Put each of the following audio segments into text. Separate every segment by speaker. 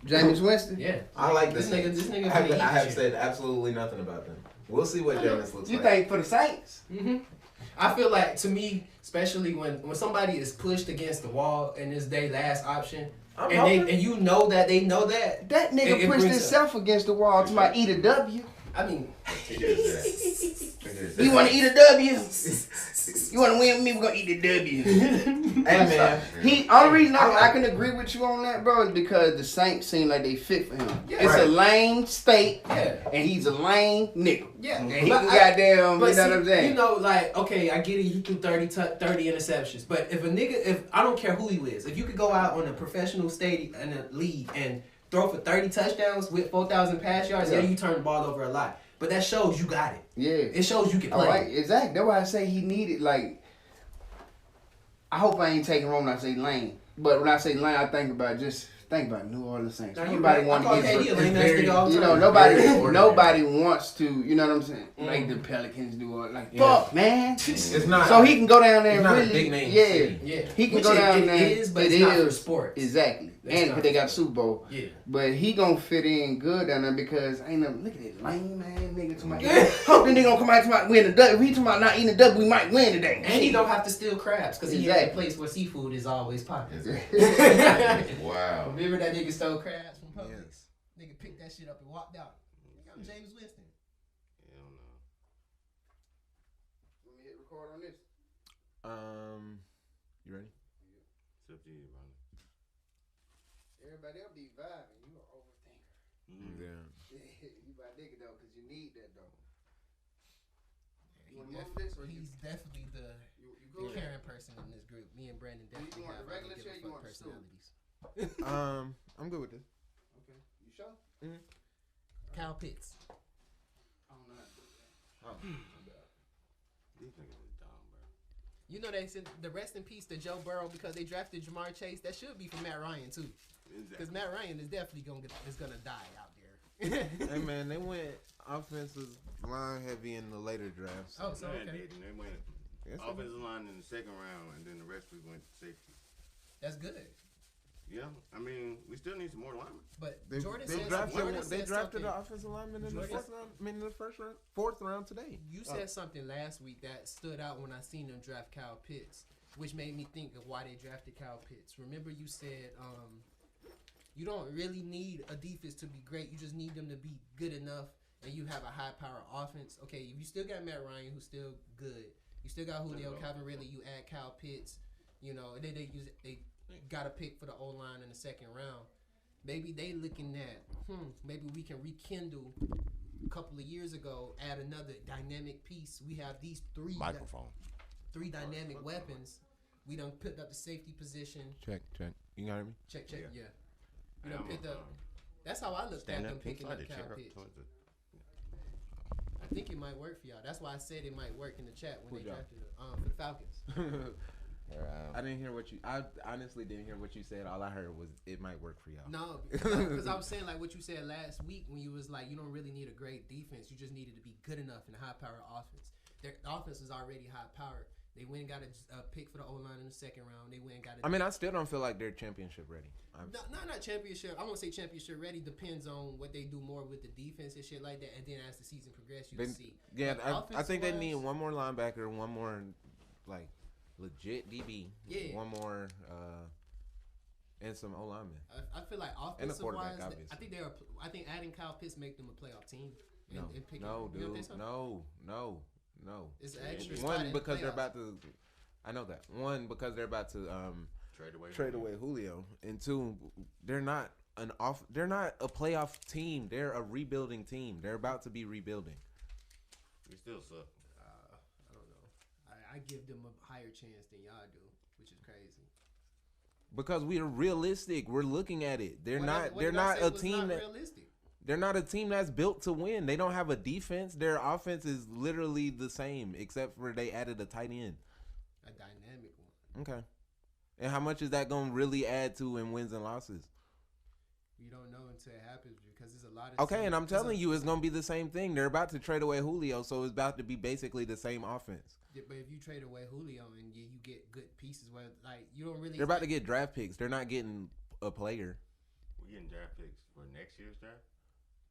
Speaker 1: Jameis Winston.
Speaker 2: Yeah,
Speaker 3: I like
Speaker 2: this nigga. This nigga.
Speaker 3: I have said absolutely nothing about them. We'll see what Jameis looks
Speaker 1: You
Speaker 3: like.
Speaker 1: think for the Saints?
Speaker 2: Mm-hmm. I feel like, to me, especially when somebody is pushed against the wall and is their last option, and you know that they know that.
Speaker 1: That nigga
Speaker 2: it
Speaker 1: pushed
Speaker 2: brings
Speaker 1: himself against the wall to eat a W.
Speaker 2: I mean,
Speaker 1: You want to eat a W? You want to win with me? We're going to eat the W.
Speaker 3: Hey, man.
Speaker 1: Only reason I can agree with you on that, bro, is because the Saints seem like they fit for him.
Speaker 2: Yeah,
Speaker 1: it's a lame state,
Speaker 2: yeah,
Speaker 1: and he's a lame nigga.
Speaker 2: yeah.
Speaker 1: And he can goddamn, you know what I'm saying?
Speaker 2: You know, like, okay, I get it. He threw 30 interceptions, but if I don't care who he is, if you could go out on a professional stadium in a league and throw for 30 touchdowns with 4,000 pass yards, yeah, you turn the ball over a lot. But that shows you got it.
Speaker 1: Yeah.
Speaker 2: It shows you can play.
Speaker 1: Right, exactly. That's why I say he needed, like, I hope I ain't taking wrong when I say lane. But when I say lane, I think about New Orleans Saints.
Speaker 2: Now,
Speaker 1: Nobody want to get nobody wants to, you know what I'm saying? Like the Pelicans do, or like fuck, man.
Speaker 3: It's not.
Speaker 1: So he can go down there
Speaker 3: and
Speaker 1: and
Speaker 3: really,
Speaker 1: a big
Speaker 3: name
Speaker 1: yeah. He can go down there.
Speaker 2: It is, but it's not for sports.
Speaker 1: Exactly. And because they got Super Bowl.
Speaker 2: Yeah.
Speaker 1: But he gonna fit in good down there because ain't no look at that lame man nigga to my hope the nigga gonna come out to my win the W. If he talking about not eating the W, we might win today.
Speaker 2: And he don't have to steal crabs because he has a place where seafood is always popular.
Speaker 3: Wow.
Speaker 2: Remember that nigga stole crabs from Publix? Yes. Nigga picked that shit up and walked out. I'm Jameis Winston.
Speaker 4: Hell no.
Speaker 1: Let me hit record on this.
Speaker 3: You ready?
Speaker 4: It's up to you, brother.
Speaker 1: Everybody else be vibing. You an overthinker.
Speaker 3: Yeah.
Speaker 1: You my nigga though, cause you need that though.
Speaker 2: He's definitely the caring person in this group. Me and Brandon definitely have
Speaker 1: regular chair. You want
Speaker 2: personalities.
Speaker 3: I'm good with this.
Speaker 1: Okay. You sure?
Speaker 3: Mm-hmm.
Speaker 2: Kyle Pitts.
Speaker 1: I don't know how to do that.
Speaker 4: These niggas is dumb, bro.
Speaker 2: You know they said the rest in peace to Joe Burrow because they drafted Jamar Chase. That should be for Matt Ryan too. Because Matt Ryan is definitely gonna die out there.
Speaker 5: Hey man, they went offensive line heavy in the later drafts.
Speaker 2: Oh, so
Speaker 4: They
Speaker 2: okay.
Speaker 4: did, and they went offensive line in the second round, and then the rest we went safety.
Speaker 2: That's good.
Speaker 4: Yeah, I mean, we still need some more linemen.
Speaker 2: But
Speaker 5: They
Speaker 2: Jordan
Speaker 5: drafted
Speaker 2: an
Speaker 5: an offensive lineman in the fourth round today.
Speaker 2: You said something last week that stood out when I seen them draft Kyle Pitts, which made me think of why they drafted Kyle Pitts. Remember you said you don't really need a defense to be great. You just need them to be good enough, and you have a high-power offense. Okay, you still got Matt Ryan, who's still good. You still got Julio, Calvin Ridley. You add Kyle Pitts. You know, they got a pick for the O-line in the second round. Maybe they looking at, maybe we can rekindle a couple of years ago, add another dynamic piece. We have these three dynamic weapons. We done picked up the safety position.
Speaker 5: Check. You got me?
Speaker 2: Check, yeah. We done picked up. That's how I looked at them picking up Kyle Pitts. I think it might work for y'all. That's why I said it might work in the chat when they drafted it for the Falcons.
Speaker 5: I didn't hear what you. I honestly didn't hear what you said. All I heard was it might work for y'all.
Speaker 2: No, because I was saying like what you said last week when you was like you don't really need a great defense. You just needed to be good enough in a high-powered offense. Their offense is already high-powered. They went and got a pick for the O-line in the second round. They went and got a...
Speaker 5: I mean, I still don't feel like they're championship ready.
Speaker 2: Not championship. I won't say championship ready. Depends on what they do more with the defense and shit like that. And then as the season progresses, you can see.
Speaker 5: Yeah, I think they need one more linebacker, one more like legit DB.
Speaker 2: Yeah.
Speaker 5: One more and some O linemen.
Speaker 2: I feel like offensive wise, I think adding Kyle Pitts make them a playoff team. No. It's extra.
Speaker 5: One because they're about to. I know that. One because they're about to trade away Julio, and two, they're not They're not a playoff team. They're a rebuilding team. They're about to be rebuilding.
Speaker 4: We still suck.
Speaker 2: I don't know. I give them a higher chance than y'all do, which is crazy.
Speaker 5: Because we are realistic. We're looking at it. They're not a team that.
Speaker 2: Realistic?
Speaker 5: They're not a team that's built to win. They don't have a defense. Their offense is literally the same, except for they added a tight end.
Speaker 2: A dynamic one.
Speaker 5: Okay. And how much is that going to really add to in wins and losses?
Speaker 2: You don't know until it happens because there's a lot of.
Speaker 5: Okay, and I'm telling you, it's going to be the same thing. They're about to trade away Julio, so it's about to be basically the same offense.
Speaker 2: Yeah, but if you trade away Julio and you get good pieces, where like you don't really.
Speaker 5: They're about to get draft picks. They're not getting a player.
Speaker 4: getting draft picks for next year's draft?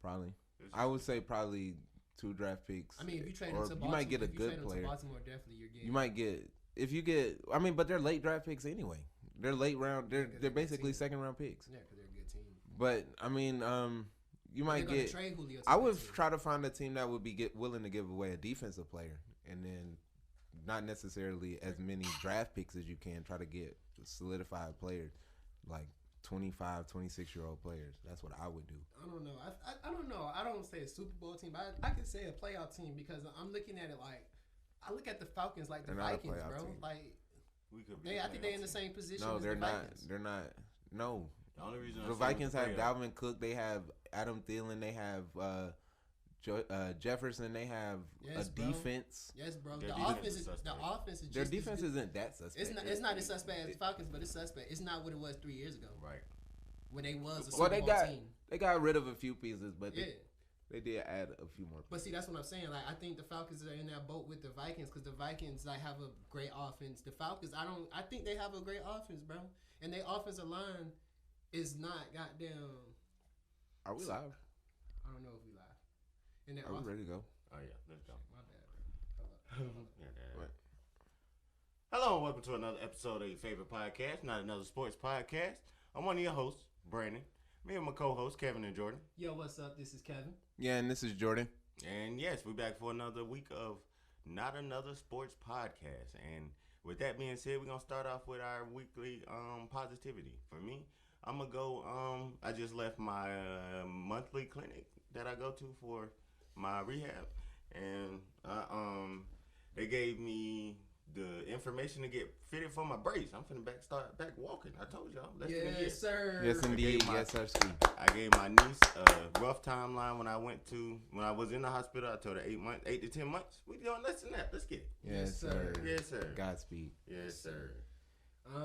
Speaker 5: Probably. I would say probably 2 draft picks.
Speaker 2: I mean, if you trade
Speaker 5: or
Speaker 2: him to Baltimore,
Speaker 5: you might get a
Speaker 2: if you
Speaker 5: good
Speaker 2: trade him
Speaker 5: player.
Speaker 2: to Baltimore, definitely you're getting.
Speaker 5: You might get if you get. I mean, but they're late draft picks anyway. They're late round. They're basically second round picks.
Speaker 2: Yeah, because they're a good team.
Speaker 5: But I mean, you might get.
Speaker 2: Trade Julio to
Speaker 5: I would
Speaker 2: that team.
Speaker 5: try to find a team that would be willing to give away a defensive player, and then not necessarily as many draft picks as you can. Try to get solidified players like 25, 26-year-old players. That's what I would do.
Speaker 2: I don't know. I don't know. I don't say a Super Bowl team, but I could say a playoff team because I'm looking at it like I look at the Falcons like the
Speaker 5: They're not a
Speaker 2: Vikings,
Speaker 5: playoff
Speaker 2: bro.
Speaker 5: team.
Speaker 2: Like
Speaker 4: We could be
Speaker 2: I think they're in the same position.
Speaker 5: No,
Speaker 2: as
Speaker 5: they're
Speaker 2: the
Speaker 5: not.
Speaker 2: Vikings.
Speaker 5: They're not. No.
Speaker 4: The only reason
Speaker 5: The Vikings have Dalvin Cook. They have Adam Thielen. They have Jefferson. They have
Speaker 2: Yes,
Speaker 5: a
Speaker 2: bro.
Speaker 5: defense.
Speaker 2: Yes, bro.
Speaker 4: Their
Speaker 2: The
Speaker 4: defense
Speaker 2: offense
Speaker 4: is
Speaker 2: is
Speaker 4: suspect.
Speaker 2: the offense is
Speaker 5: Their
Speaker 2: just
Speaker 5: defense
Speaker 2: as good.
Speaker 5: isn't that suspect.
Speaker 2: It's not as suspect as the Falcons, but it's suspect. It's not what it was 3 years ago
Speaker 4: Right.
Speaker 2: when they was a
Speaker 5: Well,
Speaker 2: Super Bowl team.
Speaker 5: they got rid of a few pieces, but
Speaker 2: Yeah.
Speaker 5: they did add a few more.
Speaker 2: But see, that's what I'm saying. Like, I think the Falcons are in that boat with the Vikings because the Vikings like have a great offense. The Falcons, I think they have a great offense, bro. And their offensive line is not goddamn.
Speaker 5: Are we live?
Speaker 2: I don't know if we live. And that
Speaker 5: Are we ready to go?
Speaker 4: Oh yeah, let's go.
Speaker 2: My bad, bro.
Speaker 4: Yeah, that-
Speaker 5: What?
Speaker 4: Hello and welcome to another episode of your favorite podcast, not another sports podcast. I'm one of your hosts, Brandon. Me and my co-hosts, Kevin and Jordan.
Speaker 2: Yo, what's up? This is Kevin.
Speaker 5: Yeah, and this is Jordan.
Speaker 4: And yes, we're back for another week of Not Another Sports Podcast. And with that being said, we're gonna start off with our weekly positivity. For me, I'm gonna go. I just left my monthly clinic that I go to for my rehab, and they gave me the information to get fitted for my brace. I'm finna start back walking. I told y'all. Less than a year.
Speaker 2: Yes, sir.
Speaker 5: Yes, indeed.
Speaker 4: my-
Speaker 5: Yes, sir.
Speaker 4: I gave my niece a rough timeline when I was in the hospital. I told her 8 to 10 months. We doing less than that. Let's get it.
Speaker 5: Yes, sir.
Speaker 4: Yes, sir.
Speaker 5: Godspeed.
Speaker 4: Yes, sir.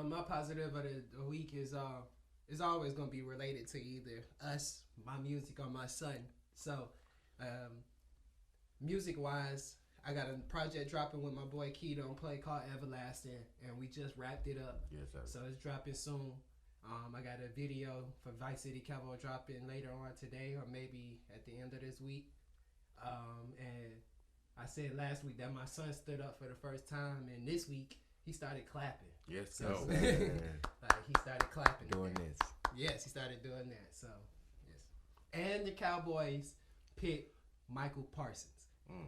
Speaker 2: My positive of the week is always gonna be related to either us, my music, or my son. So, music wise, I got a project dropping with my boy Keto Play called Everlasting, and we just wrapped it up.
Speaker 4: Yes, sir.
Speaker 2: So it's dropping soon. I got a video for Vice City Cowboy dropping later on today, or maybe at the end of this week. And I said last week that my son stood up for the first time, and this week he started clapping.
Speaker 4: Yes,
Speaker 2: So,
Speaker 4: sir.
Speaker 2: like he started clapping.
Speaker 5: Doing
Speaker 2: today.
Speaker 5: this.
Speaker 2: Yes, he started doing that. So, yes. And the Cowboys picked Michael Parsons.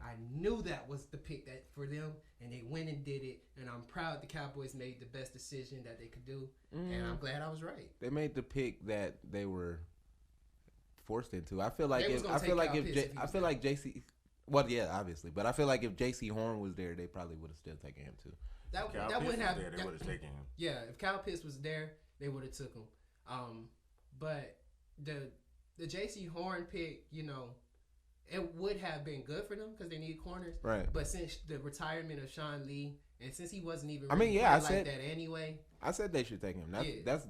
Speaker 2: I knew that was the pick that for them, and they went and did it. And I'm proud the Cowboys made the best decision that they could do, and I'm glad I was right.
Speaker 5: They made the pick that they were forced into. I feel like
Speaker 2: They was gonna
Speaker 5: I feel
Speaker 2: take
Speaker 5: like
Speaker 2: Kyle
Speaker 5: if
Speaker 2: Pitts
Speaker 5: J,
Speaker 2: if he
Speaker 5: I
Speaker 2: was
Speaker 5: feel
Speaker 2: there.
Speaker 5: like JC. Well, yeah, obviously, but I feel like if JC Horn was there, they probably would have still taken him too.
Speaker 2: That
Speaker 4: Kyle
Speaker 2: that
Speaker 4: Pitts
Speaker 2: wouldn't
Speaker 4: was
Speaker 2: have.
Speaker 4: there, they would have taken him.
Speaker 2: Yeah, if Kyle Pitts was there, they would have took him. But the J.C. Horn pick, it would have been good for them because they need corners.
Speaker 5: Right.
Speaker 2: But since the retirement of Sean Lee, and since he wasn't even
Speaker 5: I mean,
Speaker 2: really
Speaker 5: yeah, I
Speaker 2: playing like
Speaker 5: said-
Speaker 2: that anyway.
Speaker 5: I said they should take him.
Speaker 2: Yeah.
Speaker 5: That's.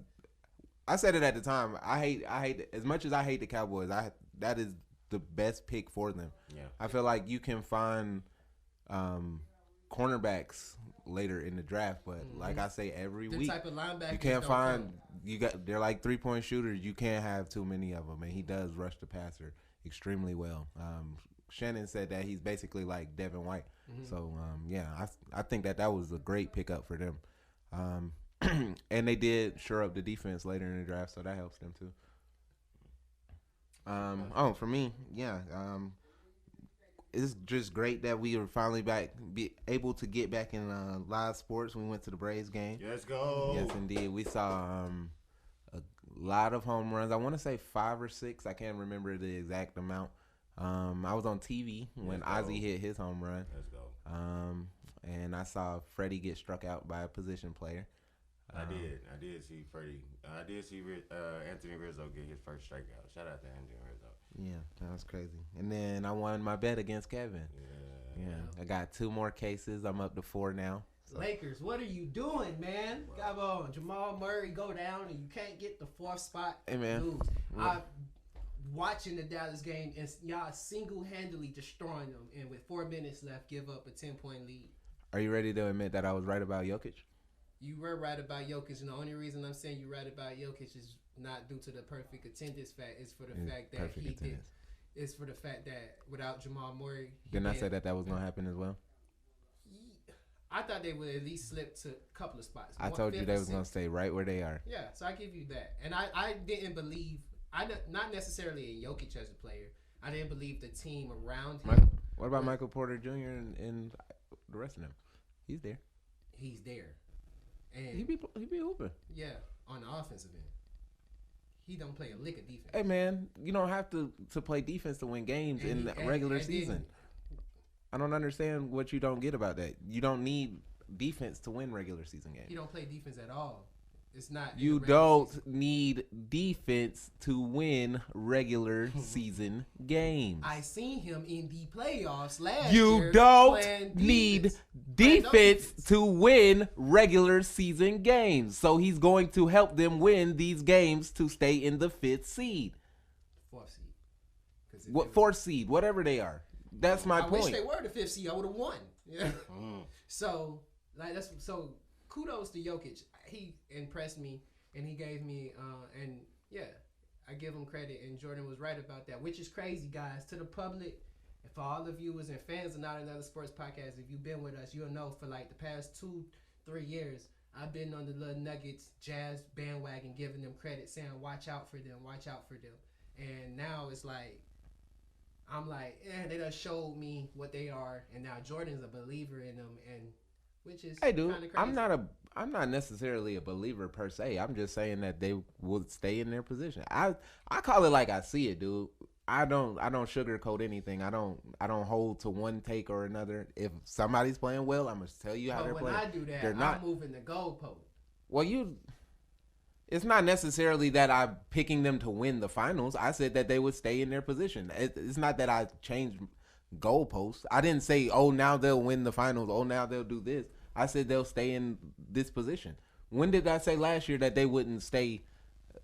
Speaker 5: I said it at the time. I hate as much as I hate the Cowboys. That is the best pick for them.
Speaker 4: Yeah.
Speaker 5: I feel like you can find cornerbacks later in the draft, but like I say every
Speaker 2: The
Speaker 5: week,
Speaker 2: type of linebackers
Speaker 5: you can't
Speaker 2: don't
Speaker 5: find.
Speaker 2: come.
Speaker 5: They're like 3-point shooters. You can't have too many of them, and he does rush the passer extremely well. Shannon said that he's basically like Devin White. So yeah, I think that was a great pickup for them. And they did shore up the defense later in the draft, so that helps them too. For me, yeah, it's just great that we are finally be able to get back in live sports. We went to the Braves game.
Speaker 4: Let's go.
Speaker 5: Yes, indeed. We saw a lot of home runs. I want to say 5 or 6. I can't remember the exact amount. I was on TV when Ozzie hit his home run.
Speaker 4: Let's go.
Speaker 5: And I saw Freddie get struck out by a position player.
Speaker 4: I did see Freddie. I did see Anthony Rizzo get his first strikeout. Shout out to Anthony Rizzo.
Speaker 5: Yeah, that was crazy. And then I won my bet against Kevin. Yeah. I got 2 more cases. I'm up to 4 now. So.
Speaker 2: Lakers, what are you doing, man? Come on, Jamal Murray go down and you can't get the 4th spot.
Speaker 5: Hey, man.
Speaker 2: Dude, I'm watching the Dallas game and y'all single-handedly destroying them, and with 4 minutes left, give up a 10-point lead.
Speaker 5: Are you ready to admit that I was right about Jokic?
Speaker 2: You were right about Jokic, and the only reason I'm saying you're right about Jokic is not due to the perfect attendance fact. It's for the fact that
Speaker 5: perfect
Speaker 2: he did.
Speaker 5: attendance.
Speaker 2: It's for the fact that without Jamal Murray,
Speaker 5: Didn't I say that was gonna happen as well?
Speaker 2: I thought they would at least slip to a couple of spots.
Speaker 5: I told you they was gonna stay right where they are.
Speaker 2: Yeah, so I give you that. And I didn't believe, not necessarily in Jokic as a player. I didn't believe the team around him.
Speaker 5: What about Michael Porter Jr. and the rest of them? He's there.
Speaker 2: He's there, and
Speaker 5: He be hooping.
Speaker 2: yeah, on the offensive end, he don't play a lick of defense.
Speaker 5: Hey man, you don't have to play defense to win games in the regular season. I don't understand what you don't get about that. You don't need defense to win regular season games.
Speaker 2: He don't play defense at all. It's not.
Speaker 5: You don't need defense to win regular season games.
Speaker 2: I seen him in the playoffs last
Speaker 5: You
Speaker 2: year.
Speaker 5: don't need defense to win regular season games. So he's going to help them win these games to stay in the 5th seed.
Speaker 2: 4th seed.
Speaker 5: What 4th seed, whatever they are. That's my point.
Speaker 2: I wish they were the 5th seed. I would have won. Yeah. So kudos to Jokic. He impressed me, and he gave me, and yeah, I give him credit. And Jordan was right about that, which is crazy, guys. To the public, and for all the viewers and fans of Not Another Sports Podcast, if you've been with us, you'll know for like the past 2-3 years, I've been on the little Nuggets Jazz bandwagon, giving them credit, saying watch out for them, watch out for them. And now it's like, I'm like, they done showed me what they are, and now Jordan's a believer in them, and which is
Speaker 5: hey, dude,
Speaker 2: kinda crazy.
Speaker 5: I'm not necessarily a believer per se. I'm just saying that they would stay in their position. I call it like I see it, dude. I don't sugarcoat anything. I don't hold to one take or another. If somebody's playing well, I'm gonna tell you how they're playing.
Speaker 2: When I do that,
Speaker 5: they're not
Speaker 2: moving the goalpost.
Speaker 5: Well, it's not necessarily that I'm picking them to win the finals. I said that they would stay in their position. It's not that I changed goalposts. I didn't say, oh, now they'll win the finals. Oh, now they'll do this. I said they'll stay in this position. When did I say last year that they wouldn't stay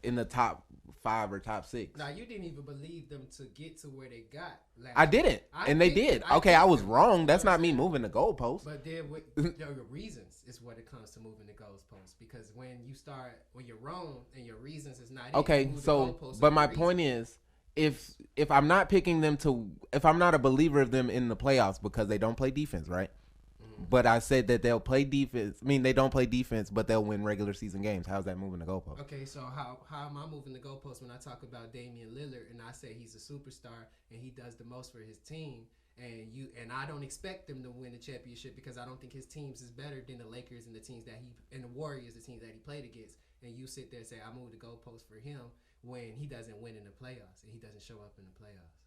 Speaker 5: in the top 5 or top 6?
Speaker 2: Now, you didn't even believe them to get to where they got last
Speaker 5: I didn't, and they did. Okay, I was wrong. That's not me moving the goalposts.
Speaker 2: But then your reasons is what it comes to moving the goalposts. Because when you're wrong and your reasons is not
Speaker 5: okay. So, but my point is, if I'm not picking them if I'm not a believer of them in the playoffs because they don't play defense, right? But I said that they'll play defense. I mean, they don't play defense, but they'll win regular season games. How's that moving the goalpost?
Speaker 2: Okay, so how am I moving the goalpost when I talk about Damian Lillard and I say he's a superstar and he does the most for his team, and I don't expect them to win the championship because I don't think his teams is better than the Lakers and the teams and the Warriors, the teams that he played against. And you sit there and say I moved the goalpost for him when he doesn't win in the playoffs and he doesn't show up in the playoffs.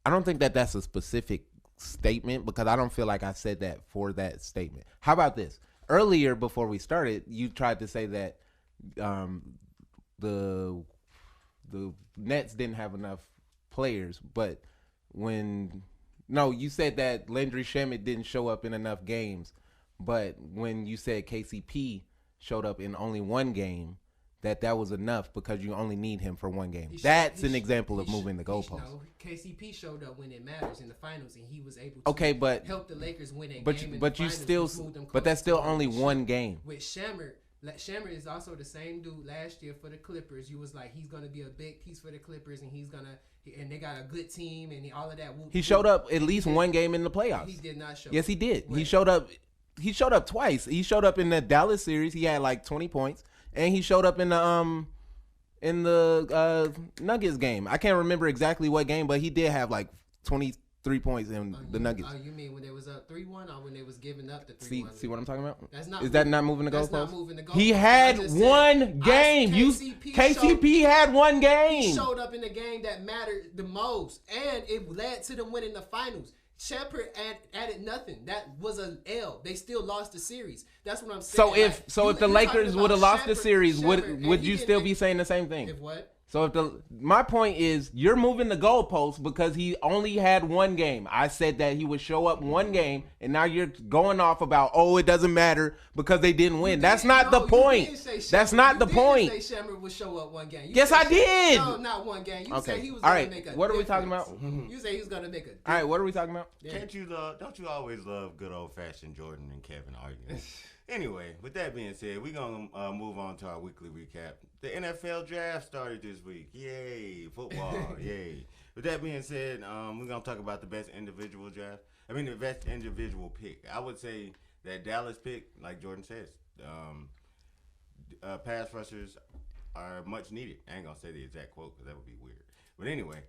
Speaker 5: I don't think that that's a specific statement because I don't feel like I said that for that statement. How about this? Earlier, before we started, you tried to say that the Nets didn't have enough players, but you said that Landry Shamet didn't show up in enough games, but when you said KCP showed up in only one game, that was enough because you only need him for one game. That's an example of moving the goalpost.
Speaker 2: KCP showed up when it matters in the finals, and he was able to help the Lakers win a game.
Speaker 5: But that's still only one game.
Speaker 2: With Shammer is also the same dude last year for the Clippers. You was like, he's gonna be a big piece for the Clippers, and they got a good team and all of that.
Speaker 5: He showed up at least one game in the playoffs.
Speaker 2: He did not show.
Speaker 5: Yes, he did. He showed up. He showed up twice. He showed up in the Dallas series. He had like 20 points. And he showed up in the Nuggets game. I can't remember exactly what game, but he did have like 23 points in the Nuggets.
Speaker 2: You mean when they was up 3-1 or when they was giving up the 3-1?
Speaker 5: See what I'm talking about?
Speaker 2: Is that
Speaker 5: not moving the goalpost?
Speaker 2: That's not moving the goalpost.
Speaker 5: He had one game. KCP had one game.
Speaker 2: He showed up in the game that mattered the most, and it led to them winning the finals. Shumpert added nothing. That was an L. They still lost the series. That's what I'm saying.
Speaker 5: So if the Lakers would have lost the series, would you still be saying the same thing?
Speaker 2: If what?
Speaker 5: So my point is, you're moving the goalposts because he only had one game. I said that he would show up one game, and now you're going off about, it doesn't matter because they didn't win. That's not the point. That's not the point.
Speaker 2: You did say Shumpert would show up one game.
Speaker 5: Yes, I did.
Speaker 2: No, not one game. You said he was
Speaker 5: going
Speaker 2: to make a
Speaker 5: what are we talking about?
Speaker 2: You said he was going to make a difference.
Speaker 5: All right, what are we talking about?
Speaker 4: Yeah. Don't you always love good old-fashioned Jordan and Kevin arguing? Anyway, with that being said, we're going to move on to our weekly recap. The NFL draft started this week. Yay, football, yay. With that being said, we're going to talk about the best individual draft. The best individual pick. I would say that Dallas pick, like Jordan says, pass rushers are much needed. I ain't going to say the exact quote because that would be weird. But anyway,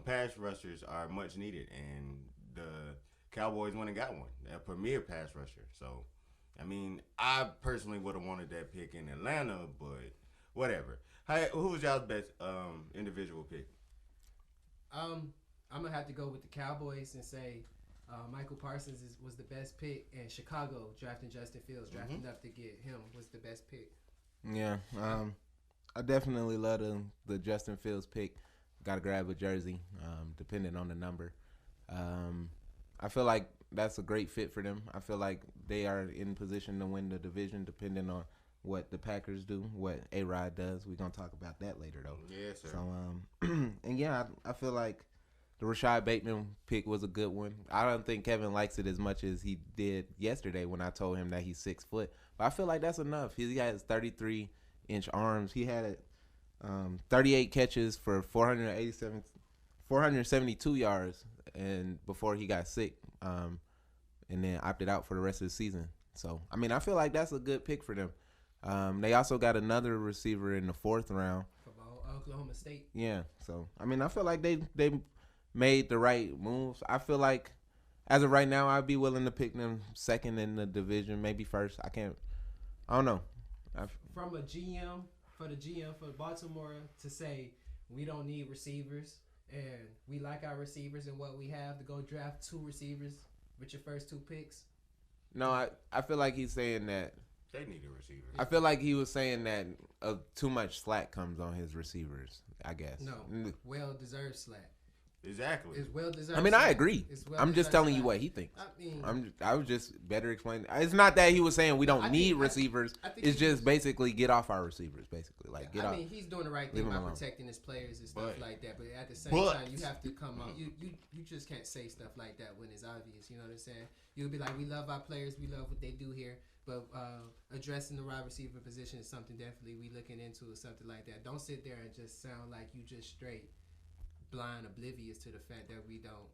Speaker 4: pass rushers are much needed, and the Cowboys went and got one, a premier pass rusher. So, I personally would have wanted that pick in Atlanta, but whatever. Who was y'all's best individual pick?
Speaker 2: I'm gonna have to go with the Cowboys and say Michael Parsons was the best pick, and Chicago drafting Justin Fields, drafting up to get him was the best pick.
Speaker 5: Yeah, I definitely love the Justin Fields pick. Got to grab a jersey, depending on the number. I feel like that's a great fit for them. I feel like they are in position to win the division, depending on what the Packers do, what A-Rod does. We're going to talk about that later, though.
Speaker 4: Yes, sir.
Speaker 5: So, and yeah, I feel like the Rashad Bateman pick was a good one. I don't think Kevin likes it as much as he did yesterday when I told him that he's 6 foot. But I feel like that's enough. He has 33-inch arms. He had 38 catches for 472 yards, and before he got sick, and then opted out for the rest of the season. So, I feel like that's a good pick for them. They also got another receiver in the 4th round
Speaker 2: From Oklahoma State.
Speaker 5: Yeah, so I feel like they made the right moves. I feel like as of right now, I'd be willing to pick them second in the division, maybe first. I don't know.
Speaker 2: From a GM for Baltimore to say we don't need receivers and we like our receivers and what we have, to go draft 2 receivers with your first 2 picks.
Speaker 5: No, I feel like he's saying that
Speaker 4: they need a receiver.
Speaker 5: I feel like he was saying that too much slack comes on his receivers, I guess.
Speaker 2: No, well-deserved slack.
Speaker 4: Exactly.
Speaker 2: It's well-deserved
Speaker 5: I agree. I'm just telling you what he thinks. I was just better explaining. It's not that he was saying we don't need receivers. It's just basically get off our receivers, basically. Like get off.
Speaker 2: He's doing the right thing by protecting his players and stuff like that. But at the same time, you have to come up. You just can't say stuff like that when it's obvious. You know what I'm saying? You'll be like, we love our players. We love what they do here. But addressing the wide receiver position is something definitely we looking into or something like that. Don't sit there and just sound like you just straight blind, oblivious to the fact that we don't.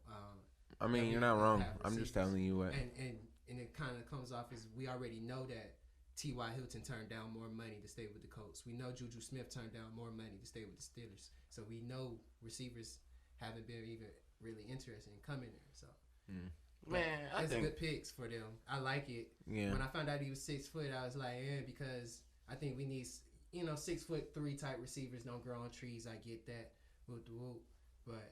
Speaker 5: You're not wrong. I'm just telling you what.
Speaker 2: And it kind of comes off as we already know that T.Y. Hilton turned down more money to stay with the Colts. We know Juju Smith turned down more money to stay with the Steelers. So we know receivers haven't been even really interested in coming there. So.
Speaker 4: Man, I think
Speaker 2: good picks for them. I like it.
Speaker 5: Yeah.
Speaker 2: When I found out he was 6 foot, I was like, because I think we need, 6'3" type receivers don't grow on trees. I get that. Whoop. But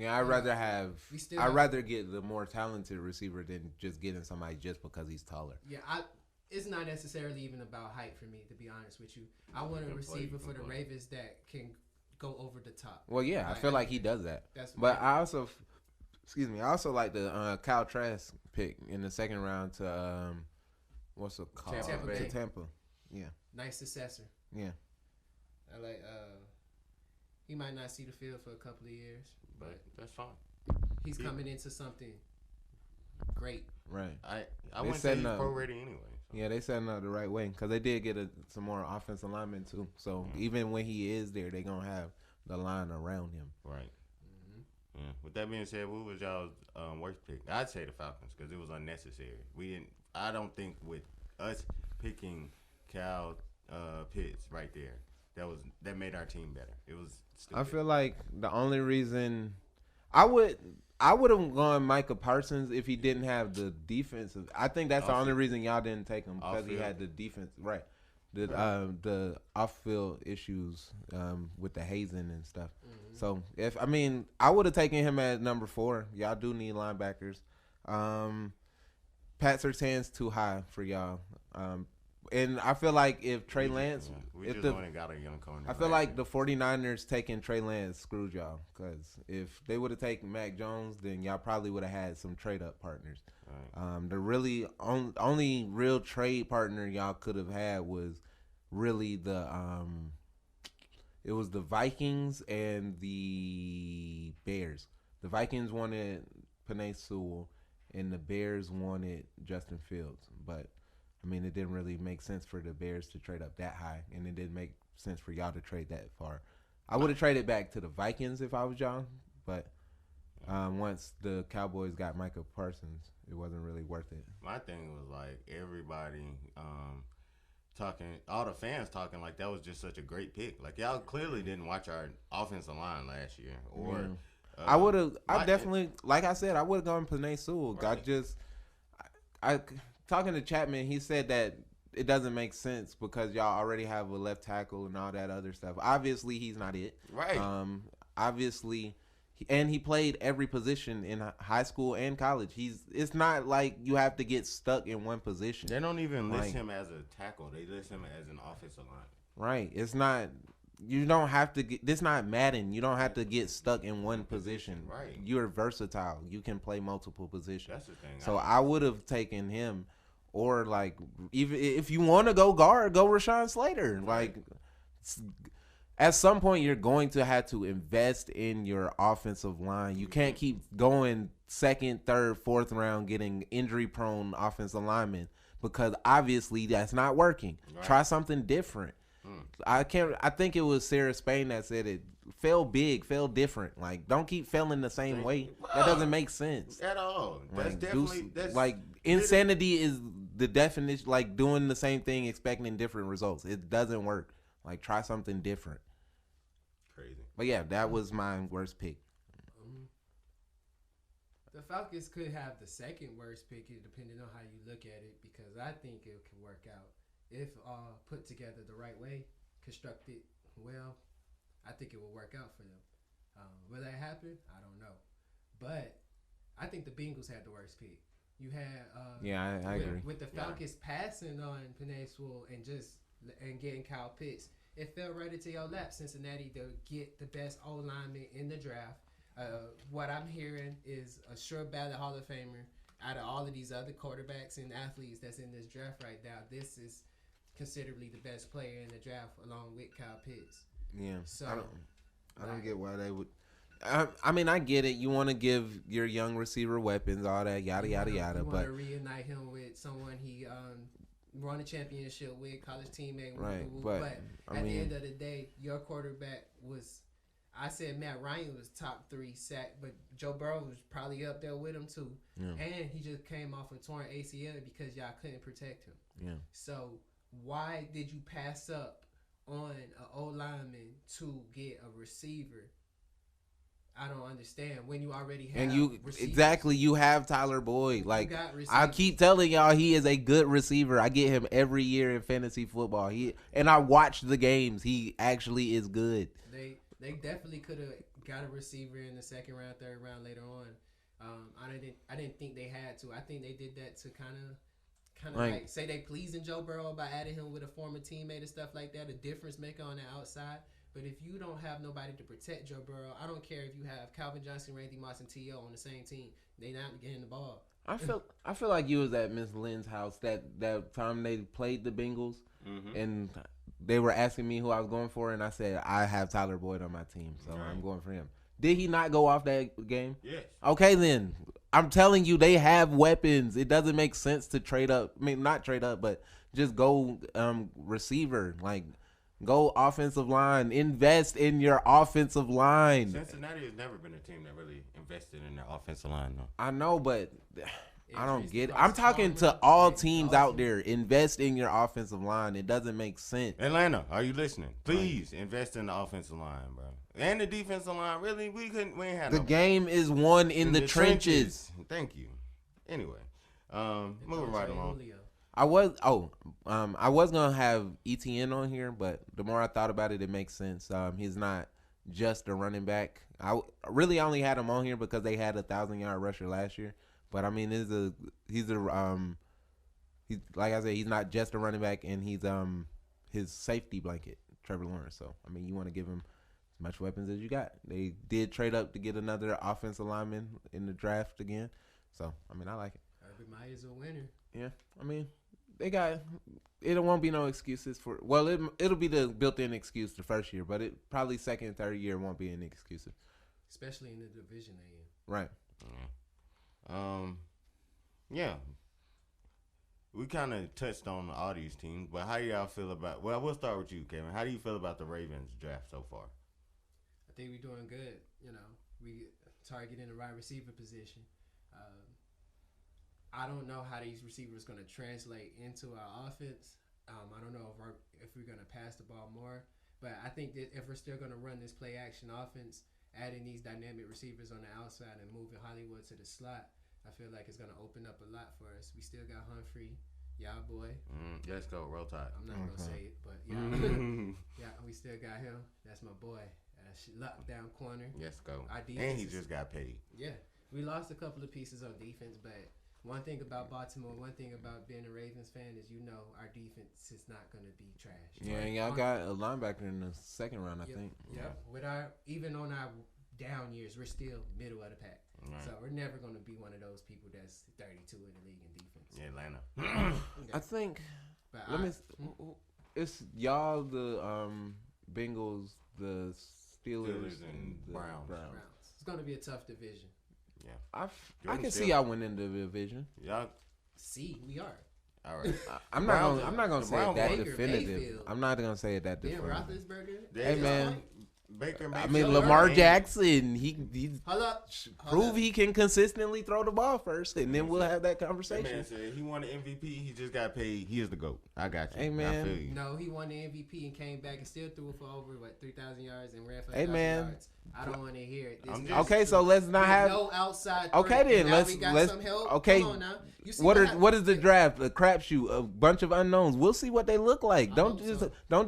Speaker 5: I'd rather get the more talented receiver than just getting somebody just because he's taller.
Speaker 2: Yeah, it's not necessarily even about height for me, to be honest with you. I want a receiver for the Ravens that can go over the top.
Speaker 5: Well, yeah, I feel like he does that. But I also like the Kyle Trask pick in the 2nd round to what's it called? Tampa. Yeah.
Speaker 2: Nice successor.
Speaker 5: Yeah.
Speaker 2: I like he might not see the field for a couple of years,
Speaker 4: but that's fine.
Speaker 2: He's coming into something great.
Speaker 5: Right.
Speaker 4: I wouldn't say he's pro ready anyway. So.
Speaker 5: Yeah, they setting up the right way because they did get some more offensive linemen too. So even when he is there, they gonna have the line around him.
Speaker 4: Right. Yeah. With that being said, what was y'all's worst pick? I'd say the Falcons because it was unnecessary. I don't think with us picking Cal Pitts right there, that made our team better. It was stupid.
Speaker 5: I feel like the only reason I would have gone Micah Parsons if he didn't have the defensive. I think that's the only reason y'all didn't take him because he had the defense right. The off-field issues with the hazing and stuff. Mm-hmm. So I would have taken him at number 4. Y'all do need linebackers. Pat Surtain's too high for y'all. And I feel like if Trey Lance,
Speaker 4: went and got a young corner.
Speaker 5: I feel like the 49ers taking Trey Lance screwed y'all because if they would have taken Mac Jones, then y'all probably would have had some trade-up partners. Right. The really only real trade partner y'all could have had was really it was the Vikings and the Bears. The Vikings wanted Penei Sewell, and the Bears wanted Justin Fields. But, it didn't really make sense for the Bears to trade up that high, and it didn't make sense for y'all to trade that far. I would have traded back to the Vikings if I was y'all, but once the Cowboys got Micah Parsons, it wasn't really worth it.
Speaker 4: My thing was like everybody talking, all the fans talking like that was just such a great pick. Like y'all clearly didn't watch our offensive line last year, or
Speaker 5: I definitely, like I said, I would have gone Penei Sewell. Right. I talking to Chapman, he said that it doesn't make sense because y'all already have a left tackle and all that other stuff. Obviously, he's not it.
Speaker 4: Right.
Speaker 5: Obviously, and he played every position in high school and college. It's not like you have to get stuck in one position.
Speaker 4: They don't even list him as a tackle. They list him as an offensive line.
Speaker 5: Right. It's not. You don't have to get. This not Madden. You don't have to get stuck in one position.
Speaker 4: Right.
Speaker 5: You're versatile. You can play multiple positions.
Speaker 4: That's the thing.
Speaker 5: So I would have taken him, or like even if you want to go guard, go Rashawn Slater.
Speaker 4: Right.
Speaker 5: Like at some point, you're going to have to invest in your offensive line. You can't keep going second, third, fourth round getting injury-prone offensive linemen because obviously that's not working. Right. Try something different. I think it was Sarah Spain that said it. Fail big, fail different. Like, don't keep failing the same way. That doesn't make sense
Speaker 4: at all. That's
Speaker 5: like,
Speaker 4: definitely
Speaker 5: insanity is the definition. Like doing the same thing, expecting different results. It doesn't work. Like, try something different.
Speaker 4: Crazy.
Speaker 5: But yeah, that was my worst pick.
Speaker 2: The Falcons could have the second worst pick, depending on how you look at it, because I think it can work out if put together the right way, constructed well. I think it will work out for them. Will that happen? I don't know, but I think the Bengals had the worst pick. You had
Speaker 5: I agree
Speaker 2: with the Falcons passing on Penei Sewell and getting Kyle Pitts. It fell right into your lap, Cincinnati, to get the best O lineman in the draft. What I'm hearing is a sure ballot Hall of Famer. Out of all of these other quarterbacks and athletes that's in this draft right now, this is considerably the best player in the draft, along with Kyle Pitts.
Speaker 5: Yeah, so I don't get why they would. I mean, I get it. You want to give your young receiver weapons, all that, yada yada yada.
Speaker 2: But
Speaker 5: want
Speaker 2: to reunite him with someone he won a championship with, college teammate.
Speaker 5: Right,
Speaker 2: but at the end of the day, your quarterback was. I said Matt Ryan was top 3 sack, but Joe Burrow was probably up there with him too. Yeah. And he just came off a torn ACL because y'all couldn't protect him.
Speaker 5: Yeah.
Speaker 2: So why did you pass up on an O lineman to get a receiver? I don't understand when you already have
Speaker 5: and you
Speaker 2: receivers.
Speaker 5: Exactly, you have Tyler Boyd. Like I keep telling y'all, he is a good receiver. I get him every year in fantasy football. And I watch the games. He actually is good.
Speaker 2: They definitely could have got a receiver in the second round, third round later on. I didn't think they had to. I think they did that to kind of like say they pleasing Joe Burrow by adding him with a former teammate and stuff like that, a difference maker on the outside. But if you don't have nobody to protect Joe Burrow, I don't care if you have Calvin Johnson, Randy Moss, and T.O. on the same team. They not getting the ball.
Speaker 5: I feel like you was at Miss Lynn's house that time they played the Bengals, and they were asking me who I was going for, and I said I have Tyler Boyd on my team, so I'm going for him. Did he not go off that game?
Speaker 4: Yes.
Speaker 5: Okay, then. I'm telling you, they have weapons. It doesn't make sense to trade up. I mean, not trade up, but just go receiver. Like, go offensive line. Invest in your offensive line.
Speaker 4: Cincinnati has never been a team that really invested in their offensive line, though.
Speaker 5: I know, but I don't get it. I'm talking to all teams out there. Invest in your offensive line. It doesn't make sense.
Speaker 4: Atlanta, are you listening? Please invest in the offensive line, bro. And the defensive line. Really, we ain't had
Speaker 5: the game is won in the trenches.
Speaker 4: Thank you. Anyway, moving right along.
Speaker 5: I was gonna have ETN on here, but the more I thought about it, it makes sense. He's not just a running back. I really only had him on here because they had 1,000-yard rusher last year. But I mean, he's like I said, he's not just a running back, and he's his safety blanket, Trevor Lawrence. So I mean, you want to give him as much weapons as you got. They did trade up to get another offensive lineman in the draft again. So I mean, I like it.
Speaker 2: Urban Meyer's a winner.
Speaker 5: Yeah, I mean, they got it. Won't be no excuses for. Well, it'll be the built-in excuse the first year, but it probably second and third year won't be any excuses.
Speaker 2: Especially in the division they in.
Speaker 5: Right.
Speaker 4: Yeah. we kind of touched on all these teams, but how y'all feel about? Well, we'll start with you, Kevin. How do you feel about the Ravens draft so far?
Speaker 2: I think we're doing good. We targeting the right receiver position. I don't know how these receivers going to translate into our offense. I don't know if we're going to pass the ball more, but I think that if we're still going to run this play action offense, adding these dynamic receivers on the outside and moving Hollywood to the slot, I feel like it's going to open up a lot for us. We still got Humphrey, y'all boy.
Speaker 4: Let's go, roll tide.
Speaker 2: I'm not going to say it, but yeah, we still got him. That's my boy. Lockdown corner.
Speaker 4: Let's go.
Speaker 2: Our
Speaker 4: And he just got paid.
Speaker 2: Yeah, we lost a couple of pieces on defense, but one thing about Baltimore, one thing about being a Ravens fan is our defense is not going to be trash.
Speaker 5: Yeah, and y'all got a linebacker in the second round, I think.
Speaker 2: Yep. Even on our down years, we're still middle of the pack. Right. So we're never going to be one of those people that's 32 in the league in defense.
Speaker 4: Yeah, Atlanta.
Speaker 5: I think. It's y'all, the Bengals, the Steelers, and the Browns.
Speaker 2: It's going to be a tough division.
Speaker 4: Yeah,
Speaker 5: I can see y'all winning the division.
Speaker 4: Y'all
Speaker 2: we are.
Speaker 4: All right.
Speaker 5: I'm not gonna say it that definitive.
Speaker 2: Mayfield.
Speaker 5: I'm not gonna say it that definitive.
Speaker 2: Roethlisberger.
Speaker 5: Hey man.
Speaker 4: Baker
Speaker 5: I mean, Lamar Jackson, he
Speaker 2: Hold up.
Speaker 5: prove he can consistently throw the ball first, and then we'll have that conversation.
Speaker 4: That man said he won the MVP. He just got paid. He is the GOAT. I got you.
Speaker 5: Hey, man.
Speaker 4: I feel you.
Speaker 2: No, he won the MVP and came back and still threw for over 3,000 yards and ran for 1,000 yards. I don't want to hear it.
Speaker 5: Okay, so let's not have
Speaker 2: no outside.
Speaker 5: Okay, then
Speaker 2: let's some help.
Speaker 5: Okay,
Speaker 2: come on now.
Speaker 5: what is the draft? A crapshoot, a bunch of unknowns. We'll see what they look like. Don't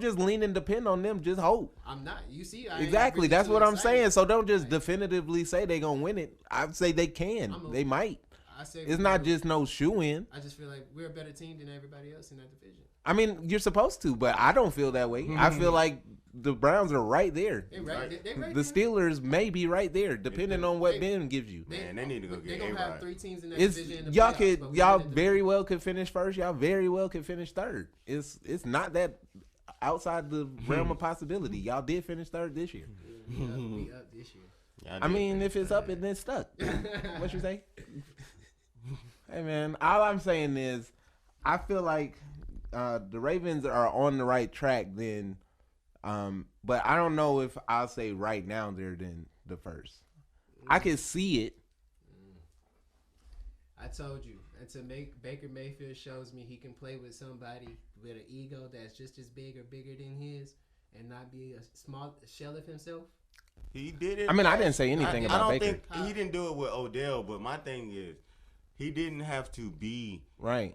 Speaker 5: just lean and depend on them. Just hope.
Speaker 2: I'm not. You see,
Speaker 5: exactly. That's what I'm saying. So don't just definitively say they gonna win it. I'd say they can. They might. It's not just no shoe in.
Speaker 2: I just feel like we're a better team than everybody else in that division.
Speaker 5: I mean, you're supposed to, but I don't feel that way. I feel like the Browns are right there.
Speaker 2: They're right
Speaker 5: The Steelers may be right there, depending on what Ben gives you.
Speaker 4: Man, they need to go get.
Speaker 2: They're gonna have 3 teams in that division. In the
Speaker 5: y'all very well could finish first. Y'all very well could finish third. It's not that outside the realm of possibility. Y'all did finish third this year.
Speaker 2: We up this year.
Speaker 5: I mean, if it's up, and then stuck. What you say? Hey man, all I'm saying is, I feel like the Ravens are on the right track. Then, but I don't know if I'll say right now they're than the first. I can see it.
Speaker 2: I told you, until Baker Mayfield shows me he can play with somebody with an ego that's just as big or bigger than his, and not be a small shell of himself.
Speaker 4: He did it.
Speaker 5: I mean, I didn't say anything about Baker.
Speaker 4: I don't think he didn't do it with Odell, but my thing is, he didn't have to be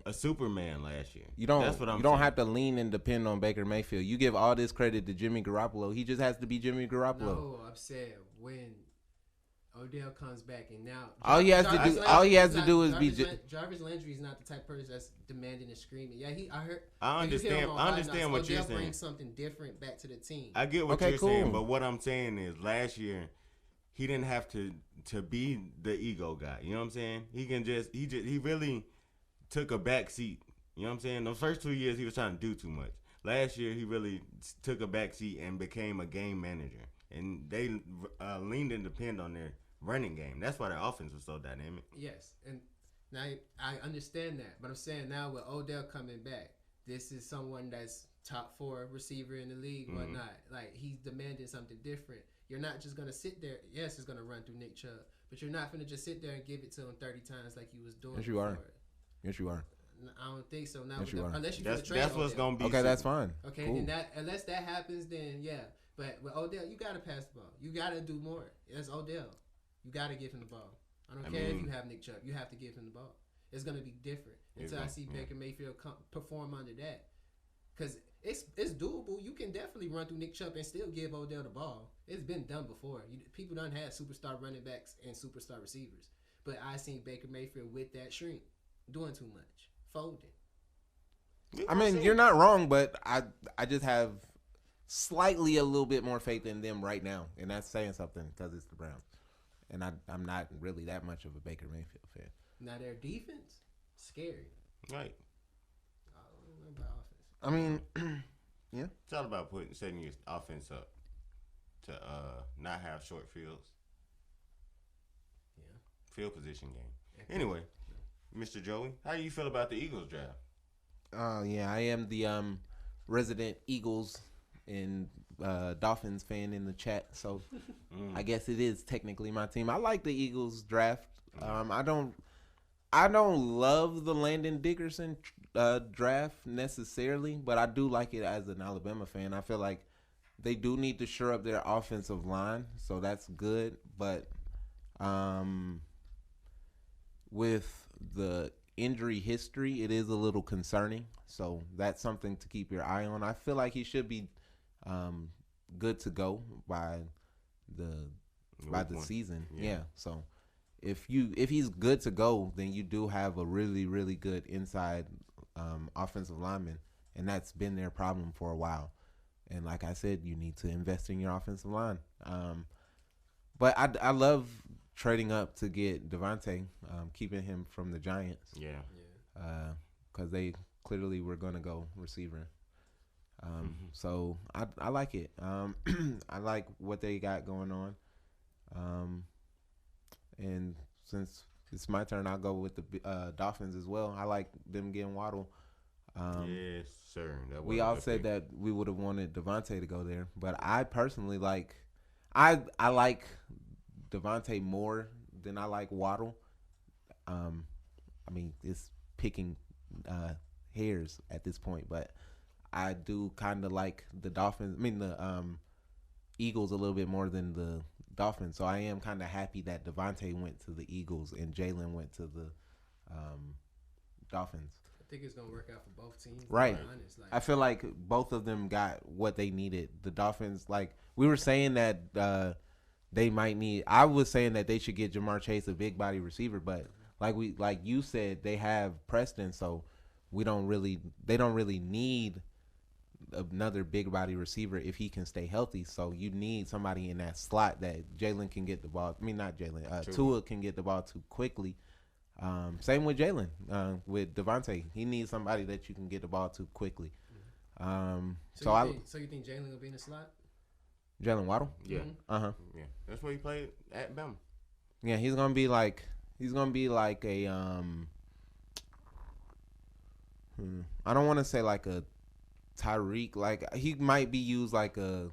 Speaker 4: a Superman last year. That's what I'm saying.
Speaker 5: You don't have to lean and depend on Baker Mayfield. You give all this credit to Jimmy Garoppolo. He just has to be Jimmy Garoppolo.
Speaker 2: No, I'm saying when Odell comes back and now
Speaker 5: all he has to do is be.
Speaker 2: Jarvis Landry is not the type of person that's demanding and screaming. Yeah,
Speaker 4: I understand what you're saying.
Speaker 2: Bring something different back to the team.
Speaker 4: I get what you're saying, but what I'm saying is last year he didn't have to be the ego guy. You know what I'm saying? He really took a back seat. You know what I'm saying? The first 2 years he was trying to do too much. Last year he really took a back seat and became a game manager. And they leaned and depend on their running game. That's why their offense was so dynamic.
Speaker 2: Yes, and now I understand that, but I'm saying now with Odell coming back, this is someone that's top 4 receiver in the league, whatnot. Like he's demanding something different. You're not just gonna sit there. Yes, it's gonna run through Nick Chubb, but you're not gonna just sit there and give it to him 30 times like you was doing.
Speaker 5: Yes, you are. Yes, you are.
Speaker 2: I don't think so. Now,
Speaker 5: yes, you are.
Speaker 2: Unless you
Speaker 4: that's what's gonna be.
Speaker 5: Okay, that's fine.
Speaker 2: Okay,
Speaker 5: cool.
Speaker 2: then unless that happens, then yeah. But with Odell, you gotta pass the ball. You gotta do more. That's Odell. You gotta give him the ball. I don't care if you have Nick Chubb. You have to give him the ball. It's gonna be different until I see Baker Mayfield perform under that. Because it's doable. You can definitely run through Nick Chubb and still give Odell the ball. It's been done before. People done had superstar running backs and superstar receivers. But I seen Baker Mayfield with that shrink, doing too much, folding.
Speaker 5: I mean, you're not wrong, but I just have slightly a little bit more faith in them right now. And that's saying something because it's the Browns. And I'm not really that much of a Baker Mayfield fan.
Speaker 2: Now their defense, scary.
Speaker 4: Right.
Speaker 2: I don't know about offense.
Speaker 5: I mean, yeah.
Speaker 4: It's all about setting your offense up to not have short fields.
Speaker 2: Yeah.
Speaker 4: Field position game. Anyway, Mr. Joey, how do you feel about the Eagles draft?
Speaker 5: Yeah, I am the resident Eagles and Dolphins fan in the chat, so I guess it is technically my team. I like the Eagles draft. I don't love the Landon Dickerson draft necessarily, but I do like it as an Alabama fan. I feel like they do need to shore up their offensive line, so that's good. But with the injury history, it is a little concerning. So that's something to keep your eye on. I feel like he should be good to go by the season. Yeah. So if he's good to go, then you do have a really, really good inside offensive lineman, and that's been their problem for a while. And like I said, you need to invest in your offensive line. But I love trading up to get Devontae, keeping him from the Giants.
Speaker 4: Yeah.
Speaker 5: Because they clearly were going to go receiver. So I like it. I like what they got going on. And since it's my turn, I'll go with the Dolphins as well. I like them getting Waddle.
Speaker 4: Yes, sir.
Speaker 5: We all said that we would have wanted Devontae to go there, but I personally like I like Devontae more than I like Waddle. I mean, it's picking hairs at this point, but I do kind of like the Dolphins. I mean, the Eagles a little bit more than the Dolphins. So I am kind of happy that Devontae went to the Eagles and Jalen went to the Dolphins.
Speaker 2: I think it's gonna work out for both teams.
Speaker 5: Right.
Speaker 2: Honest,
Speaker 5: I feel like both of them got what they needed. The Dolphins, like we were saying that they might need. I was saying that they should get Jamar Chase, a big body receiver, but like you said, they have Preston, so they don't really need another big body receiver if he can stay healthy. So you need somebody in that slot that Jalen can get the ball. I mean, not Jalen. Tua can get the ball to quickly. Same with Jalen. With Devontae, he needs somebody that you can get the ball to quickly.
Speaker 2: So you think Jalen will be in the slot?
Speaker 5: Jalen Waddle?
Speaker 4: Yeah.
Speaker 5: Yeah,
Speaker 4: That's where he played at Bama.
Speaker 5: Yeah, he's gonna be like a I don't want to say like a Tyreek. Like he might be used like a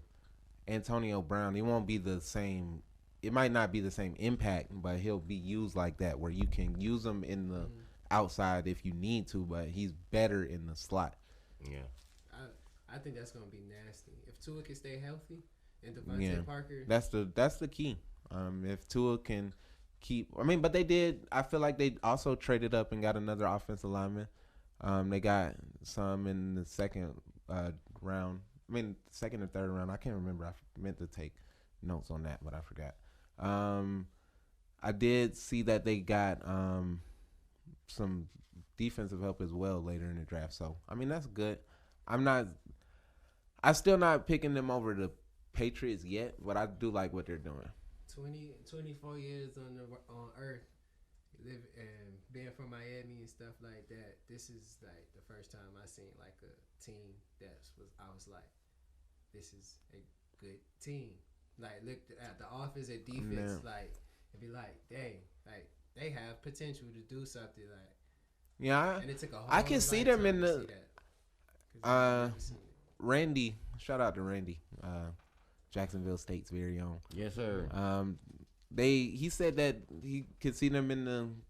Speaker 5: Antonio Brown. He won't be the same. It might not be the same impact, but he'll be used like that, where you can use him in the outside if you need to, but he's better in the slot.
Speaker 4: Yeah.
Speaker 2: I think that's gonna be nasty if Tua can stay healthy and Devontae Parker.
Speaker 5: That's the key. If Tua can keep, but they did. I feel like they also traded up and got another offensive lineman. They got some in the second round. Second or third round. I can't remember. I meant to take notes on that, but I forgot. I did see that they got some defensive help as well later in the draft. So that's good. I'm still not picking them over the Patriots yet, but I do like what they're doing.
Speaker 2: 24 years on Earth, live and being from Miami and stuff like that. This is like the first time I seen like a team I was like, this is a good team. Like looked at the offense and defense, like and be like, dang, like they have potential to do something. Like and it took a whole
Speaker 5: I can see them in the
Speaker 2: Randy.
Speaker 5: Shout out to Randy, Jacksonville State's very own.
Speaker 4: Yes, sir.
Speaker 5: He said that he could see them in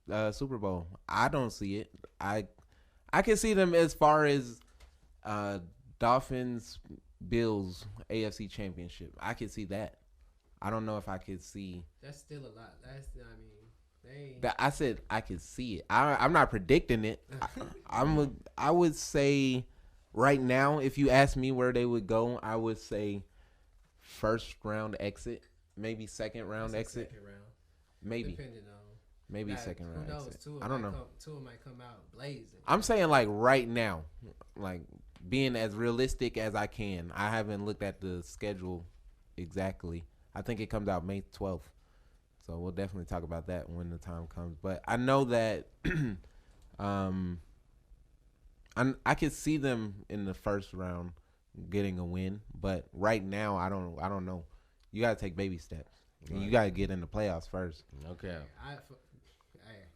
Speaker 5: the Super Bowl. I don't see it. I can see them as far as Dolphins Bills AFC Championship. I could see that. I don't know if I could see.
Speaker 2: That's still a lot.
Speaker 5: I said I could see it. I'm not predicting it. I would say right now, if you ask me where they would go, I would say first round exit, maybe second round exit.
Speaker 2: Second round.
Speaker 5: Maybe.
Speaker 2: Depending on.
Speaker 5: Maybe second round exit. I don't know.
Speaker 2: Tua might come out blazing.
Speaker 5: I'm saying like right now, like being as realistic as I can. I haven't looked at the schedule exactly. I think it comes out May 12th. So we'll definitely talk about that when the time comes. But I know that I could see them in the first round getting a win. But right now, I don't know. You got to take baby steps. Right. You got to get in the playoffs first.
Speaker 4: Okay.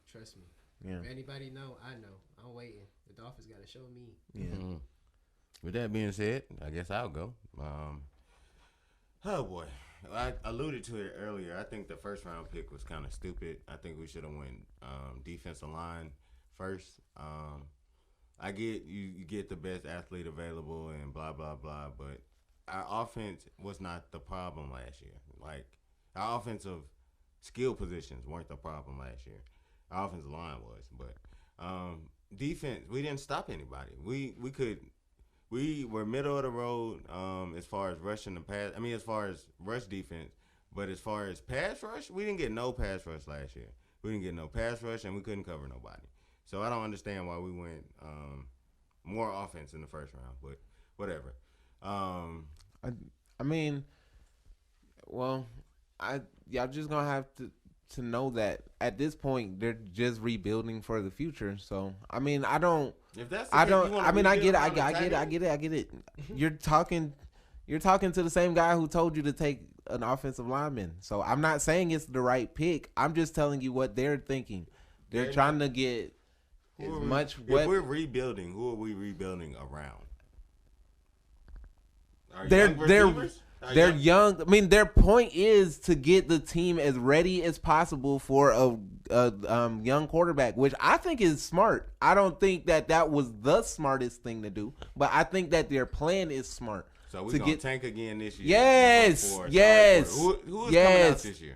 Speaker 2: Trust me.
Speaker 5: Yeah.
Speaker 2: If anybody know, I know. I'm waiting. The Dolphins got to show me.
Speaker 5: Yeah.
Speaker 4: Mm-hmm. With that being said, I guess I'll go. Oh boy, I alluded to it earlier. I think the first round pick was kind of stupid. I think we should have went defensive line first. I get you get the best athlete available and blah blah blah, but our offense was not the problem last year. Like our offensive skill positions weren't the problem last year. Our offensive line was, but defense we didn't stop anybody. We were middle of the road as far as rushing the pass. I mean, as far as rush defense, but as far as pass rush, we didn't get no pass rush last year. We didn't get no pass rush, and we couldn't cover nobody. So I don't understand why we went more offense in the first round, but whatever.
Speaker 5: I mean, well, y'all just gonna have to know that at this point they're just rebuilding for the future. So I mean, I don't.
Speaker 4: If that's
Speaker 5: I don't. I mean, I get it. You're talking to the same guy who told you to take an offensive lineman. So I'm not saying it's the right pick. I'm just telling you what they're thinking. They're trying to get as much.
Speaker 4: If we're rebuilding, who are we rebuilding around?
Speaker 5: They're young. I mean, their point is to get the team as ready as possible for a young quarterback, which I think is smart. I don't think that was the smartest thing to do, but I think that their plan is smart.
Speaker 4: So we're going to tank again this year.
Speaker 5: Yes.
Speaker 4: Who is coming out this year?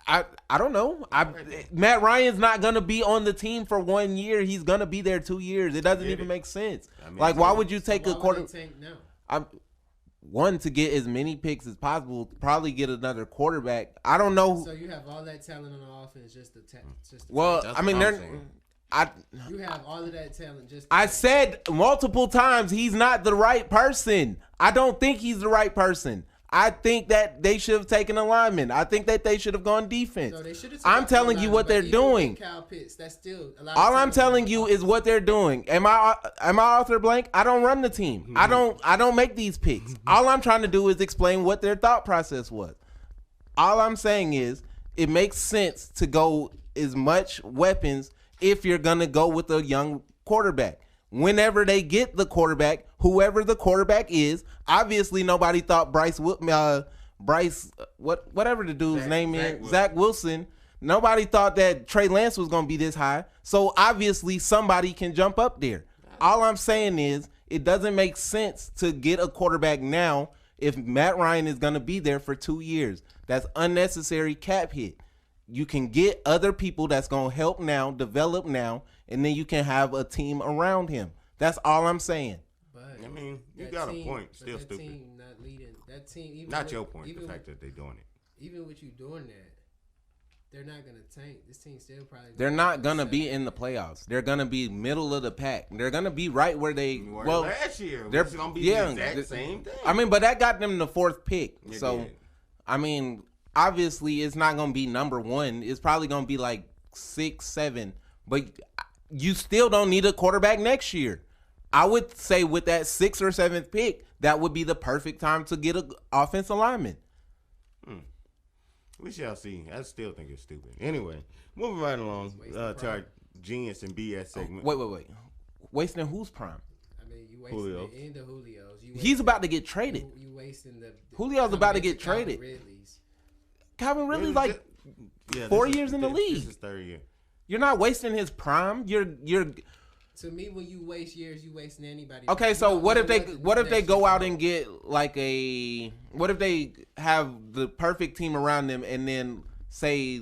Speaker 5: I don't know. Matt Ryan's not going to be on the team for 1 year. He's going to be there 2 years. It doesn't even make sense. I mean, like, why would you take a quarterback? One, to get as many picks as possible, probably get another quarterback. I don't know.
Speaker 2: So you have all that talent on the offense just to
Speaker 5: well, I mean,
Speaker 2: you have all of that talent just.
Speaker 5: I said multiple times he's not the right person. I don't think he's the right person. I think that they should have taken a lineman. I think that they should have gone defense.
Speaker 2: So
Speaker 5: I'm telling you what they're doing.
Speaker 2: Kyle Pitts, that's still
Speaker 5: all I'm telling you is what they're doing. Am I Arthur Blank? I don't run the team. I don't make these picks. All I'm trying to do is explain what their thought process was. All I'm saying is it makes sense to go as much weapons if you're gonna go with a young quarterback. Whenever they get the quarterback, whoever the quarterback is, obviously nobody thought whatever the dude's name is, Zach Wilson. Nobody thought that Trey Lance was going to be this high. So obviously somebody can jump up there. All I'm saying is it doesn't make sense to get a quarterback now if Matt Ryan is going to be there for 2 years. That's unnecessary cap hit. You can get other people that's going to help now, develop now, and then you can have a team around him. That's all I'm saying.
Speaker 2: But
Speaker 4: I mean, you got a point. Still stupid.
Speaker 2: Team not leading. That team, even
Speaker 4: not your point. The fact that they're doing it.
Speaker 2: Even with you doing that, they're not gonna tank. This team still probably.
Speaker 5: They're not gonna be in the playoffs. They're gonna be middle of the pack. They're gonna be right where they
Speaker 4: were
Speaker 5: well
Speaker 4: last year.
Speaker 5: They're
Speaker 4: gonna be the exact same thing.
Speaker 5: I mean, but that got them the 4th pick. I mean, obviously it's not gonna be number 1. It's probably gonna be like 6, 7. But you still don't need a quarterback next year. I would say with that 6th or 7th pick, that would be the perfect time to get an offensive lineman.
Speaker 4: We shall see. I still think it's stupid. Anyway, moving right along to our genius and BS segment.
Speaker 5: Wait. Wasting whose prime?
Speaker 2: I mean, you wasting the end of Julio's.
Speaker 5: He's about to get traded.
Speaker 2: You wasting the
Speaker 5: Julio's about to get traded. Calvin Ridley's like 4 years in the league.
Speaker 4: This is 3rd year.
Speaker 5: You're not wasting his prime. You're.
Speaker 2: To me, when you waste years, you wasting anybody.
Speaker 5: Okay, so what if they go out and get like what if they have the perfect team around them and then say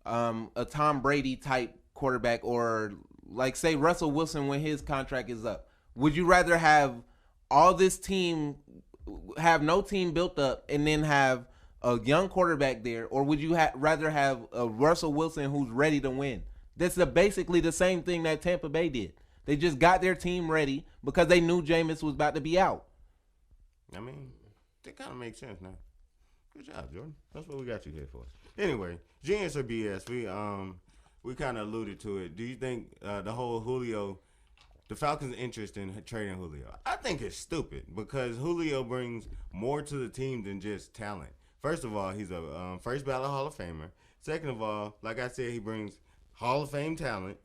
Speaker 5: a Tom Brady type quarterback, or like say Russell Wilson when his contract is up? Would you rather have all this team have no team built up and then have a young quarterback there, or would you rather have a Russell Wilson who's ready to win? That's basically the same thing that Tampa Bay did. They just got their team ready because they knew Jameis was about to be out.
Speaker 4: I mean, that kind of makes sense now. Good job, Jordan. That's what we got you here for. Anyway, genius or BS, we kind of alluded to it. Do you think the whole Julio, the Falcons' interest in trading Julio? I think it's stupid because Julio brings more to the team than just talent. First of all, he's a first ballot Hall of Famer. Second of all, like I said, he brings Hall of Fame talent.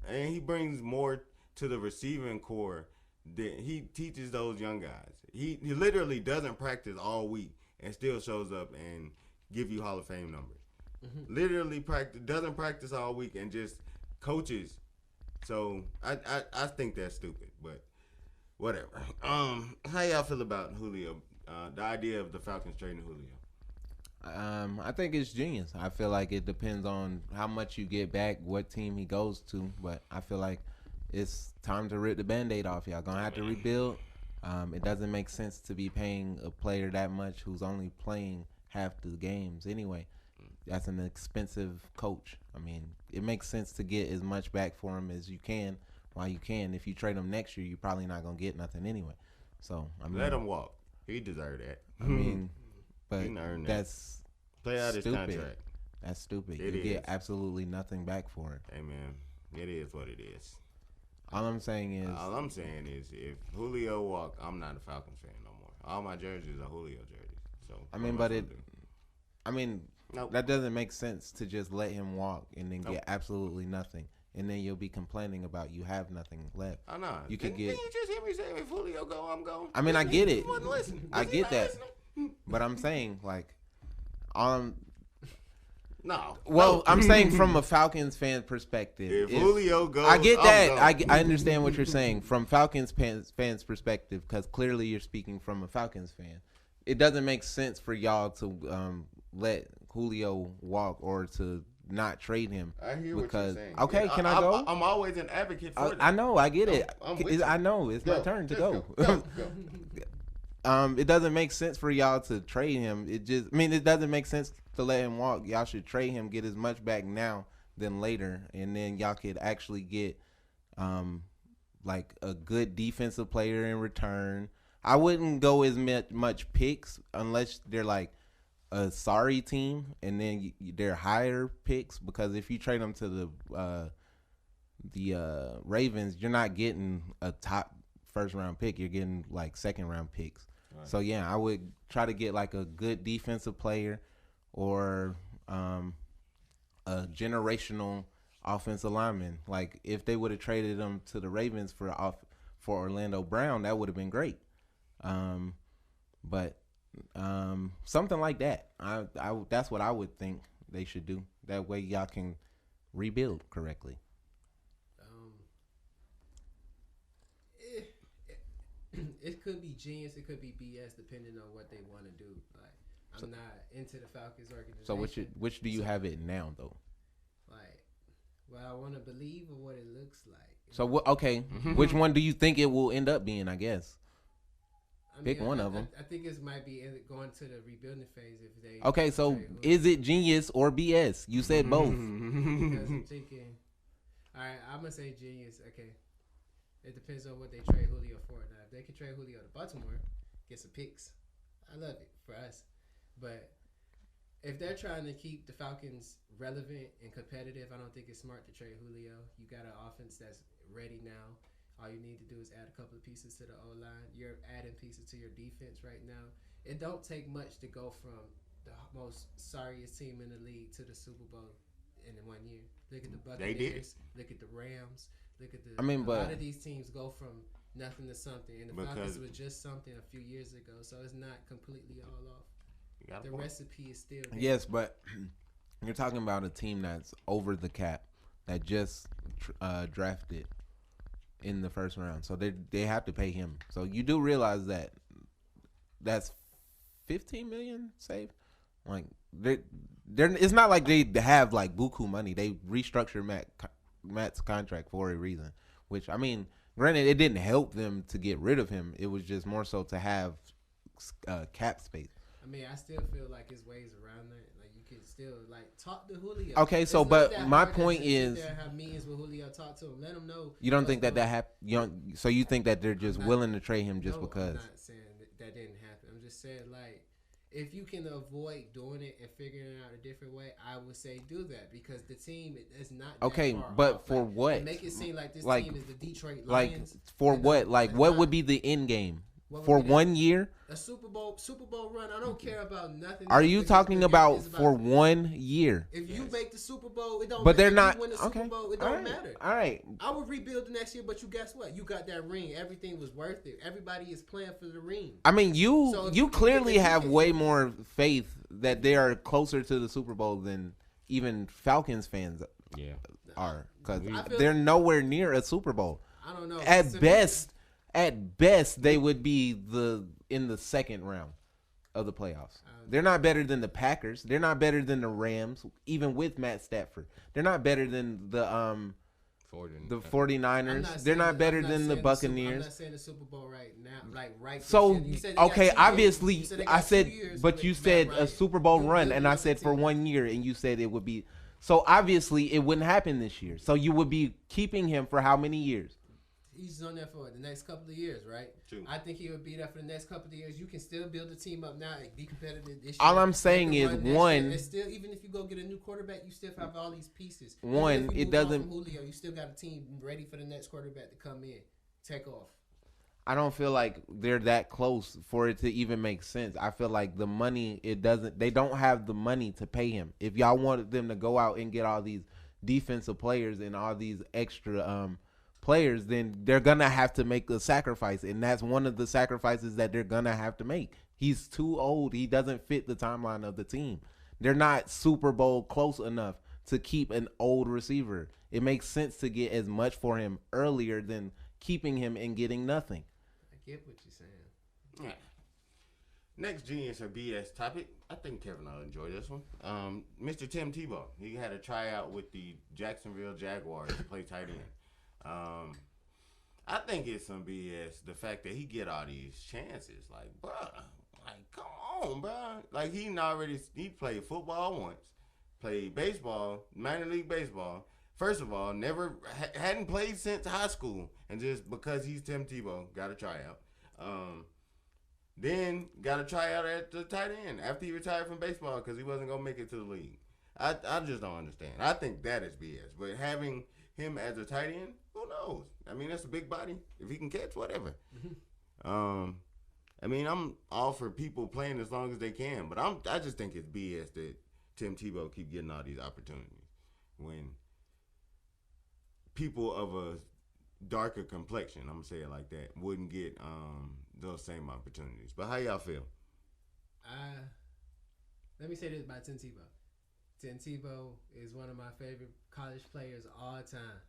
Speaker 4: and he brings more to the receiving core than he teaches those young guys. He literally doesn't practice all week and still shows up and give you Hall of Fame numbers. Mm-hmm. Literally doesn't practice all week and just coaches. So I think that's stupid, but whatever. How y'all feel about Julio? The idea of the Falcons trading Julio.
Speaker 5: I think it's genius. I feel like it depends on how much you get back, what team he goes to, but I feel like it's time to rip the Band-Aid off. Y'all gonna have to rebuild. It doesn't make sense to be paying a player that much who's only playing half the games anyway. That's an expensive coach. I mean, it makes sense to get as much back for him as you can while you can. If you trade him next year, you're probably not gonna get nothing anyway. So I mean,
Speaker 4: let him walk. He deserved that.
Speaker 5: I mean, but
Speaker 4: that's play out his contract.
Speaker 5: That's stupid. You get absolutely nothing back for it.
Speaker 4: Hey man, it is what it is.
Speaker 5: All I'm saying is
Speaker 4: if Julio walk, I'm not a Falcons fan no more. All my jerseys are Julio jerseys. So
Speaker 5: nope. That doesn't make sense to just let him walk and then get absolutely nothing. And then you'll be complaining about you have nothing left.
Speaker 4: I know.
Speaker 5: You could get.
Speaker 4: Can you just hear me say, if Julio go, I'm going?
Speaker 5: I mean, I get it.
Speaker 4: I
Speaker 5: get that. But I'm saying, like,
Speaker 4: no.
Speaker 5: Well, I'm saying from a Falcons fan perspective.
Speaker 4: If Julio goes,
Speaker 5: I get that. I understand what you're saying from Falcons fans perspective, because clearly you're speaking from a Falcons fan. It doesn't make sense for y'all to let Julio walk or to not trade him.
Speaker 4: I hear what you're saying.
Speaker 5: Okay,
Speaker 4: yeah,
Speaker 5: can I go?
Speaker 4: I'm always an advocate for that.
Speaker 5: I know, I get it.
Speaker 4: I
Speaker 5: know it's my turn to go.
Speaker 4: Go.
Speaker 5: It doesn't make sense for y'all to trade him. It doesn't make sense to let him walk. Y'all should trade him, get as much back now than later, and then y'all could actually get like a good defensive player in return. I wouldn't go as much picks unless they're like a sorry team, and then they're higher picks, because if you trade them to the Ravens, you're not getting a top first round pick. You're getting like second round picks. Right. So yeah, I would try to get like a good defensive player or a generational offensive lineman. Like if they would have traded them to the Ravens for Orlando Brown, that would have been great. But something like that. I that's what I would think they should do. That way y'all can rebuild correctly.
Speaker 2: It could be genius, it could be BS, depending on what they want to do. Like, I'm not into the Falcons organization.
Speaker 5: So which do you have it now though?
Speaker 2: Like, well, I want to believe in what it looks like.
Speaker 5: So okay, which one do you think it will end up being? I guess. Pick one of them.
Speaker 2: I think it might be going to the rebuilding phase if they.
Speaker 5: Okay, so is it genius or BS? You said both.
Speaker 2: Because I'm thinking, all right, I'm gonna say genius. Okay, it depends on what they trade Julio for. Now, if they can trade Julio to Baltimore, get some picks, I love it for us. But if they're trying to keep the Falcons relevant and competitive, I don't think it's smart to trade Julio. You got an offense that's ready now. All you need to do is add a couple of pieces to the O-line. You're adding pieces to your defense right now. It don't take much to go from the most sorriest team in the league to the Super Bowl in 1 year. Look at the Buccaneers. Look at the Rams. Look at the. A lot of these teams go from nothing to something, and the Falcons was just something a few years ago. So it's not completely all off. The recipe is still there.
Speaker 5: Yes, but you're talking about a team that's over the cap that just drafted in the first round, so they have to pay him. So you do realize that that's $15 million saved. Like they're it's not like they have like buku money. They restructured Matt's contract for a reason. Which, I mean, granted, it didn't help them to get rid of him. It was just more so to have cap space.
Speaker 2: I mean, I still feel like there's ways around that. Like you can still like talk to Julio.
Speaker 5: Okay, so but my point is,
Speaker 2: have meetings with Julio, talk to him, let him know.
Speaker 5: You don't think that happened? So you think that they're just willing to trade him just because?
Speaker 2: I'm not saying that didn't happen. I'm just saying, like, if you can avoid doing it and figuring it out a different way, I would say do that, because the team is not
Speaker 5: okay.
Speaker 2: That far
Speaker 5: but
Speaker 2: off.
Speaker 5: for what?
Speaker 2: Make it seem like this team is the Detroit Lions.
Speaker 5: Like for what? Like what would be the end game? For 1 year?
Speaker 2: A Super Bowl run. I don't care about nothing.
Speaker 5: Are you talking about for 1 year?
Speaker 2: If you make the the Super Bowl. It don't.
Speaker 5: But they're
Speaker 2: if
Speaker 5: not
Speaker 2: you win the
Speaker 5: okay.
Speaker 2: Super Bowl, it
Speaker 5: All
Speaker 2: don't
Speaker 5: right.
Speaker 2: matter.
Speaker 5: All right.
Speaker 2: I would rebuild the next year, but you guess what? You got that ring. Everything was worth it. Everybody is playing for the ring.
Speaker 5: I mean,
Speaker 2: So
Speaker 5: you clearly
Speaker 2: if you
Speaker 5: have
Speaker 2: can-
Speaker 5: way more faith that they are closer to the Super Bowl than even Falcons fans
Speaker 6: Yeah.
Speaker 5: are, because
Speaker 2: I feel-
Speaker 5: they're nowhere near a Super Bowl.
Speaker 2: I don't know.
Speaker 5: At best, they would be in the second round of the playoffs. They're not better than the Packers. They're not better than the Rams, even with Matt Stafford. They're not better than the 49ers. They're not better than the Buccaneers.
Speaker 2: I'm not saying the Super Bowl right now, like right.
Speaker 5: So
Speaker 2: this year. You said they got
Speaker 5: okay,
Speaker 2: 2 years.
Speaker 5: obviously
Speaker 2: You said they
Speaker 5: I
Speaker 2: got
Speaker 5: said,
Speaker 2: 2 years
Speaker 5: but
Speaker 2: with
Speaker 5: you
Speaker 2: Matt
Speaker 5: said a
Speaker 2: Ryan.
Speaker 5: Super Bowl
Speaker 2: You
Speaker 5: run,
Speaker 2: building
Speaker 5: and I
Speaker 2: up the
Speaker 5: said for
Speaker 2: team.
Speaker 5: 1 year, and you said it would be. So obviously it wouldn't happen this year. So you would be keeping him for how many years?
Speaker 2: He's on there for the next couple of years, right?
Speaker 4: True.
Speaker 2: I think he would be there for the next couple of years. You can still build the team up now and be competitive this year.
Speaker 5: All I'm saying
Speaker 2: Make a
Speaker 5: is,
Speaker 2: run next
Speaker 5: one-
Speaker 2: year. And still, even if you go get a new quarterback, you still have all these pieces.
Speaker 5: One,
Speaker 2: Even if you
Speaker 5: it
Speaker 2: move on
Speaker 5: doesn't-
Speaker 2: from Julio, you still got a team ready for the next quarterback to come in, take off.
Speaker 5: I don't feel like they're that close for it to even make sense. I feel like the money, they don't have the money to pay him. If y'all wanted them to go out and get all these defensive players and all these extra players, then they're going to have to make a sacrifice. And that's one of the sacrifices that they're going to have to make. He's too old. He doesn't fit the timeline of the team. They're not Super Bowl close enough to keep an old receiver. It makes sense to get as much for him earlier than keeping him and getting nothing.
Speaker 2: I get what you're saying.
Speaker 4: Yeah. Next Genius or BS topic. I think Kevin will enjoy this one. Mr. Tim Tebow. He had a tryout with the Jacksonville Jaguars to play tight end. I think it's some BS. The fact that he get all these chances, like, bruh, like, come on, bruh. Like he played football once, played baseball, minor league baseball. First of all, never hadn't played since high school, and just because he's Tim Tebow, got a tryout. Then got a tryout at the tight end after he retired from baseball because he wasn't gonna make it to the league. I just don't understand. I think that is BS. But having him as a tight end, who knows? I mean, that's a big body. If he can catch, whatever. I mean, I'm all for people playing as long as they can, but I just think it's BS that Tim Tebow keep getting all these opportunities when people of a darker complexion, I'm gonna say it like that, wouldn't get those same opportunities. But how y'all feel?
Speaker 2: Let me say this about Tim Tebow. Tim Tebow is one of my favorite college players of all time.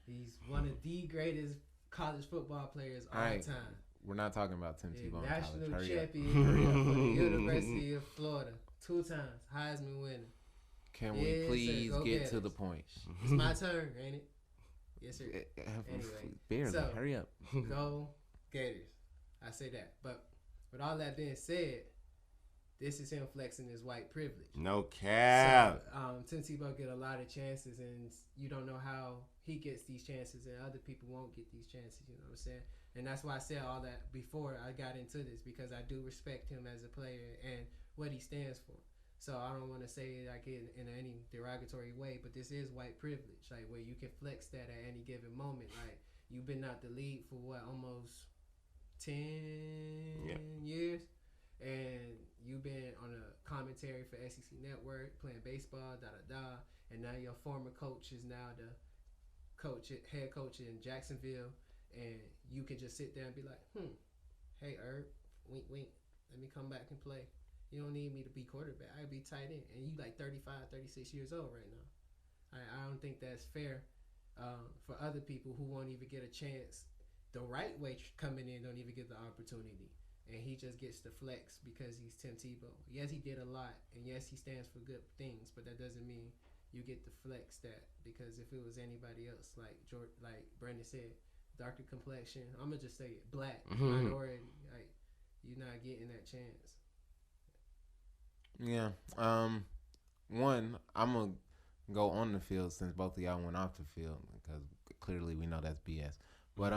Speaker 2: He's one of the greatest college football players of all time.
Speaker 5: We're not talking about Tim Tebow in
Speaker 2: National
Speaker 5: college. Hurry up.
Speaker 2: champion for the University of Florida. 2 times. Heisman winner.
Speaker 5: Can
Speaker 2: Yes,
Speaker 5: we
Speaker 2: sir.
Speaker 5: please
Speaker 2: Go
Speaker 5: get
Speaker 2: Gators.
Speaker 5: to the point?
Speaker 2: It's my turn, ain't it? Yes, sir. Anyway,
Speaker 5: Barely.
Speaker 2: so-
Speaker 5: Hurry up.
Speaker 2: Go Gators. I say that. But with all that being said, this is him flexing his white privilege.
Speaker 4: No cap.
Speaker 2: So, Tim Tebow get a lot of chances, and you don't know how he gets these chances, and other people won't get these chances. You know what I'm saying? And that's why I said all that before I got into this, because I do respect him as a player and what he stands for. So I don't want to say it like in any derogatory way, but this is white privilege, like where you can flex that at any given moment. Like you've been out the league for what, almost 10 years, and you've been on a commentary for SEC Network, playing baseball, and now your former coach is now the head coach in Jacksonville, and you can just sit there and be like, hey Herb, wink wink, let me come back and play. You don't need me to be quarterback. I'd be tight end, and you like 35, 36 years old right now. I don't think that's fair for other people who won't even get a chance the right way coming in, don't even get the opportunity. And he just gets the flex because he's Tim Tebow. Yes, he did a lot, and yes, he stands for good things, but that doesn't mean you get the flex that, because if it was anybody else, like Brandon said, darker complexion, I'm going to just say it, black, minority, like, you're not getting that chance.
Speaker 5: Yeah. One, I'm going to go on the field since both of y'all went off the field, because clearly we know that's BS. But,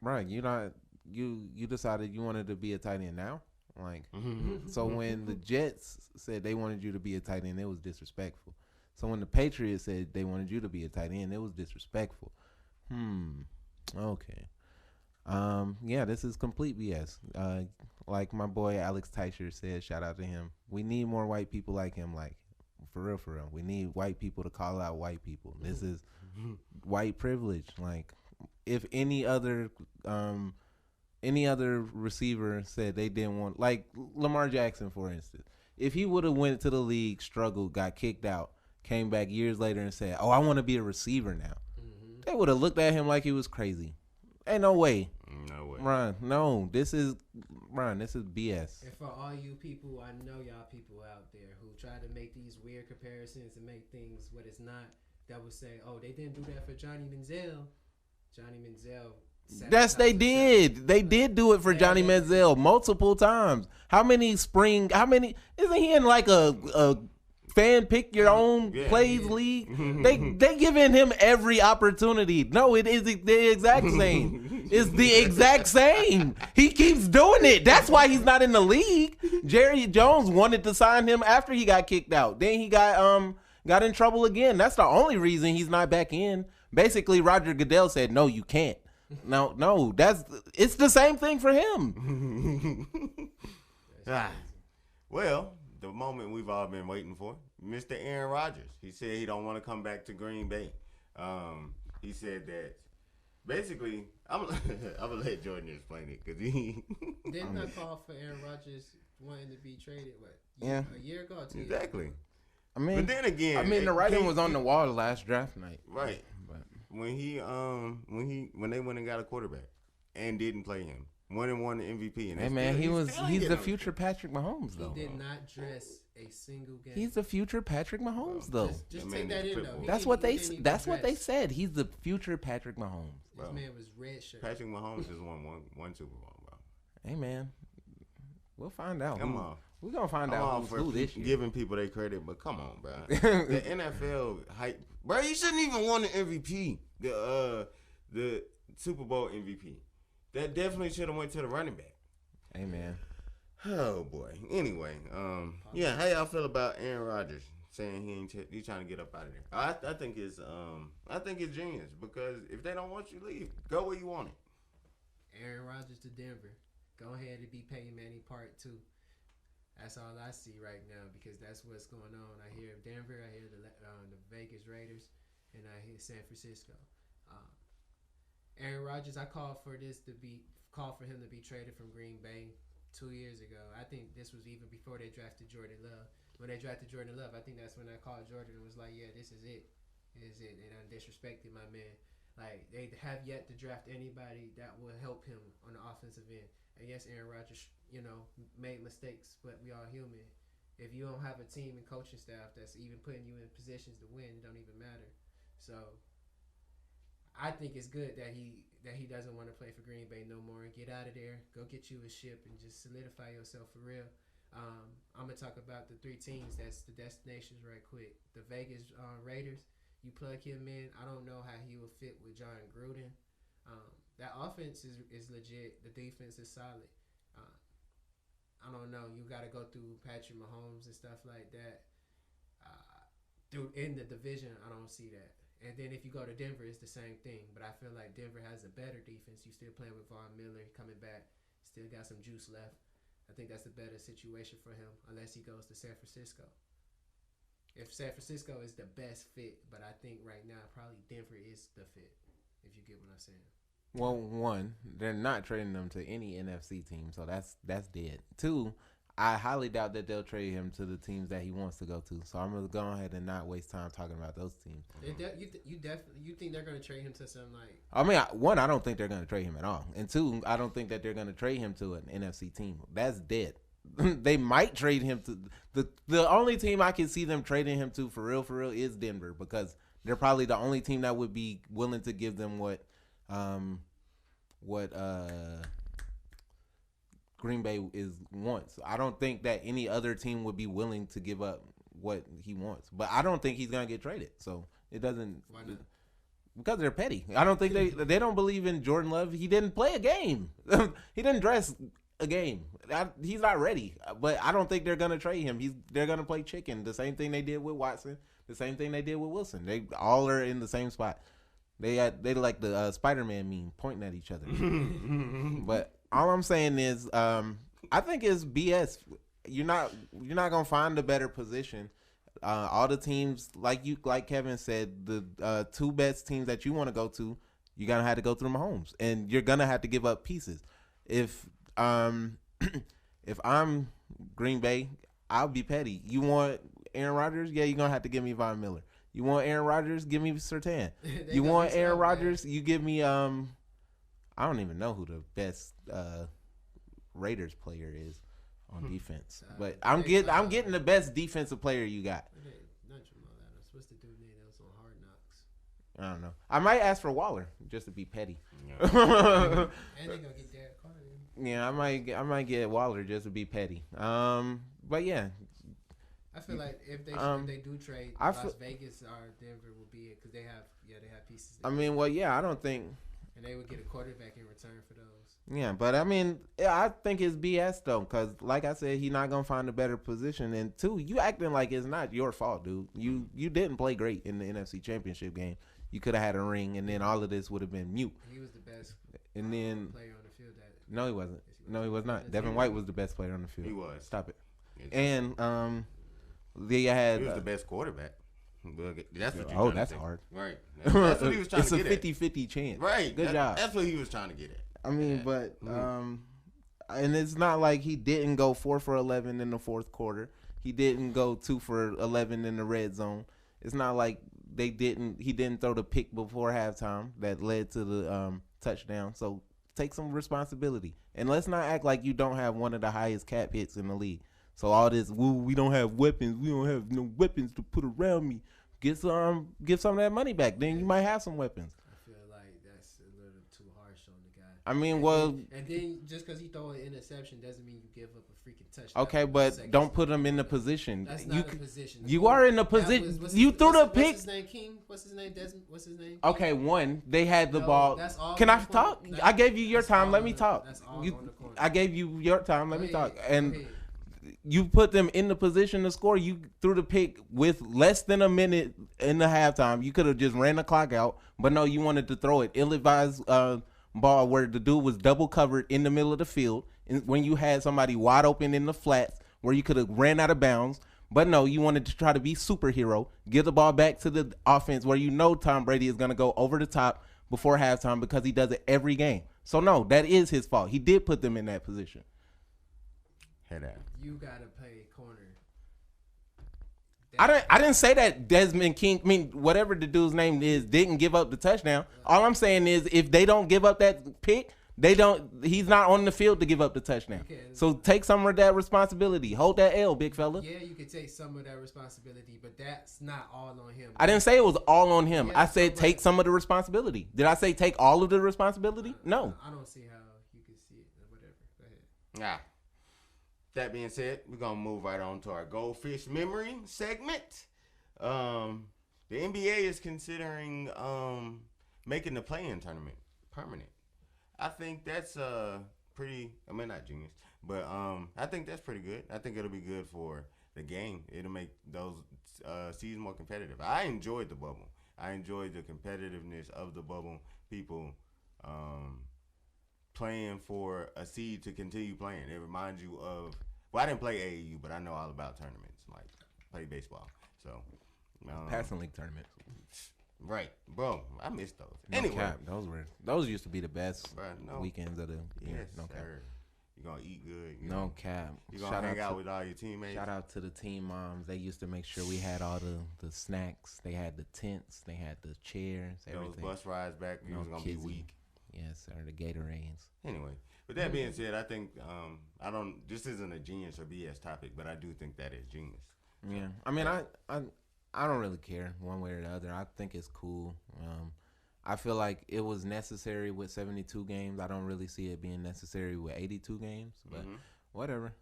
Speaker 5: right, you decided you wanted to be a tight end now? Like, so when the Jets said they wanted you to be a tight end, it was disrespectful. So when the Patriots said they wanted you to be a tight end, it was disrespectful. Okay. Yeah, this is complete BS. Like my boy Alex Teicher said, shout out to him. We need more white people like him. Like, For real, for real. We need white people to call out white people. This is white privilege. Like, if any other receiver said they didn't want, like Lamar Jackson, for instance, if he would have went to the league, struggled, got kicked out, came back years later and said, "Oh, I want to be a receiver now," they would have looked at him like he was crazy. Ain't no way.
Speaker 4: No way.
Speaker 5: Ron, no, this is BS.
Speaker 2: And for all you people, I know y'all people out there who try to make these weird comparisons and make things what it's not, that would say, oh, they didn't do that for Johnny Manziel. Johnny Manziel.
Speaker 5: They did. They did do it for Johnny Manziel multiple times. How many isn't he in like a fan pick your own plays league? They giving him every opportunity. No, it is the exact same. It's the exact same. He keeps doing it. That's why he's not in the league. Jerry Jones wanted to sign him after he got kicked out. Then he got in trouble again. That's the only reason he's not back in. Basically, Roger Goodell said, "No, you can't." No, it's the same thing for him.
Speaker 4: Well, the moment we've all been waiting for, Mr. Aaron Rodgers. He said he don't want to come back to Green Bay. He said that basically, I'm gonna let Jordan explain it because he
Speaker 2: didn't I call for Aaron Rodgers wanting to be traded a year ago or 2 years
Speaker 4: exactly.
Speaker 2: ago?
Speaker 5: I mean,
Speaker 4: but then again,
Speaker 5: the writing was on the wall last draft night,
Speaker 4: right? When they went and got a quarterback and didn't play him, won the MVP. And
Speaker 5: hey man, he's the future Patrick Mahomes though.
Speaker 2: He did not dress a single game.
Speaker 5: He's the future Patrick Mahomes though.
Speaker 2: Just take that in though.
Speaker 5: That's what they said. He's the future Patrick Mahomes.
Speaker 2: This man was red shirt.
Speaker 4: Patrick Mahomes just won one Super Bowl, bro.
Speaker 5: Hey man, we'll find out.
Speaker 4: Come on.
Speaker 5: We're gonna find out who this year.
Speaker 4: Giving people their credit, but come on, bro. The NFL hype, bro. You shouldn't even won the MVP, the Super Bowl MVP. That definitely should have went to the running back.
Speaker 5: Hey man.
Speaker 4: Oh boy. Anyway, yeah. How y'all feel about Aaron Rodgers saying he's trying to get up out of there? I think it's genius because if they don't want you, leave. Go where you want it.
Speaker 2: Aaron Rodgers to Denver. Go ahead and be Peyton Manning Part 2. That's all I see right now because that's what's going on. I hear Denver, I hear the Vegas Raiders, and I hear San Francisco. Aaron Rodgers, I called for him to be traded from Green Bay 2 years ago. I think this was even before they drafted Jordan Love. When they drafted Jordan Love, I think that's when I called Jordan and was like, "Yeah, this is it. This is it." And I disrespected my man. Like they have yet to draft anybody that will help him on the offensive end. And yes, Aaron Rodgers, made mistakes, but we all human. If you don't have a team and coaching staff that's even putting you in positions to win, it don't even matter. So I think it's good that he doesn't want to play for Green Bay no more. Get out of there. Go get you a ship and just solidify yourself for real. I'm going to talk about the three teams that's the destinations right quick. The Vegas Raiders, you plug him in. I don't know how he will fit with John Gruden. That offense is legit. The defense is solid. I don't know. You got to go through Patrick Mahomes and stuff like that. In the division, I don't see that. And then if you go to Denver, it's the same thing. But I feel like Denver has a better defense. You still playing with Von Miller coming back. Still got some juice left. I think that's a better situation for him unless he goes to San Francisco. If San Francisco is the best fit, but I think right now probably Denver is the fit, if you get what I'm saying.
Speaker 5: Well, one, they're not trading them to any NFC team, so that's dead. Two, I highly doubt that they'll trade him to the teams that he wants to go to. So I'm gonna go ahead and not waste time talking about those teams.
Speaker 2: You think they're gonna trade him to some like?
Speaker 5: I mean, one, I don't think they're gonna trade him at all, and two, I don't think that they're gonna trade him to an NFC team. That's dead. They might trade him to the only team I can see them trading him to for real is Denver, because they're probably the only team that would be willing to give them what Green Bay wants. I don't think that any other team would be willing to give up what he wants. But I don't think he's gonna get traded. So it doesn't.
Speaker 2: Why not?
Speaker 5: Because they're petty. I don't think they don't believe in Jordan Love. He didn't play a game. He didn't dress a game. He's not ready. But I don't think they're gonna trade him. They're gonna play chicken. The same thing they did with Watson. The same thing they did with Wilson. They all are in the same spot. They like the Spider-Man meme, pointing at each other. But all I'm saying is, I think it's BS. You're not gonna find a better position All the teams, like Kevin said, the two best teams that you want to go to, you're gonna have to go through Mahomes, and you're gonna have to give up pieces. If if I'm Green Bay, I'll be petty. You want Aaron Rodgers? Yeah, you're gonna have to give me Von Miller. You want Aaron Rodgers? Give me Surtain. You want Aaron Rodgers? You give me I don't even know who the best Raiders player is on defense, but I'm getting the best defensive player you got.
Speaker 2: Not Jamal Adams. What's the dude name that was on Hard Knocks?
Speaker 5: I don't know. I might ask for Waller just to be petty.
Speaker 2: And they gonna get Derek Carr.
Speaker 5: Yeah, I might get Waller just to be petty. But yeah.
Speaker 2: I feel like if they do trade, Las Vegas or Denver will be it because they have pieces.
Speaker 5: I mean, well, yeah, I don't think.
Speaker 2: And they would get a quarterback in return for those.
Speaker 5: Yeah, but I mean, I think it's BS though, because like I said, he's not gonna find a better position. And two, you acting like it's not your fault, dude. You didn't play great in the NFC Championship game. You could have had a ring, and then all of this would have been mute.
Speaker 2: He was the best
Speaker 5: and then
Speaker 2: player on the field.
Speaker 5: No, he wasn't. No, he was not. Devin White was the best player on the field.
Speaker 4: He was.
Speaker 5: Stop it. And they had.
Speaker 4: He was the best quarterback. That's what
Speaker 5: oh, that's hard.
Speaker 4: Right. That's what he was trying to get
Speaker 5: It's a 50-50 chance.
Speaker 4: Right.
Speaker 5: Good job.
Speaker 4: That's what he was trying to get at.
Speaker 5: I mean, but and it's not like he didn't go 4 for 11 in the fourth quarter. He didn't go 2 for 11 in the red zone. It's not like he didn't throw the pick before halftime that led to the touchdown. So take some responsibility. And let's not act like you don't have one of the highest cap hits in the league. So all this, we don't have weapons. We don't have no weapons to put around me. Get some of that money back. Then you might have some weapons.
Speaker 2: I feel like that's a little too harsh on the guy.
Speaker 5: I mean,
Speaker 2: and then just because he throw an interception doesn't mean you give up a freaking touchdown.
Speaker 5: Okay, but don't put him in the position.
Speaker 2: That's not a position.
Speaker 5: You are in the position. You threw the pick.
Speaker 2: What's his name? King? What's his name? Desmond? What's his name?
Speaker 5: Okay, one. They had the ball.
Speaker 2: That's all.
Speaker 5: Can I talk? I gave you your time. Let me talk.
Speaker 2: That's all on the corner.
Speaker 5: I gave you your time. Let me talk. And you put them in the position to score. You threw the pick with less than a minute in the halftime. You could have just ran the clock out, but no, you wanted to throw it ill-advised ball where the dude was double covered in the middle of the field. And when you had somebody wide open in the flats where you could have ran out of bounds, but no, you wanted to try to be superhero, give the ball back to the offense where you know Tom Brady is going to go over the top before halftime because he does it every game. So no, that is his fault. He did put them in that position.
Speaker 4: Head out.
Speaker 2: You gotta play corner.
Speaker 5: I didn't say that Desmond King, I mean, whatever the dude's name is, didn't give up the touchdown. All I'm saying is if they don't give up that pick, he's not on the field to give up the touchdown. So take some of that responsibility. Hold that L, big fella.
Speaker 2: Yeah, you can take some of that responsibility, but that's not all on him.
Speaker 5: I didn't say it was all on him. I said take some of the responsibility. Did I say take all of the responsibility? No.
Speaker 2: I don't see how you can see it. Whatever. Go ahead.
Speaker 4: Nah. That being said, we're going to move right on to our Goldfish Memory segment. The NBA is considering making the play-in tournament permanent. I think that's pretty, I mean, not genius, but I think that's pretty good. I think it'll be good for the game. It'll make those seasons more competitive. I enjoyed the bubble. I enjoyed the competitiveness of the bubble. People playing for a seed to continue playing. It reminds you of, well, I didn't play AAU, but I know all about tournaments. Like, play baseball. So,
Speaker 5: passing league tournaments.
Speaker 4: Right, bro. I miss those.
Speaker 5: No
Speaker 4: anyway,
Speaker 5: cap. Those used to be the best weekends of the year.
Speaker 4: Yes,
Speaker 5: no cap.
Speaker 4: sir. You're gonna eat good.
Speaker 5: No cap.
Speaker 4: You're gonna hang out with all your teammates.
Speaker 5: Shout out to the team moms. They used to make sure we had all the snacks. They had the tents. They had the chairs. Everything.
Speaker 4: Those bus rides back. You was gonna be weak.
Speaker 5: Yes, or the Gatorades.
Speaker 4: Anyway, with that being said, I think this isn't a genius or BS topic, but I do think that is genius.
Speaker 5: Yeah, I mean, I don't really care one way or the other. I think it's cool. I feel like it was necessary with 72 games. I don't really see it being necessary with 82 games, but whatever.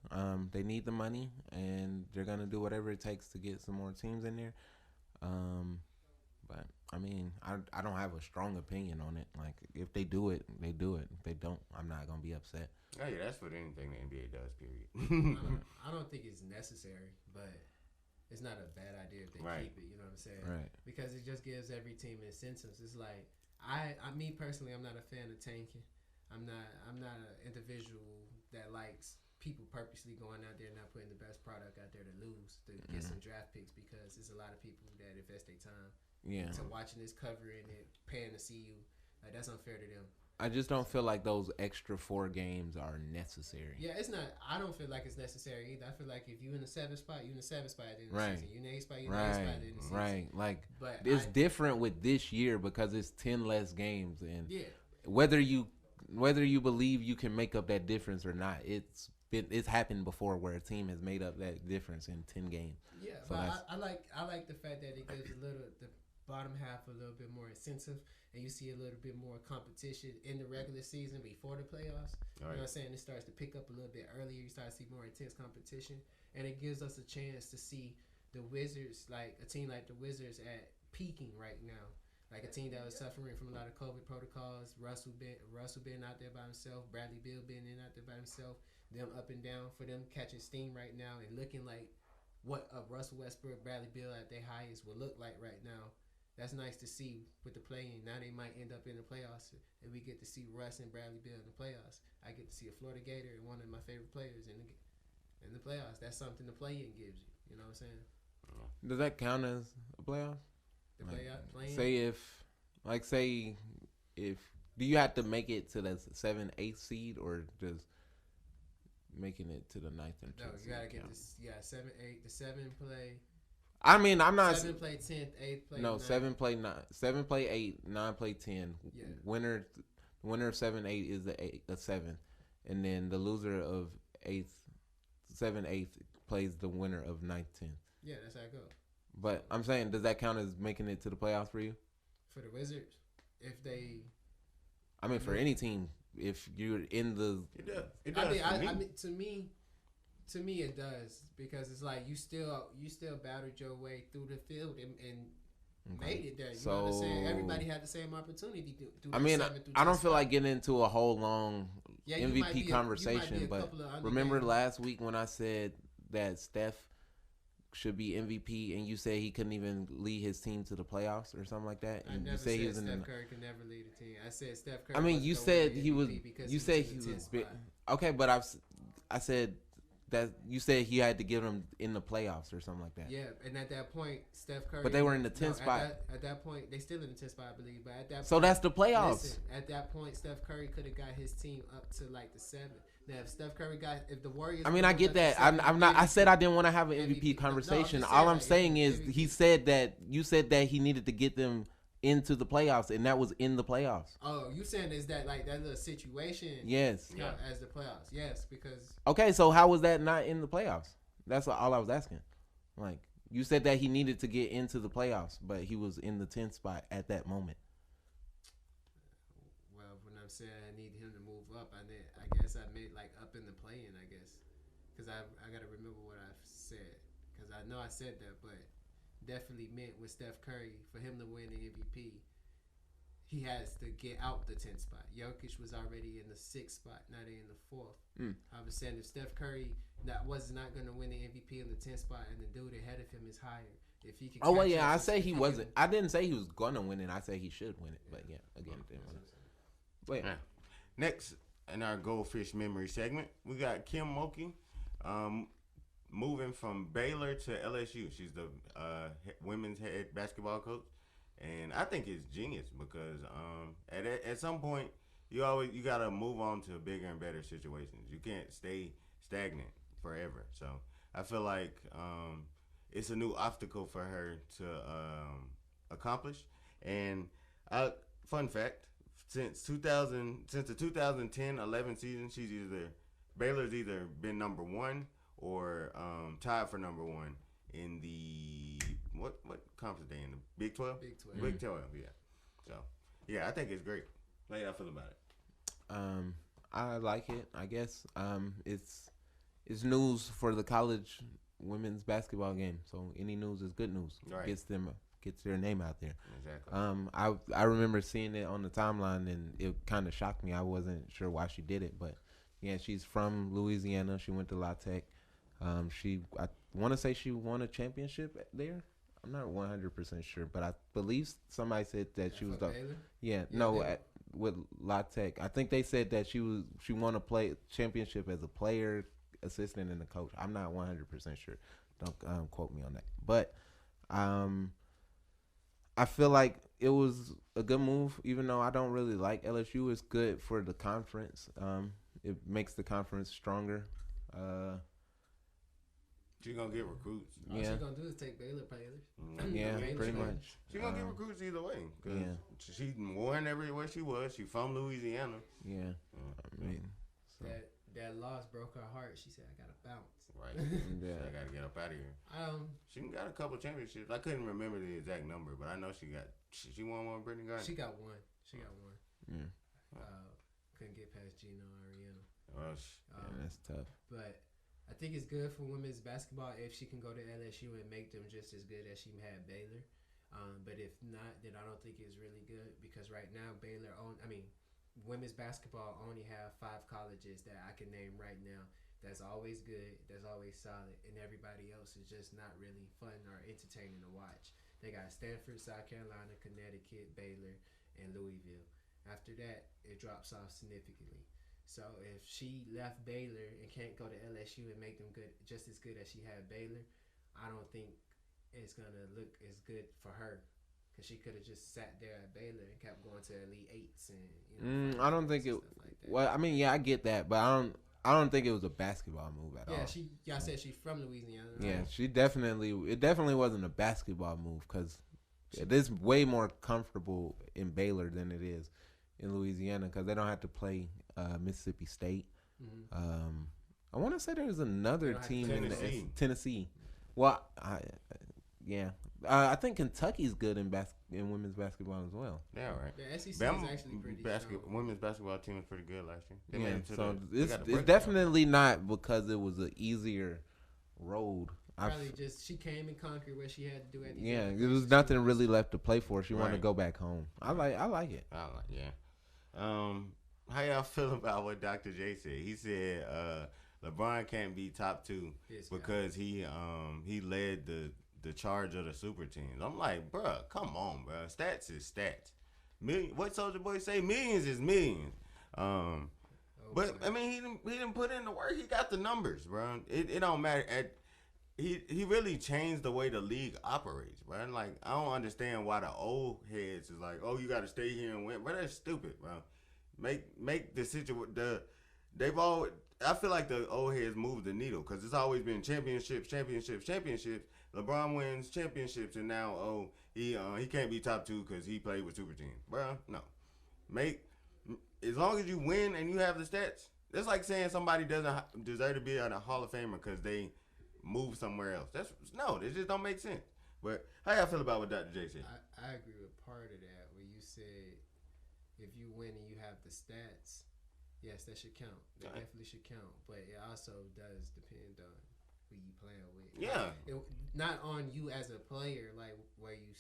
Speaker 5: They need the money, and they're gonna do whatever it takes to get some more teams in there. But I mean, I don't have a strong opinion on it. Like, if they do it, they do it. If they don't, I'm not gonna be upset.
Speaker 4: Oh yeah, that's what anything the NBA does. Period.
Speaker 2: I don't think it's necessary, but it's not a bad idea if they keep it. You know what I'm saying?
Speaker 5: Right.
Speaker 2: Because it just gives every team incentives. It's like me personally, I'm not a fan of tanking. I'm not an individual that likes people purposely going out there and not putting the best product out there to lose to get some draft picks, because is a lot of people that invest their time
Speaker 5: Yeah.
Speaker 2: to watching this, covering it, paying to see you. Like, that's unfair to them.
Speaker 5: I just don't feel like those extra 4 games are necessary.
Speaker 2: Yeah, it's not. I don't feel like it's necessary either. I feel like if you in the 7th spot, you in the 7th spot at the end of the
Speaker 5: Right.
Speaker 2: season. You in the 8th spot, you in the 8th spot at the end of the season.
Speaker 5: Right. Like,
Speaker 2: But
Speaker 5: it's different with this year because it's 10 less games, and
Speaker 2: yeah,
Speaker 5: whether you believe you can make up that difference or not, it's happened before where a team has made up that difference in 10 games.
Speaker 2: yeah.
Speaker 5: So
Speaker 2: But I like the fact that it gives the bottom half a little bit more incentive, and you see a little bit more competition in the regular season before the playoffs. You know what I'm saying? It starts to pick up a little bit earlier. You start to see more intense competition, and it gives us a chance to see the Wizards, like a team like the Wizards, at peaking right now. Like a team that was suffering from a lot of COVID protocols. Russell been out there by himself. Bradley Beal been out there by himself. Them up and down, for them catching steam right now and looking like what a Russell Westbrook, Bradley Beal at their highest would look like right now. That's nice to see with the play-in. Now they might end up in the playoffs, and we get to see Russ and Bradley Beal in the playoffs. I get to see a Florida Gator and one of my favorite players in the playoffs. That's something the play-in gives you. You know what I'm saying?
Speaker 5: Does that count as a playoff?
Speaker 2: The play-in.
Speaker 5: Say if do you have to make it to the 7th, 8th seed, or just making it to the 9th and 10th?
Speaker 2: No, you gotta get this. Yeah, 7, 8. The 7 play.
Speaker 5: I mean, I'm not.
Speaker 2: 7 play 10th, 8 play.
Speaker 5: No,
Speaker 2: 9.
Speaker 5: 7 play 9. 7 play 8. 9 play 10.
Speaker 2: Yeah.
Speaker 5: Winner of 7, 8 is the 7th, and then the loser of 8th, 7, 8th plays the winner of 9th, 10th.
Speaker 2: Yeah, that's how it goes.
Speaker 5: But I'm saying, does that count as making it to the playoffs for you?
Speaker 2: For the Wizards, if they.
Speaker 5: I mean, for any team, if you're in the.
Speaker 4: It does. It does.
Speaker 2: I mean, to me, it does, because it's like you still battled your way through the field and made it there. You know what I'm saying? Everybody had the same opportunity to.
Speaker 5: I mean, I don't feel like getting into a whole long MVP conversation, but remember last week when I said that Steph should be MVP, and you said he couldn't even lead his team to the playoffs or something like that. And
Speaker 2: I never said Steph Curry could never lead a team. I said Steph Curry.
Speaker 5: I mean, you said he was. You said he was. Okay, but I said that you said he had to get him in the playoffs or something like that.
Speaker 2: Yeah, and at that point, Steph Curry.
Speaker 5: But they were in the 10th spot.
Speaker 2: At that point, they still in the 10th spot, I believe. But at that.
Speaker 5: So that's the playoffs.
Speaker 2: Listen, at that point, Steph Curry could have got his team up to like the 7th. Now, if Steph Curry if the Warriors.
Speaker 5: I mean, I get that. I'm not. I said I didn't want to have an MVP conversation. All I'm saying is he said that you said that he needed to get them into the playoffs, and that was in the playoffs.
Speaker 2: Oh, you saying is that like that little situation?
Speaker 5: Yes.
Speaker 2: As the playoffs, yes, because.
Speaker 5: Okay, so how was that not in the playoffs? That's all I was asking. Like you said that he needed to get into the playoffs, but he was in the 10th spot at that moment.
Speaker 2: Well, when I'm saying I need him to move up, I guess I made like up in the play-in, I guess, because I gotta remember what I said, because I know I said that, but definitely meant with Steph Curry for him to win the MVP, he has to get out the 10th spot. Jokic was already in the 6th spot, now they're in the 4th. I was saying if Steph Curry was not going to win the MVP in the 10th spot, and the dude ahead of him is higher, if he can.
Speaker 5: Oh well, yeah, I say he wasn't. I didn't say he was going to win it. I said he should win it, but yeah, again, didn't win it. Wait.
Speaker 4: Next in our Goldfish Memory segment, we got Kim Mulkey, moving from Baylor to LSU. She's the women's head basketball coach, and I think it's genius because at some point you gotta move on to bigger and better situations. You can't stay stagnant forever. So I feel like it's a new obstacle for her to accomplish. And fun fact. Since the 2010-11 season, Baylor's either been number 1 or tied for number 1 in the what conference they in, the Big 12? Big 12, yeah. So yeah, I think it's great. How y'all feel about it?
Speaker 5: I like it. I guess it's news for the college women's basketball game. So any news is good news.
Speaker 4: Right.
Speaker 5: Gets their name out there.
Speaker 4: Exactly.
Speaker 5: I remember seeing it on the timeline, and it kind of shocked me. I wasn't sure why she did it, but yeah, she's from Louisiana. She went to La Tech. I want to say she won a championship there. I'm not 100% sure, but I believe somebody said that she was the
Speaker 2: Baylor?
Speaker 5: With La Tech. I think they said that she won a championship as a player, assistant, and a coach. I'm not 100% sure. Don't quote me on that, but. I feel like it was a good move, even though I don't really like LSU. It's good for the conference. It makes the conference stronger.
Speaker 4: She gonna get recruits.
Speaker 2: All she gonna do is take Baylor players.
Speaker 5: Yeah,
Speaker 2: Baylor
Speaker 5: pretty
Speaker 2: players.
Speaker 5: much.
Speaker 4: She gonna get recruits either way.
Speaker 5: Yeah.
Speaker 4: She won everywhere she was. She from Louisiana.
Speaker 5: Yeah. I mean, so.
Speaker 2: That loss broke her heart. She said, "I gotta bounce."
Speaker 4: Right.
Speaker 5: Yeah.
Speaker 4: I gotta get up out of here. She got a couple championships. I couldn't remember the exact number, but I know she won one with Brittany Griner.
Speaker 2: She got one.
Speaker 5: Yeah.
Speaker 2: Couldn't get past Gino Ariana.
Speaker 5: That's tough.
Speaker 2: But I think it's good for women's basketball if she can go to LSU and make them just as good as she had Baylor. But if not, then I don't think it's really good because right now women's basketball only have 5 colleges that I can name right now. That's always good. That's always solid, and everybody else is just not really fun or entertaining to watch. They got Stanford, South Carolina, Connecticut, Baylor, and Louisville. After that, it drops off significantly. So if she left Baylor and can't go to LSU and make them good, just as good as she had Baylor, I don't think it's gonna look as good for her. Cause she could have just sat there at Baylor and kept going to Elite Eights and
Speaker 5: I don't think it. Like well, I mean, yeah, I get that, but I don't think it was a basketball move at all.
Speaker 2: Yeah, I said she's from Louisiana. Right?
Speaker 5: Yeah, it definitely wasn't a basketball move because it is way more comfortable in Baylor than it is in Louisiana because they don't have to play Mississippi State. Mm-hmm. I want to say there's another team in Tennessee. Well, I think Kentucky's good in women's basketball as well.
Speaker 4: Yeah, right.
Speaker 2: The SEC is actually pretty strong.
Speaker 4: Women's basketball team was pretty good last year.
Speaker 5: It's definitely not because it was an easier road.
Speaker 2: Probably just she came and conquered what she had to do at the
Speaker 5: end. There was nothing really left to play for. She wanted to go back home. I like it.
Speaker 4: How y'all feel about what Dr. J said? He said LeBron can't be top 2 because he led the charge of the super teams. I'm like, bruh, come on, bruh. Stats is stats. What Soulja Boy say? Millions is millions. But I mean, he didn't put in the work. He got the numbers, bro. It don't matter. He really changed the way the league operates, bro. And like, I don't understand why the old heads is like, oh, you got to stay here and win. But that's stupid, bro. Make the situation. They've all. I feel like the old heads moved the needle because it's always been championships. LeBron wins championships, and now he can't be top 2 because he played with super teams, bro. No, as long as you win and you have the stats. That's like saying somebody doesn't deserve to be on a Hall of Famer because they move somewhere else. It just don't make sense. But how y'all feel about what Dr. J said?
Speaker 2: I agree with part of that where you said if you win and you have the stats, yes, that should count. That definitely should count. But it also does depend on who you playing with.
Speaker 4: Yeah.
Speaker 2: Not on you as a player, like where you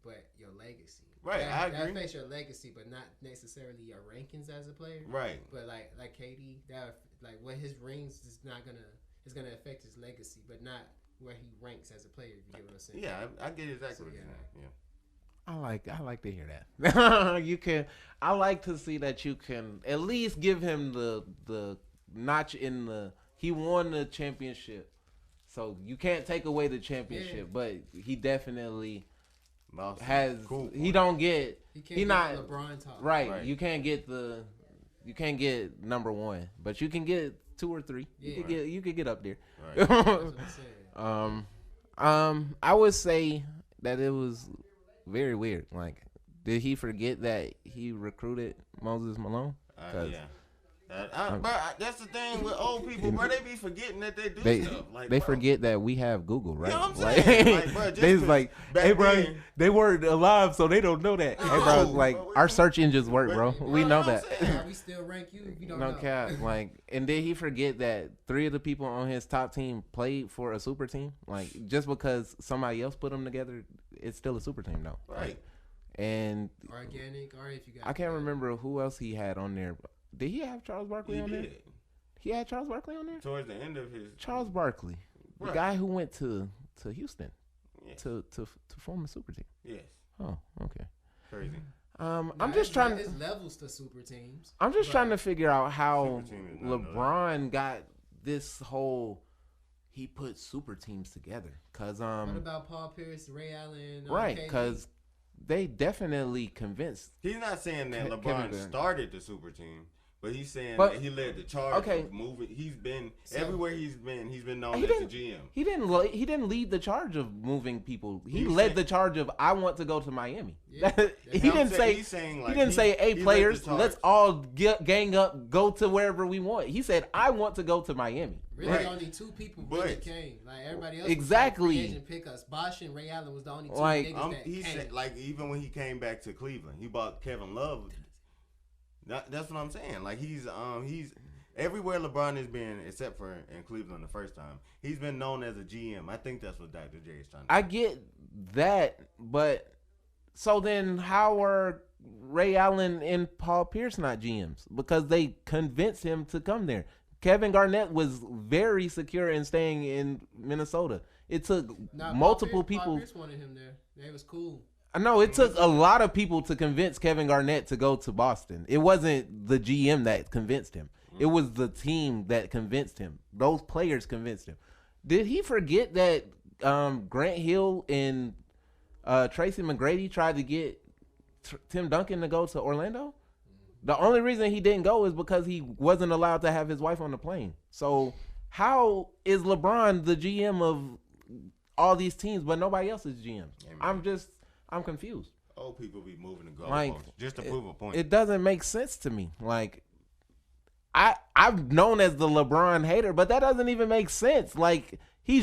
Speaker 2: but your legacy.
Speaker 4: Right, I agree.
Speaker 2: That affects your legacy, but not necessarily your rankings as a player.
Speaker 4: Right.
Speaker 2: But like KD, that what his rings is gonna affect his legacy, but not where he ranks as a player. If you get what I'm saying?
Speaker 4: Yeah, I get exactly what you're saying. Yeah.
Speaker 5: I like to hear that. I like to see that you can at least give him the notch in the. He won the championship, so you can't take away the championship. Yeah. But he definitely has. Cool. He don't get. He not
Speaker 2: LeBron talk.
Speaker 5: Right. You can't get number 1, but you can get 2 or 3. Yeah. You could get up there.
Speaker 2: Right. That's what I'm saying.
Speaker 5: I would say that it was very weird. Like, did he forget that he recruited Moses Malone?
Speaker 4: Yeah. Bro, that's the thing with old people, bro. They be forgetting that they do stuff. Like,
Speaker 5: they forget that we have Google, right?
Speaker 4: You know what I'm saying?
Speaker 5: Bro, they was like, hey, bro, they weren't alive, so they don't know that. No, hey, bro, like, our search engines work, bro. We know that.
Speaker 2: We still rank you if you don't know.
Speaker 5: No cap. Like, and did he forget that 3 of the people on his top team played for a super team? Like, just because somebody else put them together, it's still a super team, though.
Speaker 4: Right.
Speaker 5: And
Speaker 2: organic, or if you got.
Speaker 5: I can't remember who else he had on there. Did he have Charles Barkley on there? He had Charles Barkley on there?
Speaker 4: Towards the end of his...
Speaker 5: Charles Barkley. Right. The guy who went to Houston. Yes. To form a super team.
Speaker 4: Yes.
Speaker 5: Oh, okay.
Speaker 4: Crazy.
Speaker 5: I'm just trying to...
Speaker 2: There's levels to super teams.
Speaker 5: I'm just trying to figure out how LeBron got this whole he put super teams together. Cause
Speaker 2: What about Paul Pierce, Ray Allen?
Speaker 5: right,
Speaker 2: KD?
Speaker 5: cause they definitely convinced.
Speaker 4: He's not saying that
Speaker 5: Kevin
Speaker 4: LeBron
Speaker 5: Durant.
Speaker 4: started the super team, but he's saying
Speaker 5: But-
Speaker 4: that he led the charge.
Speaker 5: okay.
Speaker 4: Of moving. He's been
Speaker 2: So-
Speaker 4: everywhere he's been known
Speaker 5: He
Speaker 4: as the
Speaker 5: didn't-
Speaker 4: GM.
Speaker 5: He didn't lead the charge of moving people. He
Speaker 4: He
Speaker 5: led
Speaker 4: said-
Speaker 5: the charge of I want to go to Miami.
Speaker 2: Yeah.
Speaker 5: he
Speaker 4: I'm
Speaker 5: didn't say
Speaker 4: he's saying,
Speaker 5: he
Speaker 4: like,
Speaker 5: didn't say, "Hey
Speaker 4: he led the
Speaker 5: players,
Speaker 4: charge.
Speaker 5: let's all gang up, go to wherever we want." He said, "I want to go to Miami."
Speaker 2: Really,
Speaker 4: Right.
Speaker 2: only two people really
Speaker 4: But-
Speaker 2: came. Like everybody else,
Speaker 5: Exactly.
Speaker 2: was like free agent pickups. Bosh and Ray Allen was the only two
Speaker 5: Like,
Speaker 2: niggas that
Speaker 4: He
Speaker 2: came.
Speaker 4: said, like, even when he came back to Cleveland, he bought Kevin Love. That's what I'm saying. Like, he's everywhere LeBron has been, except for in Cleveland the first time. He's been known as a GM. I think that's what Dr. J is trying to.
Speaker 5: I get that, but so then how are Ray Allen and Paul Pierce not GMs? Because they convinced him to come there. Kevin Garnett was very secure in staying in Minnesota. It took
Speaker 2: Nah,
Speaker 5: multiple
Speaker 2: Paul
Speaker 5: people.
Speaker 2: Pierce wanted him there. It was cool.
Speaker 5: I know it took a lot of people to convince Kevin Garnett to go to Boston. It wasn't the GM that convinced him. It was the team that convinced him. Those players convinced him. Did he forget that Grant Hill and Tracy McGrady tried to get Tim Duncan to go to Orlando? The only reason he didn't go is because he wasn't allowed to have his wife on the plane. So how is LeBron the GM of all these teams, but nobody else is GM? I'm confused.
Speaker 4: Old people be moving the goalposts
Speaker 5: Like,
Speaker 4: just to prove a point.
Speaker 5: It doesn't make sense to me. Like, I'm known as the LeBron hater, but that doesn't even make sense. Like, he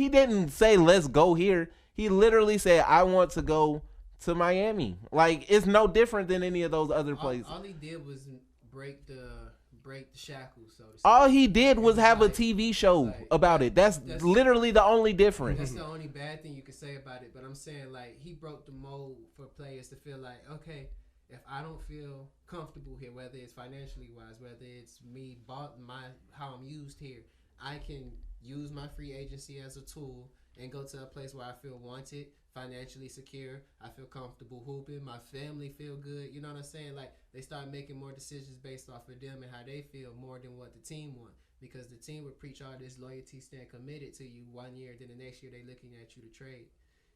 Speaker 5: didn't say let's go here. He literally said I want to go to Miami. Like, it's no different than any of those other places.
Speaker 2: All he did was break the shackles. So to speak.
Speaker 5: All he did was have a
Speaker 2: Like-
Speaker 5: TV show
Speaker 2: like,
Speaker 5: about it. That's literally the only difference.
Speaker 2: That's the only bad thing you can say about it. But I'm saying, like, he broke the mold for players to feel like, okay, if I don't feel comfortable here, whether it's financially wise, whether it's me bought how I'm used here, I can use my free agency as a tool and go to a place where I feel wanted, financially secure, I feel comfortable hooping, my family feel good. You know what I'm saying? Like, they start making more decisions based off of them and how they feel more than what the team want. Because the team would preach all this loyalty, stand committed to you 1 year, then the next year they looking at you to trade.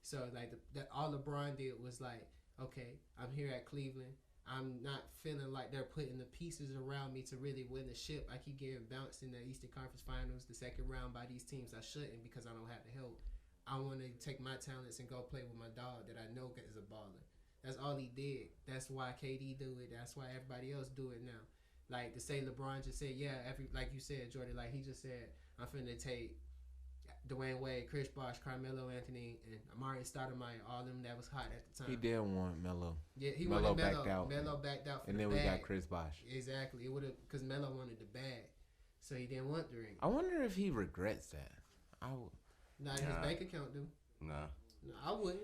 Speaker 2: So like all LeBron did was like, okay, I'm here at Cleveland. I'm not feeling like they're putting the pieces around me to really win the ship. I keep getting bounced in the Eastern Conference Finals, the second round by these teams I shouldn't because I don't have the help. I want to take my talents and go play with my dog that I know is a baller. That's all he did. That's why KD do it. That's why everybody else do it now. Like, to say LeBron just said, yeah, like you said, Jordan, like he just said, I'm finna take Dwayne Wade, Chris Bosh, Carmelo Anthony, and Amari Stoudemire, all them that was hot at the time.
Speaker 5: He did want Melo.
Speaker 2: Yeah, he
Speaker 5: Melo
Speaker 2: wanted
Speaker 5: backed out.
Speaker 2: Melo backed out for
Speaker 5: And
Speaker 2: the
Speaker 5: then we
Speaker 2: bag.
Speaker 5: got Chris Bosh.
Speaker 2: Exactly. It would have, because Melo wanted the bag, so he didn't want the ring.
Speaker 5: I wonder if he regrets that.
Speaker 2: Nah, his bank account do.
Speaker 4: Nah.
Speaker 2: No, I wouldn't.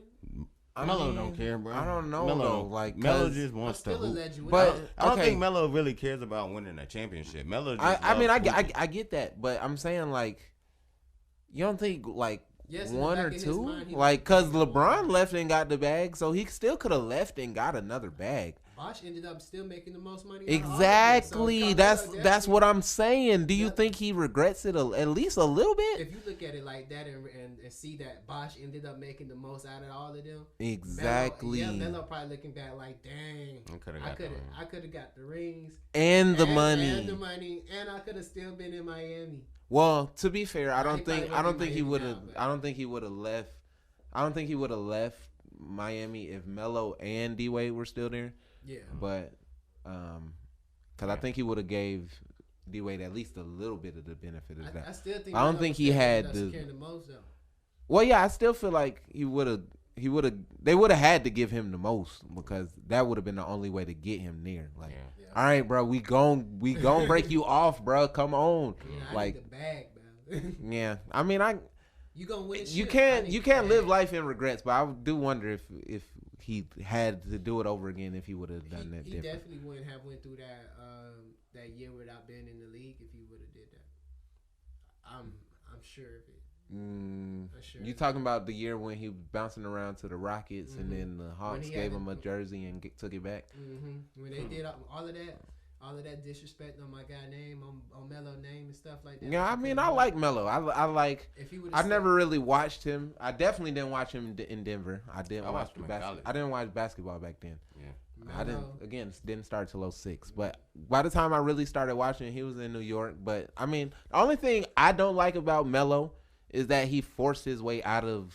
Speaker 4: Melo don't care, bro.
Speaker 5: I don't know
Speaker 4: Melo,
Speaker 5: though. Like,
Speaker 4: Melo
Speaker 5: 'cause-
Speaker 4: just
Speaker 2: I'm
Speaker 4: wants to
Speaker 2: still a
Speaker 4: hoop.
Speaker 2: legend.
Speaker 5: But
Speaker 4: I don't
Speaker 5: okay.
Speaker 4: think Melo really cares about winning a championship. Melo just
Speaker 5: I mean,
Speaker 4: loves
Speaker 5: I
Speaker 4: hooping.
Speaker 5: get that, but I'm saying, like, you don't think like
Speaker 2: Yes, in the
Speaker 5: one
Speaker 2: back
Speaker 5: or
Speaker 2: of his
Speaker 5: two,
Speaker 2: mind, he
Speaker 5: like,
Speaker 2: was
Speaker 5: cause
Speaker 2: thinking,
Speaker 5: LeBron left and got the bag, so he still could have left and got another bag.
Speaker 2: Bosh ended up still making the most money. out of all of them. So
Speaker 5: Exactly.
Speaker 2: Carmelo
Speaker 5: That's
Speaker 2: definitely-
Speaker 5: what I'm saying. Do you
Speaker 2: Yeah.
Speaker 5: think he regrets it at least a little bit?
Speaker 2: If you look at it like that and see that Bosh ended up making the most out of all of them,
Speaker 5: Exactly.
Speaker 2: Melo probably looking back like, dang,
Speaker 4: I coulda
Speaker 2: I
Speaker 4: got the
Speaker 2: could
Speaker 4: ring.
Speaker 2: have got the rings
Speaker 5: And the
Speaker 2: and the
Speaker 5: money.
Speaker 2: money, and I could have still been in Miami.
Speaker 5: Well, to be fair, I
Speaker 2: He
Speaker 5: don't
Speaker 2: probably
Speaker 5: think
Speaker 2: wouldn't
Speaker 5: he
Speaker 2: be
Speaker 5: would
Speaker 2: Miami
Speaker 5: have.
Speaker 2: now, but-
Speaker 5: I don't think he would have left. I don't think he would have left Miami if Melo and D Wade were still there.
Speaker 2: Yeah,
Speaker 5: But because I think he would have gave D Wade at least a little bit of the benefit of
Speaker 2: I
Speaker 5: that.
Speaker 2: still think
Speaker 5: I don't
Speaker 2: Melo
Speaker 5: think
Speaker 2: was
Speaker 5: he
Speaker 2: still
Speaker 5: had
Speaker 2: ended up
Speaker 5: the-
Speaker 2: securing the most though.
Speaker 5: Well, yeah, I still feel like he would have. They would have had to give him the most because that would have been the only way to get him there. Like,
Speaker 4: Yeah.
Speaker 5: all right, bro, we gon' break you off, bro. Come on,
Speaker 2: You know, I
Speaker 5: like,
Speaker 2: need the bag, bro.
Speaker 5: yeah. I mean,
Speaker 2: You gonna win?
Speaker 5: you
Speaker 2: shit. I
Speaker 5: can't
Speaker 2: need
Speaker 5: you
Speaker 2: the
Speaker 5: can't live
Speaker 2: bag.
Speaker 5: life in regrets, but I do wonder if he had to do it over again, if he would have done that
Speaker 2: He
Speaker 5: different.
Speaker 2: definitely wouldn't have went through that year without being in the league if he would have did that. I'm sure of it. I'm sure.
Speaker 5: You talking about the year when he was bouncing around to the Rockets and
Speaker 2: Mhm.
Speaker 5: then the Hawks
Speaker 2: he
Speaker 5: gave
Speaker 2: had
Speaker 5: him a
Speaker 2: the-
Speaker 5: jersey and took it back?
Speaker 2: When they did all of that, all of that disrespect on my guy name, on Melo name and stuff like that.
Speaker 5: Yeah, I mean, I like Melo. I like.
Speaker 2: If he
Speaker 5: I never really watched him. I definitely didn't watch him in Denver. I didn't watch
Speaker 4: watched him in college.
Speaker 5: I didn't watch basketball back then.
Speaker 4: Yeah.
Speaker 5: I didn't start till 06. But by the time I really started watching, he was in New York. But I mean, the only thing I don't like about Melo is that he forced his way out of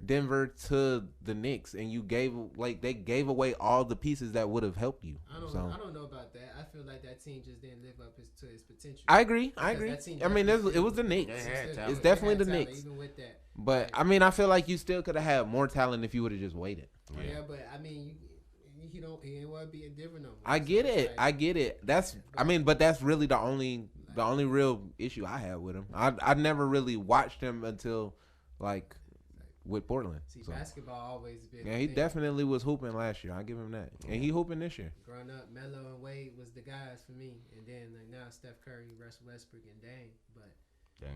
Speaker 5: Denver to the Knicks, and they gave away all the pieces that would have helped you.
Speaker 2: I don't know about that. I feel like that team just didn't live up to its potential.
Speaker 5: I agree. I mean, it was the Knicks. It's definitely the Knicks.
Speaker 2: Even with that.
Speaker 5: But I mean, I feel like you still could have had more talent if you would have just waited.
Speaker 2: Yeah, but I mean, he ain't want to be in Denver no more.
Speaker 5: I get it. But that's really the only real issue I have with him. I never really watched him until like with Portland.
Speaker 2: See, basketball always been.
Speaker 5: Yeah, he definitely was hooping last year. I give him that, and he hooping this year.
Speaker 2: Growing up, Melo and Wade was the guys for me, and then like now Steph Curry, Russell Westbrook, and Dame. But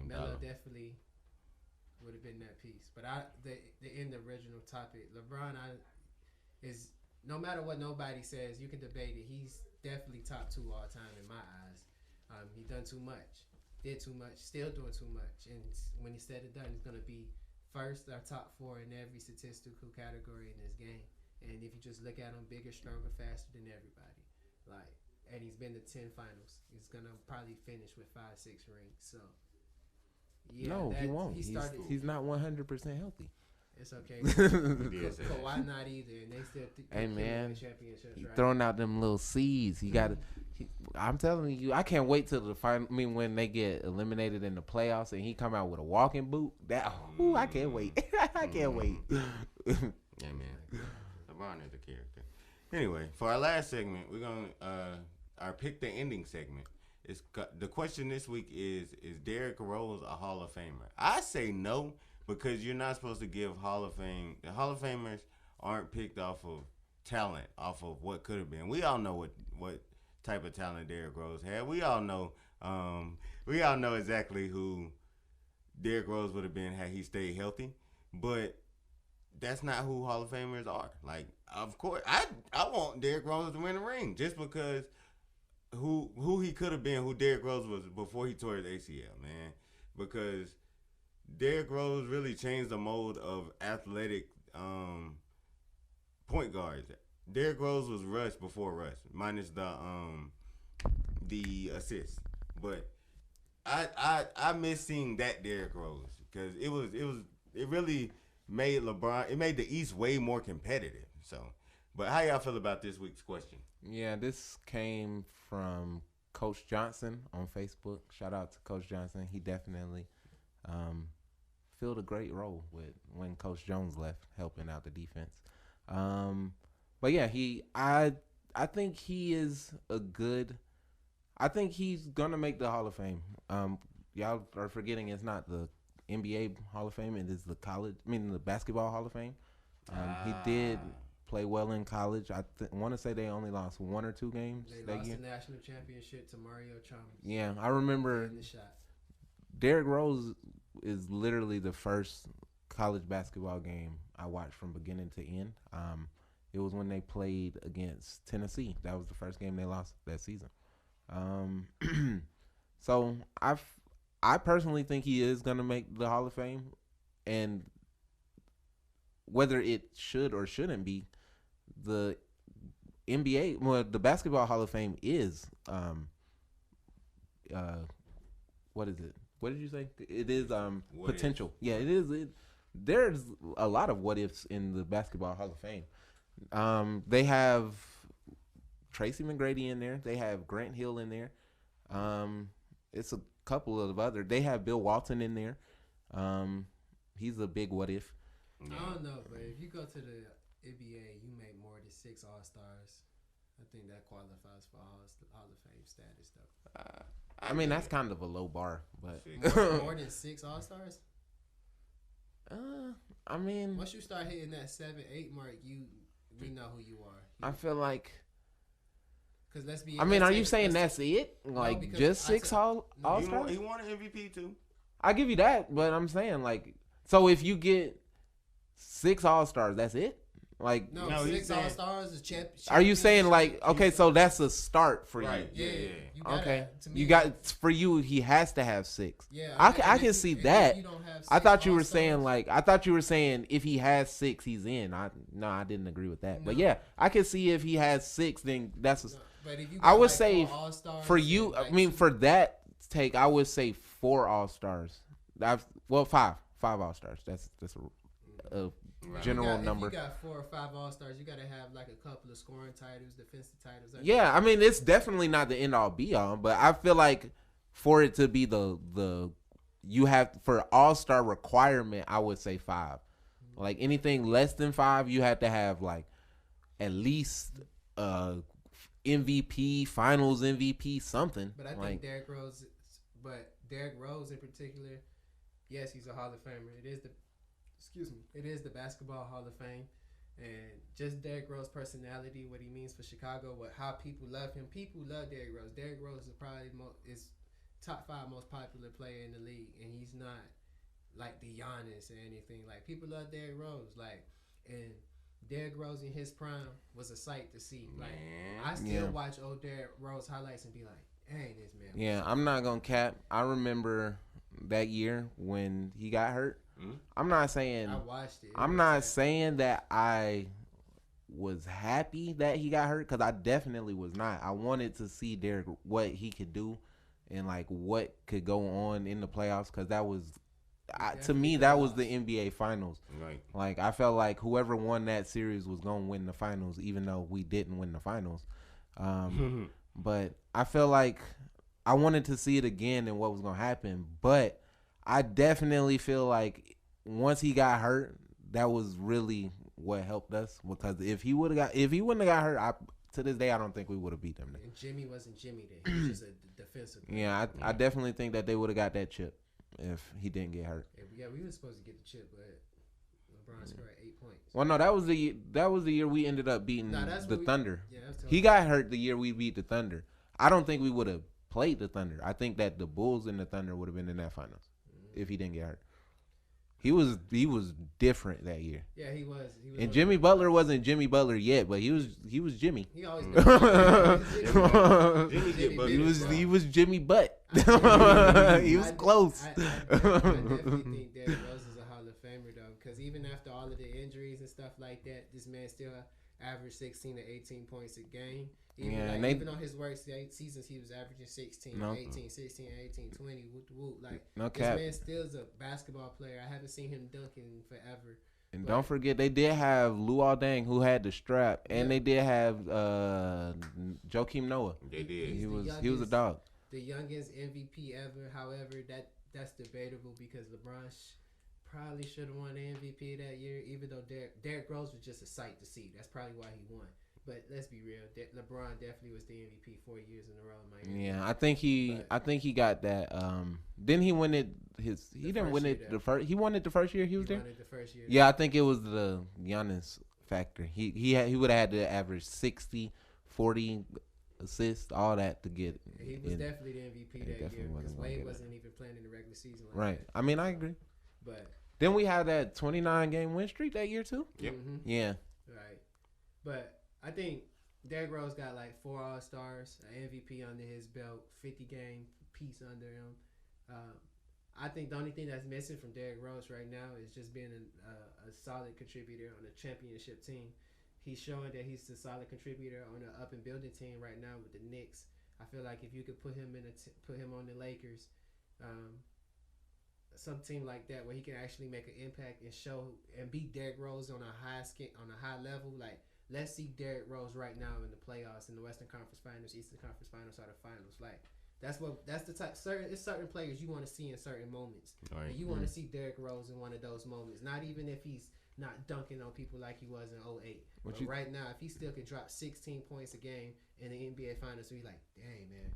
Speaker 2: Melo definitely would have been that piece. But the end original topic, LeBron, is no matter what nobody says, you can debate it. He's definitely top 2 all time in my eyes. He done too much, did too much, still doing too much, and when he's said and done, he's gonna be first or top 4 in every statistical category in this game. And if you just look at him, bigger, stronger, faster than everybody. And he's been to 10 finals. He's gonna probably finish with 5-6 rings. So yeah,
Speaker 5: no, he won't. He's not 100% healthy.
Speaker 2: It's okay. Kawhi not either, and they still
Speaker 5: hey man,
Speaker 2: championships.
Speaker 5: He
Speaker 2: right?
Speaker 5: throwing out them little seeds. He got. I'm telling you, I can't wait till the final. I mean, when they get eliminated in the playoffs and he come out with a walking boot. I can't wait. I can't wait.
Speaker 4: Yeah, man. LeBron is a character. Anyway, for our last segment, we're gonna our pick the ending segment. The question this week is Derrick Rose a Hall of Famer? I say no, because you're not supposed to give Hall of Fame. The Hall of Famers aren't picked off of talent, off of what could have been. We all know what type of talent Derrick Rose had. We all know exactly who Derrick Rose would have been had he stayed healthy. But that's not who Hall of Famers are. Like, of course, I want Derrick Rose to win the ring just because who he could have been, who Derrick Rose was before he tore his ACL, man. Because Derrick Rose really changed the mold of athletic point guards. Derrick Rose was Russ before Russ, minus the assist. But I miss seeing that Derrick Rose because it really made LeBron. It made the East way more competitive. So, but how y'all feel about this week's question?
Speaker 5: Yeah, this came from Coach Johnson on Facebook. Shout out to Coach Johnson. He definitely filled a great role when Coach Jones left, helping out the defense. But yeah, I think he is I think he's gonna make the Hall of Fame. Y'all are forgetting it's not the NBA Hall of Fame, it is the Basketball Hall of Fame. He did play well in college. I want to say they only lost 1 or 2 games.
Speaker 2: They lost the national championship to Mario Chalmers.
Speaker 5: Yeah, I remember. Derrick Rose is literally the first college basketball game I watched from beginning to end. It was when they played against Tennessee. That was the first game they lost that season. So I personally think he is gonna make the Hall of Fame, and whether it should or shouldn't be, the NBA, the Basketball Hall of Fame is what is it? What did you say? It is potential. Yeah, it is. There's a lot of what ifs in the Basketball Hall of Fame. They have Tracy McGrady in there. They have Grant Hill in there. It's a couple of other. They have Bill Walton in there. He's a big what if.
Speaker 2: I don't know, but if you go to the NBA, you make more than 6 All-Stars. I think that qualifies for Hall of Fame status, though.
Speaker 5: I mean, that's kind of a low bar, but
Speaker 2: more than 6 All-Stars.
Speaker 5: I mean,
Speaker 2: once you start hitting that 7-8 mark, we know who you are.
Speaker 5: I feel like.
Speaker 2: Cause let's be.
Speaker 5: I mean, are you saying that's it? Like no, just 6 All-Stars?
Speaker 4: He won an MVP too.
Speaker 5: I give you that, but I'm saying like, so if you get 6 All-Stars, that's it. Like,
Speaker 2: No,
Speaker 4: No, he's
Speaker 2: 6
Speaker 4: saying-
Speaker 2: All-Stars is
Speaker 5: are you saying like, okay, so that's a start for
Speaker 4: Right.
Speaker 5: you?
Speaker 2: Yeah.
Speaker 4: Yeah.
Speaker 2: You gotta,
Speaker 5: Okay,
Speaker 2: to me,
Speaker 5: you got for you. He has to have 6.
Speaker 2: Yeah,
Speaker 5: I
Speaker 2: and if
Speaker 5: can
Speaker 2: you-
Speaker 5: see
Speaker 2: and if
Speaker 5: that.
Speaker 2: you don't have
Speaker 5: I
Speaker 2: 6
Speaker 5: thought you were
Speaker 2: All-Stars,
Speaker 5: saying if he has 6, he's in. I didn't agree with that. But
Speaker 2: No.
Speaker 5: yeah, I can see if he has 6, then that's.
Speaker 2: No, but if you
Speaker 5: I
Speaker 2: got,
Speaker 5: would
Speaker 2: like,
Speaker 5: say
Speaker 2: 4 All-Stars
Speaker 5: for
Speaker 2: and,
Speaker 5: you.
Speaker 2: like,
Speaker 5: I mean,
Speaker 2: 2
Speaker 5: for that take, I would say 4 All-Stars. Five All-Stars. That's a general number.
Speaker 2: If you got 4 or 5 All-Stars, you gotta have like a couple of scoring titles, defensive titles.
Speaker 5: Yeah, I mean, it's definitely not the end all be all, but I feel like for it to be the you have for All-Star requirement, I would say 5. Like anything less than 5, you have to have like at least MVP, Finals MVP, something.
Speaker 2: But I think
Speaker 5: like,
Speaker 2: Derrick Rose in particular, yes, he's a Hall of Famer. It is the Basketball Hall of Fame, and just Derrick Rose's personality, what he means for Chicago, how people love him. People love Derrick Rose. Derrick Rose is probably is top 5 most popular player in the league, and he's not like the Giannis or anything. Like, people love Derrick Rose, and Derrick Rose in his prime was a sight to see. Like, I still watch old Derrick Rose highlights and be like, dang, this man.
Speaker 5: Yeah, I'm not gonna cap. I remember that year when he got hurt. I'm not saying
Speaker 2: I watched it.
Speaker 5: I'm not saying that I was happy that he got hurt, because I definitely was not. I wanted to see Derrick, what he could do and like what could go on in the playoffs, because that was to me that was the NBA Finals.
Speaker 4: Right.
Speaker 5: Like, I felt like whoever won that series was gonna win the finals, even though we didn't win the finals. But I feel like I wanted to see it again and what was gonna happen. But I definitely feel like once he got hurt, that was really what helped us. Because if he wouldn't have got hurt, to this day I don't think we would have beat them.
Speaker 2: And Jimmy wasn't Jimmy then. He was just a defensive player.
Speaker 5: Yeah, I definitely think that they would have got that chip if he didn't get hurt.
Speaker 2: Yeah, we were supposed to get the chip, but LeBron scored 8 points.
Speaker 5: Well, no, that was the year we ended up beating the Thunder.
Speaker 2: Yeah, that's
Speaker 5: He got hurt the year we beat the Thunder. I don't think we would have played the Thunder. I think that the Bulls and the Thunder would have been in that finals if he didn't get hurt. He was different that year.
Speaker 2: Yeah, he was.
Speaker 5: And Jimmy Butler wasn't Jimmy Butler yet, but he was Jimmy.
Speaker 2: He always
Speaker 4: Jimmy get bucket.
Speaker 5: He was Jimmy Butt. He was close.
Speaker 2: I definitely think Derrick Rose is a Hall of Famer though, because even after all of the injuries and stuff like that, this man still averaged 16 to 18 points a game. Even on his worst seasons, he was averaging 16, 18, 16, 18, 20, whoop. Like, this man still is a basketball player. I haven't seen him dunking forever.
Speaker 5: And don't forget, they did have Luol Deng, who had the strap, and they did have Joakim Noah.
Speaker 4: They did.
Speaker 5: He was a dog.
Speaker 2: The youngest MVP ever. However, that's debatable because LeBron probably should have won the MVP that year, even though Derrick Rose was just a sight to see. That's probably why he won. But let's be real, LeBron definitely was the MVP 4 years in a row in Miami.
Speaker 5: Yeah, I think he got that. Didn't he win it? He didn't win it the first. He won it the first year he was there.
Speaker 2: Won it the first year.
Speaker 5: Yeah, I think it was the Giannis factor. He would have had to average 60, 40 assists, all that to get.
Speaker 2: He was definitely the MVP that year because Wade wasn't even playing in the regular season.
Speaker 5: Right. I mean, I agree.
Speaker 2: But
Speaker 5: then we had that 29-game win streak that year too.
Speaker 4: Yep.
Speaker 5: Yeah.
Speaker 2: Right. But I think Derrick Rose got like 4 All-Stars, an MVP under his belt, 50-game piece under him. I think the only thing that's missing from Derrick Rose right now is just being a solid contributor on a championship team. He's showing that he's a solid contributor on an up and building team right now with the Knicks. I feel like if you could put him put him on the Lakers, some team like that where he can actually make an impact and show and beat Derrick Rose on a high level, like. Let's see Derrick Rose right now in the playoffs, in the Western Conference Finals, Eastern Conference Finals, or the Finals. Like that's the type. It's certain players you want to see in certain moments.
Speaker 4: Right.
Speaker 2: And you want to see Derrick Rose in one of those moments. Not even if he's not dunking on people like he was in 2008. But right now, if he still can drop 16 points a game in the NBA Finals, so he's like, dang man,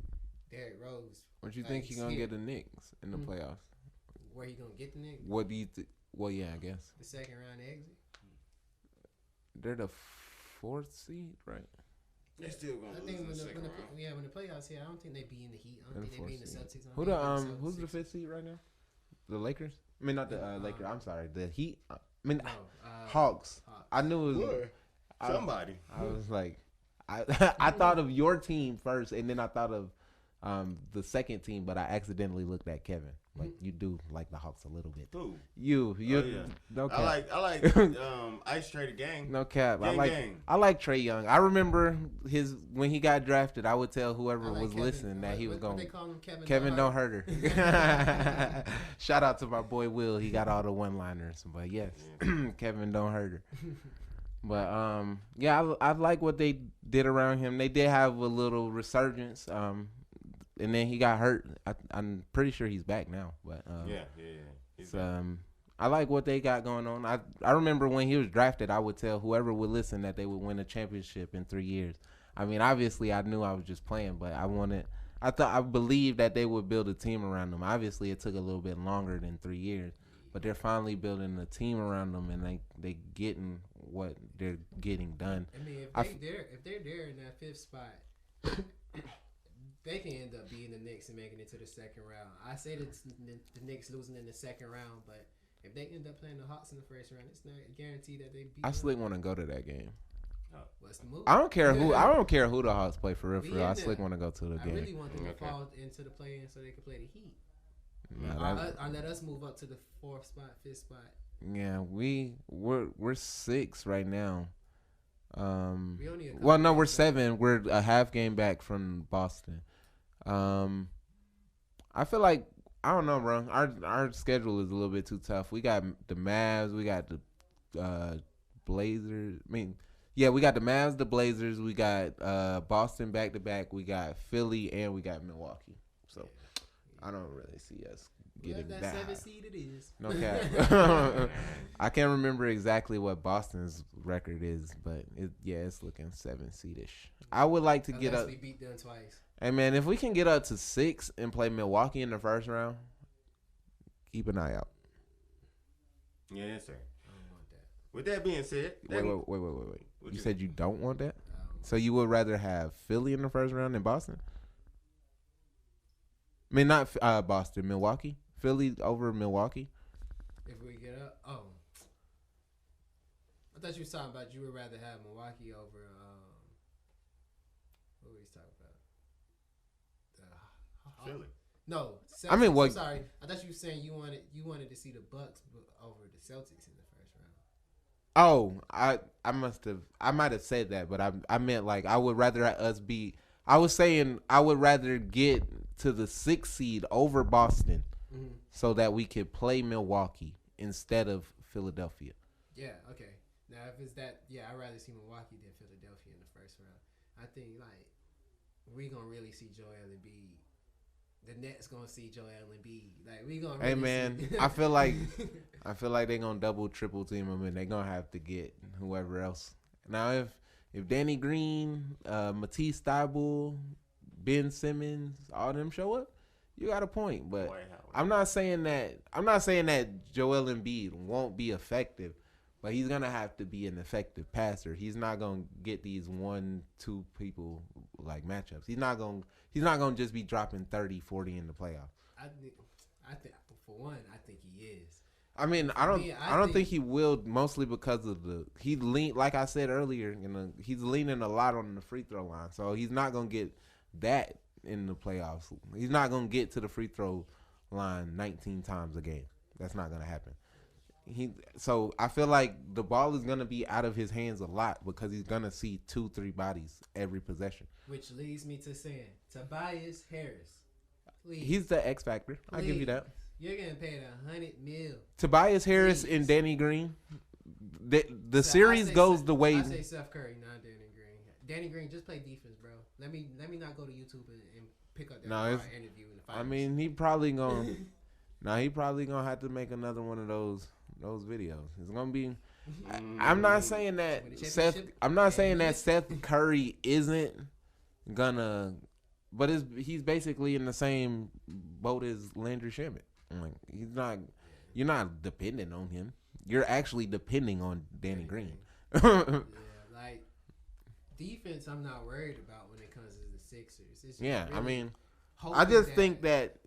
Speaker 2: Derrick Rose.
Speaker 5: What you think he's gonna get the Knicks in the playoffs?
Speaker 2: Where he gonna get the Knicks?
Speaker 5: What do you think? Well, yeah, I guess
Speaker 2: the second round exit.
Speaker 5: They're the 4th seed, right?
Speaker 4: They're still gonna lose in the second round.
Speaker 2: When the playoffs here, I don't think they be in the Heat. I don't think they be in the Celtics.
Speaker 5: Who's the 5th seed right now? The Lakers, I mean, not the Lakers. I'm sorry, the Heat. I mean,
Speaker 2: No,
Speaker 5: Hawks. I knew it was
Speaker 4: Word. Somebody.
Speaker 5: I was like, I thought of your team first, and then I thought of the second team, but I accidentally looked at Kevin. Like, you do like the Hawks a little bit.
Speaker 4: Who?
Speaker 5: You,
Speaker 4: Oh, yeah.
Speaker 5: no cap.
Speaker 4: I like Ice Trader Gang.
Speaker 5: No cap.
Speaker 4: Gang.
Speaker 5: I like Trey Young. I remember when he got drafted. I would tell whoever was
Speaker 2: Kevin,
Speaker 5: listening that he was
Speaker 2: what
Speaker 5: going.
Speaker 2: they call him,
Speaker 5: Kevin don't hurt her. Shout out to my boy Will. He got all the one-liners. But yes, Kevin don't hurt her. But yeah, I like what they did around him. They did have a little resurgence. And then he got hurt. I'm pretty sure he's back now. But
Speaker 4: He's
Speaker 5: I like what they got going on. I remember when he was drafted, I would tell whoever would listen that they would win a championship in 3 years. I mean, obviously, I knew I was just playing, but I believed that they would build a team around them. Obviously, it took a little bit longer than 3 years, but they're finally building a team around them, and they getting what they're getting done.
Speaker 2: I mean, if they're there in that fifth spot, they can end up beating the Knicks and making it to the second round. I say that the Knicks losing in the second round, but if they end up playing the Hawks in the first round, it's not guaranteed that they beat.
Speaker 5: I slick want to go to that game.
Speaker 2: What's the move?
Speaker 5: I don't care who the Hawks play for real. I slick want to go to the game.
Speaker 2: I really want them to fall into the play-in so they can play the Heat.
Speaker 5: Nah,
Speaker 2: or let us move up to the fourth spot, fifth spot.
Speaker 5: Yeah, we're 6 right now.
Speaker 2: We only
Speaker 5: we're 7. We're a half game back from Boston. I feel like, I don't know, bro. Our schedule is a little bit too tough. We got the Mavs, we got the Blazers. We got the Mavs, the Blazers, we got Boston back to back, we got Philly, and we got Milwaukee. So I don't really see us getting
Speaker 2: that
Speaker 5: that
Speaker 2: 7
Speaker 5: high.
Speaker 2: seed it is.
Speaker 5: No cap. I can't remember exactly what Boston's record is, but it's looking 7 seedish. I would like to get up.
Speaker 2: We beat them twice.
Speaker 5: Hey man, if we can get up to 6 and play Milwaukee in the first round, keep an eye out.
Speaker 4: Yes, sir.
Speaker 2: I don't want that.
Speaker 4: With that being said,
Speaker 5: Wait. You said you don't want that? So you would rather have Philly in the first round than Boston? I mean, not Boston, Milwaukee. Philly over Milwaukee.
Speaker 2: If we get up, I thought you was talking about you would rather have Milwaukee over. What were we talking about?
Speaker 4: Philly.
Speaker 2: No, Celtics.
Speaker 5: I mean, what?
Speaker 2: I'm sorry, I thought you were saying you wanted to see the Bucks over the Celtics in the first round.
Speaker 5: Oh, I might have said that, but I meant like I would rather us be. I was saying I would rather get to the 6th seed over Boston, so that we could play Milwaukee instead of Philadelphia.
Speaker 2: Yeah. Okay. Now, if it's that, I'd rather see Milwaukee than Philadelphia in the first round. I think like we gonna really see Joel Embiid. The Nets gonna see Joel Embiid. Like we gonna. Really
Speaker 5: Hey man, I feel like they're gonna double, triple team him, and they're gonna have to get whoever else. Now, if Danny Green, Matisse Thybulle, Ben Simmons, all them show up, you got a point. But I'm not saying that Joel Embiid won't be effective, but he's gonna have to be an effective passer. He's not gonna get these 1-2 people like matchups. He's not gonna just be dropping 30, 40 in the playoffs.
Speaker 2: I think for one, I think he is.
Speaker 5: I mean, I don't think he will, mostly because of like I said earlier, he's leaning a lot on the free throw line. So he's not going to get that in the playoffs. He's not going to get to the free throw line 19 times a game. That's not going to happen. So I feel like the ball is going to be out of his hands a lot because he's going to see 2-3 bodies every possession.
Speaker 2: Which leads me to saying Tobias Harris. Please.
Speaker 5: He's the X factor. I give you that.
Speaker 2: You're getting paid $100 million.
Speaker 5: Tobias Harris and Danny Green. The series goes the way.
Speaker 2: I say Steph Curry, not Danny Green. Danny Green, just play defense, bro. Let me not go to YouTube and pick up that interview in the finals.
Speaker 5: I mean, he probably gonna. He probably gonna have to make another one of those videos. It's gonna be. I'm not saying that Seth. I'm not saying that Seth Curry isn't gonna, but he's basically in the same boat as Landry Shamet. Like he's not. You're not dependent on him. You're actually depending on Danny Green.
Speaker 2: Yeah, like defense, I'm not worried about when it comes to the Sixers. It's
Speaker 5: yeah,
Speaker 2: really
Speaker 5: I mean, I just think that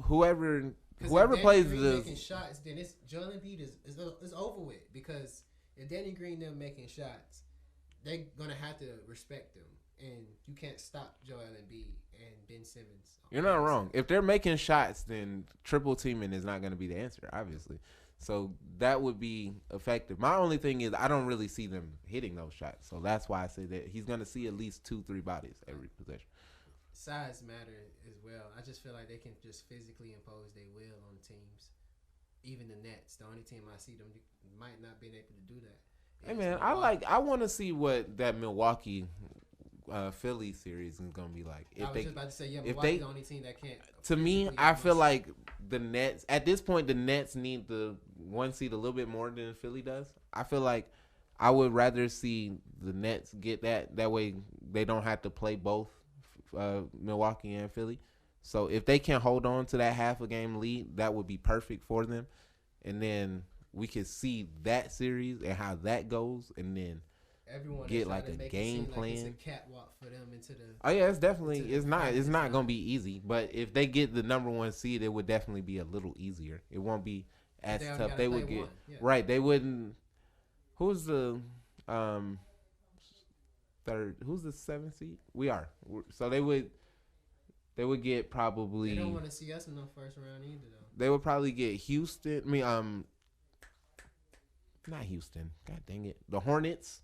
Speaker 5: whoever whoever
Speaker 2: if
Speaker 5: plays
Speaker 2: Danny Green
Speaker 5: the
Speaker 2: making shots, then it's Joel Embiid is over with, because if Danny Green them making shots, they're gonna have to respect them, and you can't stop Joel Embiid and Ben Simmons.
Speaker 5: You're not wrong. If they're making shots, then triple teaming is not going to be the answer, obviously. So that would be effective. My only thing is I don't really see them hitting those shots. So that's why I say that he's going to see at least 2-3 bodies every possession.
Speaker 2: Size matter as well. I just feel like they can just physically impose their will on teams. Even the Nets, the only team I see them might not be able to do that.
Speaker 5: Hey man, I want to see what that Milwaukee Philly series is gonna be like.
Speaker 2: I was just about to say, Milwaukee's the only team that can't.
Speaker 5: To me, I feel like the Nets at this point, the Nets need the 1 seed a little bit more than Philly does. I feel like I would rather see the Nets get that. That way, they don't have to play both Milwaukee and Philly. So if they can hold on to that half a game lead, that would be perfect for them. And then we could see that series and how that goes, and then
Speaker 2: everyone
Speaker 5: get like a game plan.
Speaker 2: Like it's a catwalk for them into the.
Speaker 5: Oh yeah, it's definitely it's not gonna be easy. But if they get the number 1 seed, it would definitely be a little easier. It won't be as tough. They would get right. They wouldn't. Who's the third? Who's the 7th seed? We are. So they would get probably.
Speaker 2: They don't want to see us in the first round either, though.
Speaker 5: They would probably get Houston. I mean, not Houston. God dang it, the Hornets.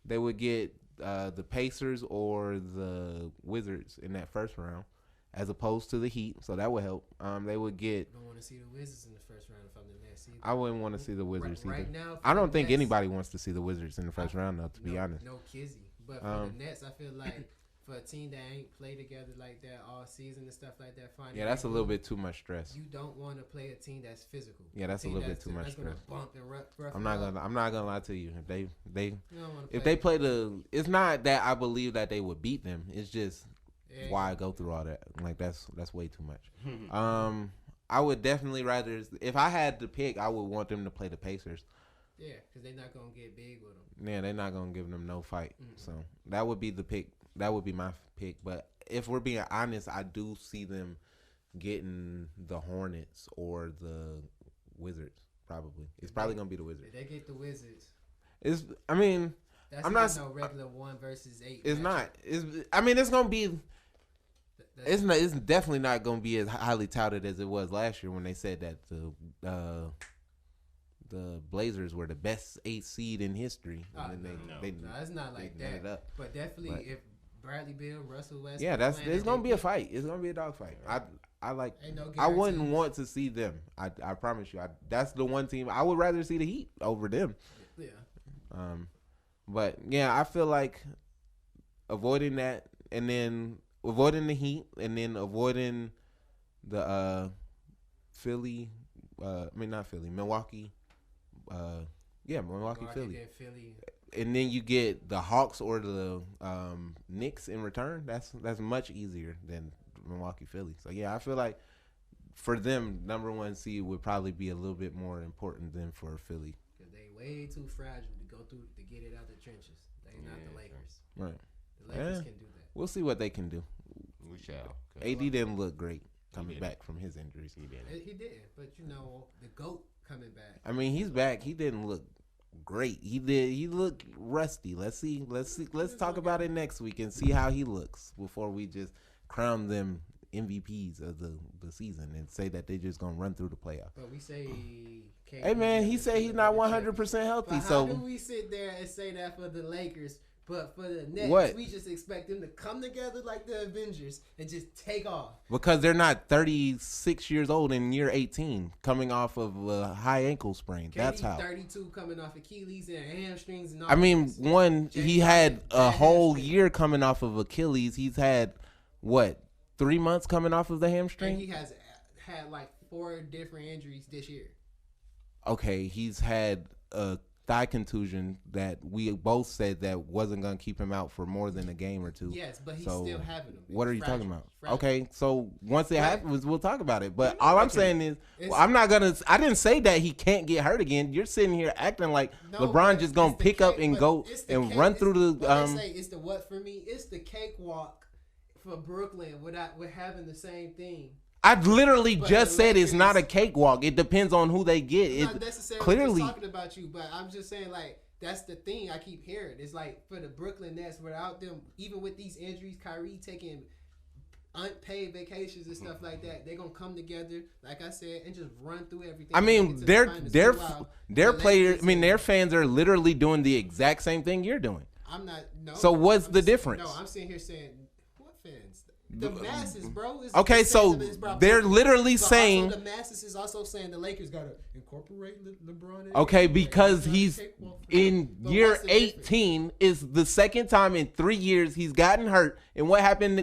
Speaker 5: They would get the Pacers or the Wizards in that first round, as opposed to the Heat. So that would help. They would get.
Speaker 2: I don't want to see the Wizards in the first round if I'm the Nets either.
Speaker 5: I wouldn't want to see the Wizards either.
Speaker 2: Right now,
Speaker 5: I don't think anybody wants to see the Wizards in the first round, though. To be honest.
Speaker 2: No Kizzy, but for the Nets, I feel like for a team that ain't played together like that all season and stuff like that.
Speaker 5: Yeah, that's a little bit too much stress.
Speaker 2: You don't want to play a team that's physical.
Speaker 5: Yeah, that's a little bit too much stress.
Speaker 2: Bump and rough
Speaker 5: I'm not gonna lie to you. If they play it's not that I believe that they would beat them. It's just why go through all that. Like that's way too much. I would definitely rather, if I had to pick, I would want them to play the Pacers.
Speaker 2: Yeah, because they're not gonna get big with them.
Speaker 5: Yeah, they're not gonna give them no fight. So that would be the pick. That would be my pick. But if we're being honest, I do see them getting the Hornets or the Wizards. Probably, it's probably gonna be the Wizards.
Speaker 2: If they get the Wizards,
Speaker 5: that's I'm not
Speaker 2: no regular 1 versus 8.
Speaker 5: It's not. It's gonna be. It's not. It's definitely not gonna be as highly touted as it was last year when they said that the Blazers were the best 8 seed in history. And then
Speaker 2: no, it's not like that. But definitely, if Bradley Beal, Russell Westbrook,
Speaker 5: it's gonna be a fight. It's gonna be a dog fight. I wouldn't want to see them. I promise you. That's the one team I would rather see the Heat over them.
Speaker 2: Yeah.
Speaker 5: But yeah, I feel like avoiding that, and then avoiding the Heat, and then avoiding the Philly. Not Philly, Milwaukee. Milwaukee, Philly. And then you get the Hawks or the Knicks in return. That's much easier than Milwaukee, Philly. So yeah, I feel like for them, number 1 seed would probably be a little bit more important than for Philly.
Speaker 2: Because they way too fragile to go through to get it out the trenches. They're not the Lakers.
Speaker 5: Right.
Speaker 2: The Lakers can do that.
Speaker 5: We'll see what they can do.
Speaker 4: We shall.
Speaker 5: AD didn't look great coming back from his injuries.
Speaker 2: He did, but the GOAT coming back.
Speaker 5: I mean, he's back. He didn't look great. He looked rusty. Let's talk about it next week and see how he looks before we just crown them MVPs of the season and say that they're just gonna run through the playoffs.
Speaker 2: But we say,
Speaker 5: hey man, he said he's not 100% healthy.
Speaker 2: But how do we sit there and say that for the Lakers? But for the Nets, we just expect them to come together like the Avengers and just take off.
Speaker 5: Because they're not 36 years old in year 18, coming off of a high ankle sprain. That's how.
Speaker 2: 32 coming off Achilles and hamstrings and all.
Speaker 5: I mean, he had a whole year coming off of Achilles. He's had, 3 months coming off of the hamstring?
Speaker 2: And he has had like 4 different injuries this year.
Speaker 5: Okay, he's had a thigh contusion that we both said that wasn't going to keep him out for more than a game or 2.
Speaker 2: Yes, but he's still having them.
Speaker 5: What are you talking about? Okay, so once it happens, we'll talk about it. But all I'm saying is, I didn't say that he can't get hurt again. You're sitting here acting like LeBron just going to pick up and go and run through the.
Speaker 2: It's the what for me? It's the cakewalk for Brooklyn with having the same thing.
Speaker 5: I literally
Speaker 2: But
Speaker 5: just
Speaker 2: the
Speaker 5: said it's not a
Speaker 2: Lakers-
Speaker 5: cakewalk. It depends on who they get.
Speaker 2: I'm not
Speaker 5: It
Speaker 2: necessarily
Speaker 5: clearly.
Speaker 2: just talking about you, but I'm just saying like that's the thing I keep hearing. It's like for the Brooklyn Nets, without them, even with these injuries, Kyrie taking unpaid vacations and stuff like that, they're gonna come together, like I said, and just run through everything.
Speaker 5: I
Speaker 2: and make
Speaker 5: mean,
Speaker 2: it to the
Speaker 5: their
Speaker 2: finals.
Speaker 5: their
Speaker 2: Meanwhile,
Speaker 5: their
Speaker 2: the
Speaker 5: players.
Speaker 2: Lakers
Speaker 5: I mean,
Speaker 2: and-
Speaker 5: their fans are literally doing the exact same thing you're doing.
Speaker 2: I'm not. No.
Speaker 5: So what's
Speaker 2: I'm
Speaker 5: the
Speaker 2: just-
Speaker 5: difference?
Speaker 2: No, I'm sitting here saying, what fans? The masses, bro. Is
Speaker 5: Okay,
Speaker 2: is
Speaker 5: so
Speaker 2: saying it's about
Speaker 5: they're
Speaker 2: Brooklyn.
Speaker 5: literally
Speaker 2: But
Speaker 5: saying.
Speaker 2: also the masses is also saying the Lakers gotta incorporate LeBron. In
Speaker 5: Okay,
Speaker 2: it.
Speaker 5: because
Speaker 2: It's not a
Speaker 5: he's
Speaker 2: cakewalk for
Speaker 5: in
Speaker 2: them. But
Speaker 5: year
Speaker 2: what's the difference?
Speaker 5: 18 is the second time in 3 years he's gotten hurt. And what happened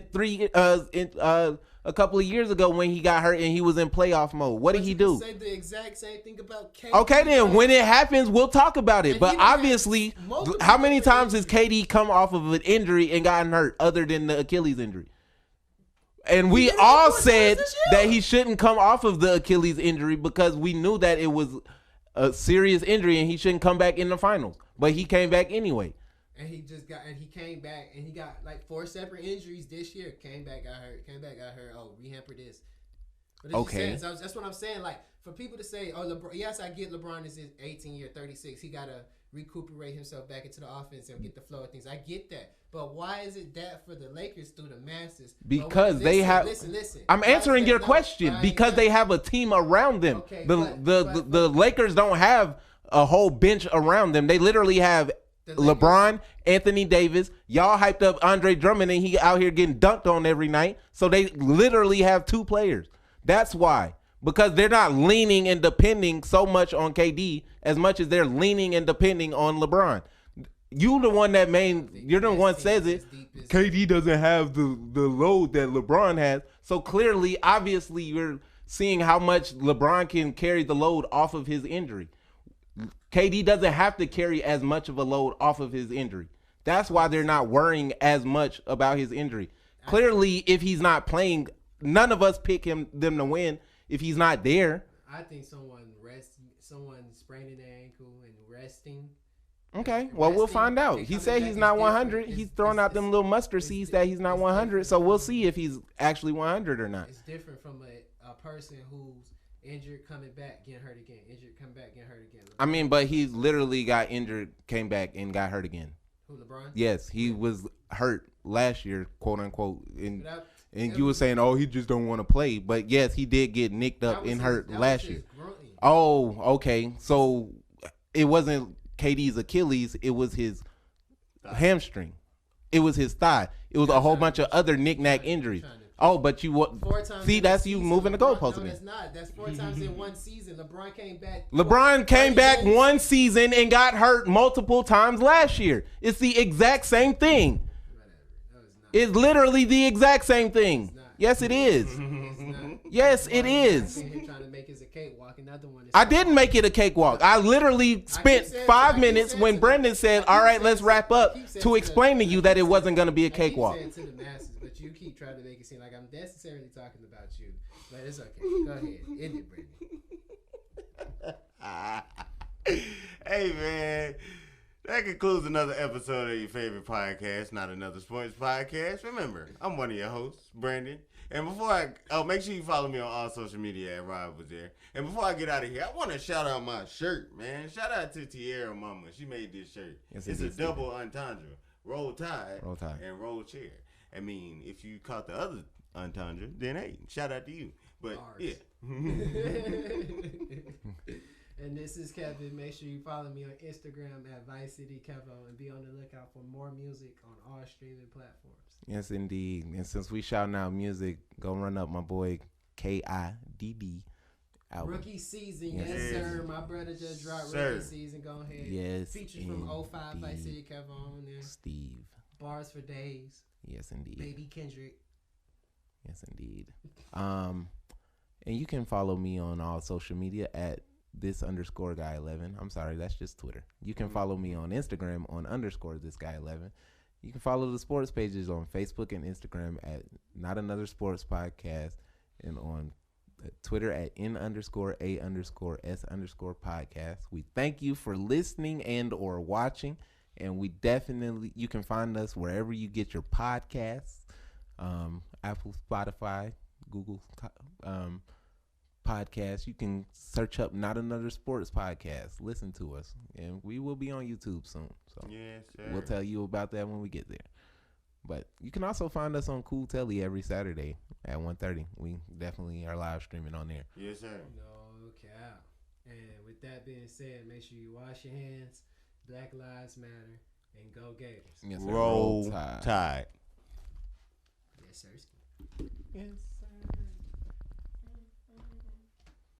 Speaker 5: a couple of years ago when he got hurt and he was in playoff mode? What did
Speaker 2: But
Speaker 5: he
Speaker 2: you can
Speaker 5: do?
Speaker 2: Say the exact same thing about KD.
Speaker 5: Okay, then
Speaker 2: bro.
Speaker 5: when it happens, we'll talk about it.
Speaker 2: And
Speaker 5: But
Speaker 2: he done had
Speaker 5: obviously,
Speaker 2: multiple
Speaker 5: how many
Speaker 2: different
Speaker 5: times has KD come off of an injury and gotten hurt other than the Achilles injury? And we
Speaker 2: did it
Speaker 5: all
Speaker 2: 4 times
Speaker 5: said
Speaker 2: this year.
Speaker 5: that he shouldn't come off of the Achilles injury because we knew that it was a serious injury and he shouldn't come back in the finals. But he came back anyway.
Speaker 2: And he just got, and he came back, and he got like 4 separate injuries this year. Came back, got hurt. Came back, got hurt. Oh, rehamper this. But it's
Speaker 5: Okay.
Speaker 2: just saying, so that's what I'm saying. Like for people to say, oh, LeBron, yes, I get LeBron is his 18 year, 36. He gotta recuperate himself back into the offense and get the flow of things. I get that. But why is it that for the Lakers through the masses?
Speaker 5: Because
Speaker 2: But
Speaker 5: they have.
Speaker 2: Listen.
Speaker 5: I'm
Speaker 2: Why is
Speaker 5: answering
Speaker 2: that
Speaker 5: your
Speaker 2: not-
Speaker 5: question
Speaker 2: why
Speaker 5: because
Speaker 2: ain't
Speaker 5: they
Speaker 2: that-
Speaker 5: have a team around them.
Speaker 2: Okay,
Speaker 5: The Lakers don't have a whole bench around them. They literally have
Speaker 2: The Lakers-
Speaker 5: LeBron, Anthony Davis. Y'all hyped up Andre Drummond and he out here getting dunked on every night. So they literally have 2 players. That's why. Because they're not leaning and depending so much on KD as much as they're leaning and depending on LeBron. You the one that you're the one says it. KD doesn't have the load that LeBron has. So clearly, obviously, you're seeing how much LeBron can carry the load off of his injury. KD doesn't have to carry as much of a load off of his injury. That's why they're not worrying as much about his injury. Clearly, if he's not playing, none of us pick them to win if he's not there.
Speaker 2: I think someone spraining their ankle and resting.
Speaker 5: Okay, well, we'll find out. He said he's not 100. He's throwing out them little mustard seeds that he's not 100. So we'll see if he's actually 100 or not.
Speaker 2: It's different from a person who's injured, coming back, getting hurt again. Injured, come back, getting hurt again.
Speaker 5: I mean, but he literally got injured, came back, and got hurt again.
Speaker 2: Who, LeBron?
Speaker 5: Yes, he was hurt last year, quote unquote. And
Speaker 2: That
Speaker 5: you were
Speaker 2: was-
Speaker 5: saying, oh, he just don't want to play. But yes, he did get nicked
Speaker 2: that
Speaker 5: up
Speaker 2: was
Speaker 5: and
Speaker 2: his-
Speaker 5: hurt
Speaker 2: that was
Speaker 5: last
Speaker 2: his
Speaker 5: year.
Speaker 2: groin.
Speaker 5: Oh, okay. So it wasn't KD's Achilles, it was his hamstring. It was his thigh. It was a whole bunch of other knick-knack injuries. Oh, but you
Speaker 2: 4 times
Speaker 5: see,
Speaker 2: in a
Speaker 5: that's you
Speaker 2: season,
Speaker 5: moving the
Speaker 2: LeBron-
Speaker 5: goalpost
Speaker 2: No,
Speaker 5: again.
Speaker 2: that's not. That's 4 times in one season. LeBron came back.
Speaker 5: LeBron came
Speaker 2: 30
Speaker 5: back
Speaker 2: games.
Speaker 5: one season and got hurt multiple times last year. It's the exact same thing.
Speaker 2: Whatever. No, it's not.
Speaker 5: It's literally the exact same thing.
Speaker 2: not.
Speaker 5: Yes, it is.
Speaker 2: It's not.
Speaker 5: Yes, it
Speaker 2: One
Speaker 5: is.
Speaker 2: sitting here trying to make it a cakewalk. Another one is
Speaker 5: I didn't make it a cakewalk. I literally spent
Speaker 2: saying- I
Speaker 5: 5
Speaker 2: keep
Speaker 5: minutes
Speaker 2: saying
Speaker 5: when
Speaker 2: to
Speaker 5: Brendan
Speaker 2: the-
Speaker 5: said,
Speaker 2: I keep
Speaker 5: all right,
Speaker 2: saying
Speaker 5: let's
Speaker 2: to-
Speaker 5: wrap
Speaker 2: I
Speaker 5: up,
Speaker 2: keep saying
Speaker 5: to
Speaker 2: to
Speaker 5: explain to you that it wasn't going to be a
Speaker 2: I keep
Speaker 5: cakewalk.
Speaker 2: saying to the masses, but you keep trying to make it seem like I'm necessarily talking about you. But it's okay. Go ahead. End it, Brittany.
Speaker 4: Hey, man. That concludes another episode of your favorite podcast, Not Another Sports Podcast. Remember, I'm one of your hosts, Brandon. And make sure you follow me on all social media at Rob Was There. And before I get out of here, I want to shout out my shirt, man. Shout out to Tierra Mama. She made this shirt.
Speaker 5: Yes,
Speaker 4: it's
Speaker 5: it
Speaker 4: a
Speaker 5: is,
Speaker 4: double entendre. Roll Tide,
Speaker 5: Roll Tide.
Speaker 4: and Roll Chair. I mean, if you caught the other entendre, then hey, shout out to you. But
Speaker 2: Ours.
Speaker 4: yeah.
Speaker 2: And this is Kevin. Make sure you follow me on Instagram at Vice City Kevo and be on the lookout for more music on all streaming platforms.
Speaker 5: Yes, indeed. And since we shouting out music, go run up my boy KIDD album.
Speaker 2: Rookie season,
Speaker 5: Yes.
Speaker 2: yes, sir. My brother just dropped
Speaker 4: Sir.
Speaker 2: rookie season. Go ahead.
Speaker 5: Yes,
Speaker 2: Features from 05 Vice City Kevo on there.
Speaker 5: Steve.
Speaker 2: Bars for Days.
Speaker 5: Yes, indeed.
Speaker 2: Baby Kendrick.
Speaker 5: Yes, indeed. And you can follow me on all social media at this_guy11. I'm sorry, that's just Twitter. You can follow me on Instagram on _thisguy11. You can follow the sports pages on Facebook and Instagram at Not Another Sports Podcast, and on Twitter at N_A_S_podcast. We thank you for listening and or watching, and you can find us wherever you get your podcasts. Apple, Spotify, Google podcast. You can search up Not Another Sports Podcast. Listen to us, and we will be on YouTube soon. So
Speaker 4: Yes, sir.
Speaker 5: we'll tell you about that when we get there. But you can also find us on Cool Telly every Saturday at 1:30. We definitely are live streaming on there.
Speaker 4: Yes, sir.
Speaker 2: No cap. And with that being said, make sure you wash your hands. Black Lives Matter, and go Gators.
Speaker 5: Yes, sir.
Speaker 4: Roll Tide.
Speaker 2: Yes, sir.
Speaker 5: Yes.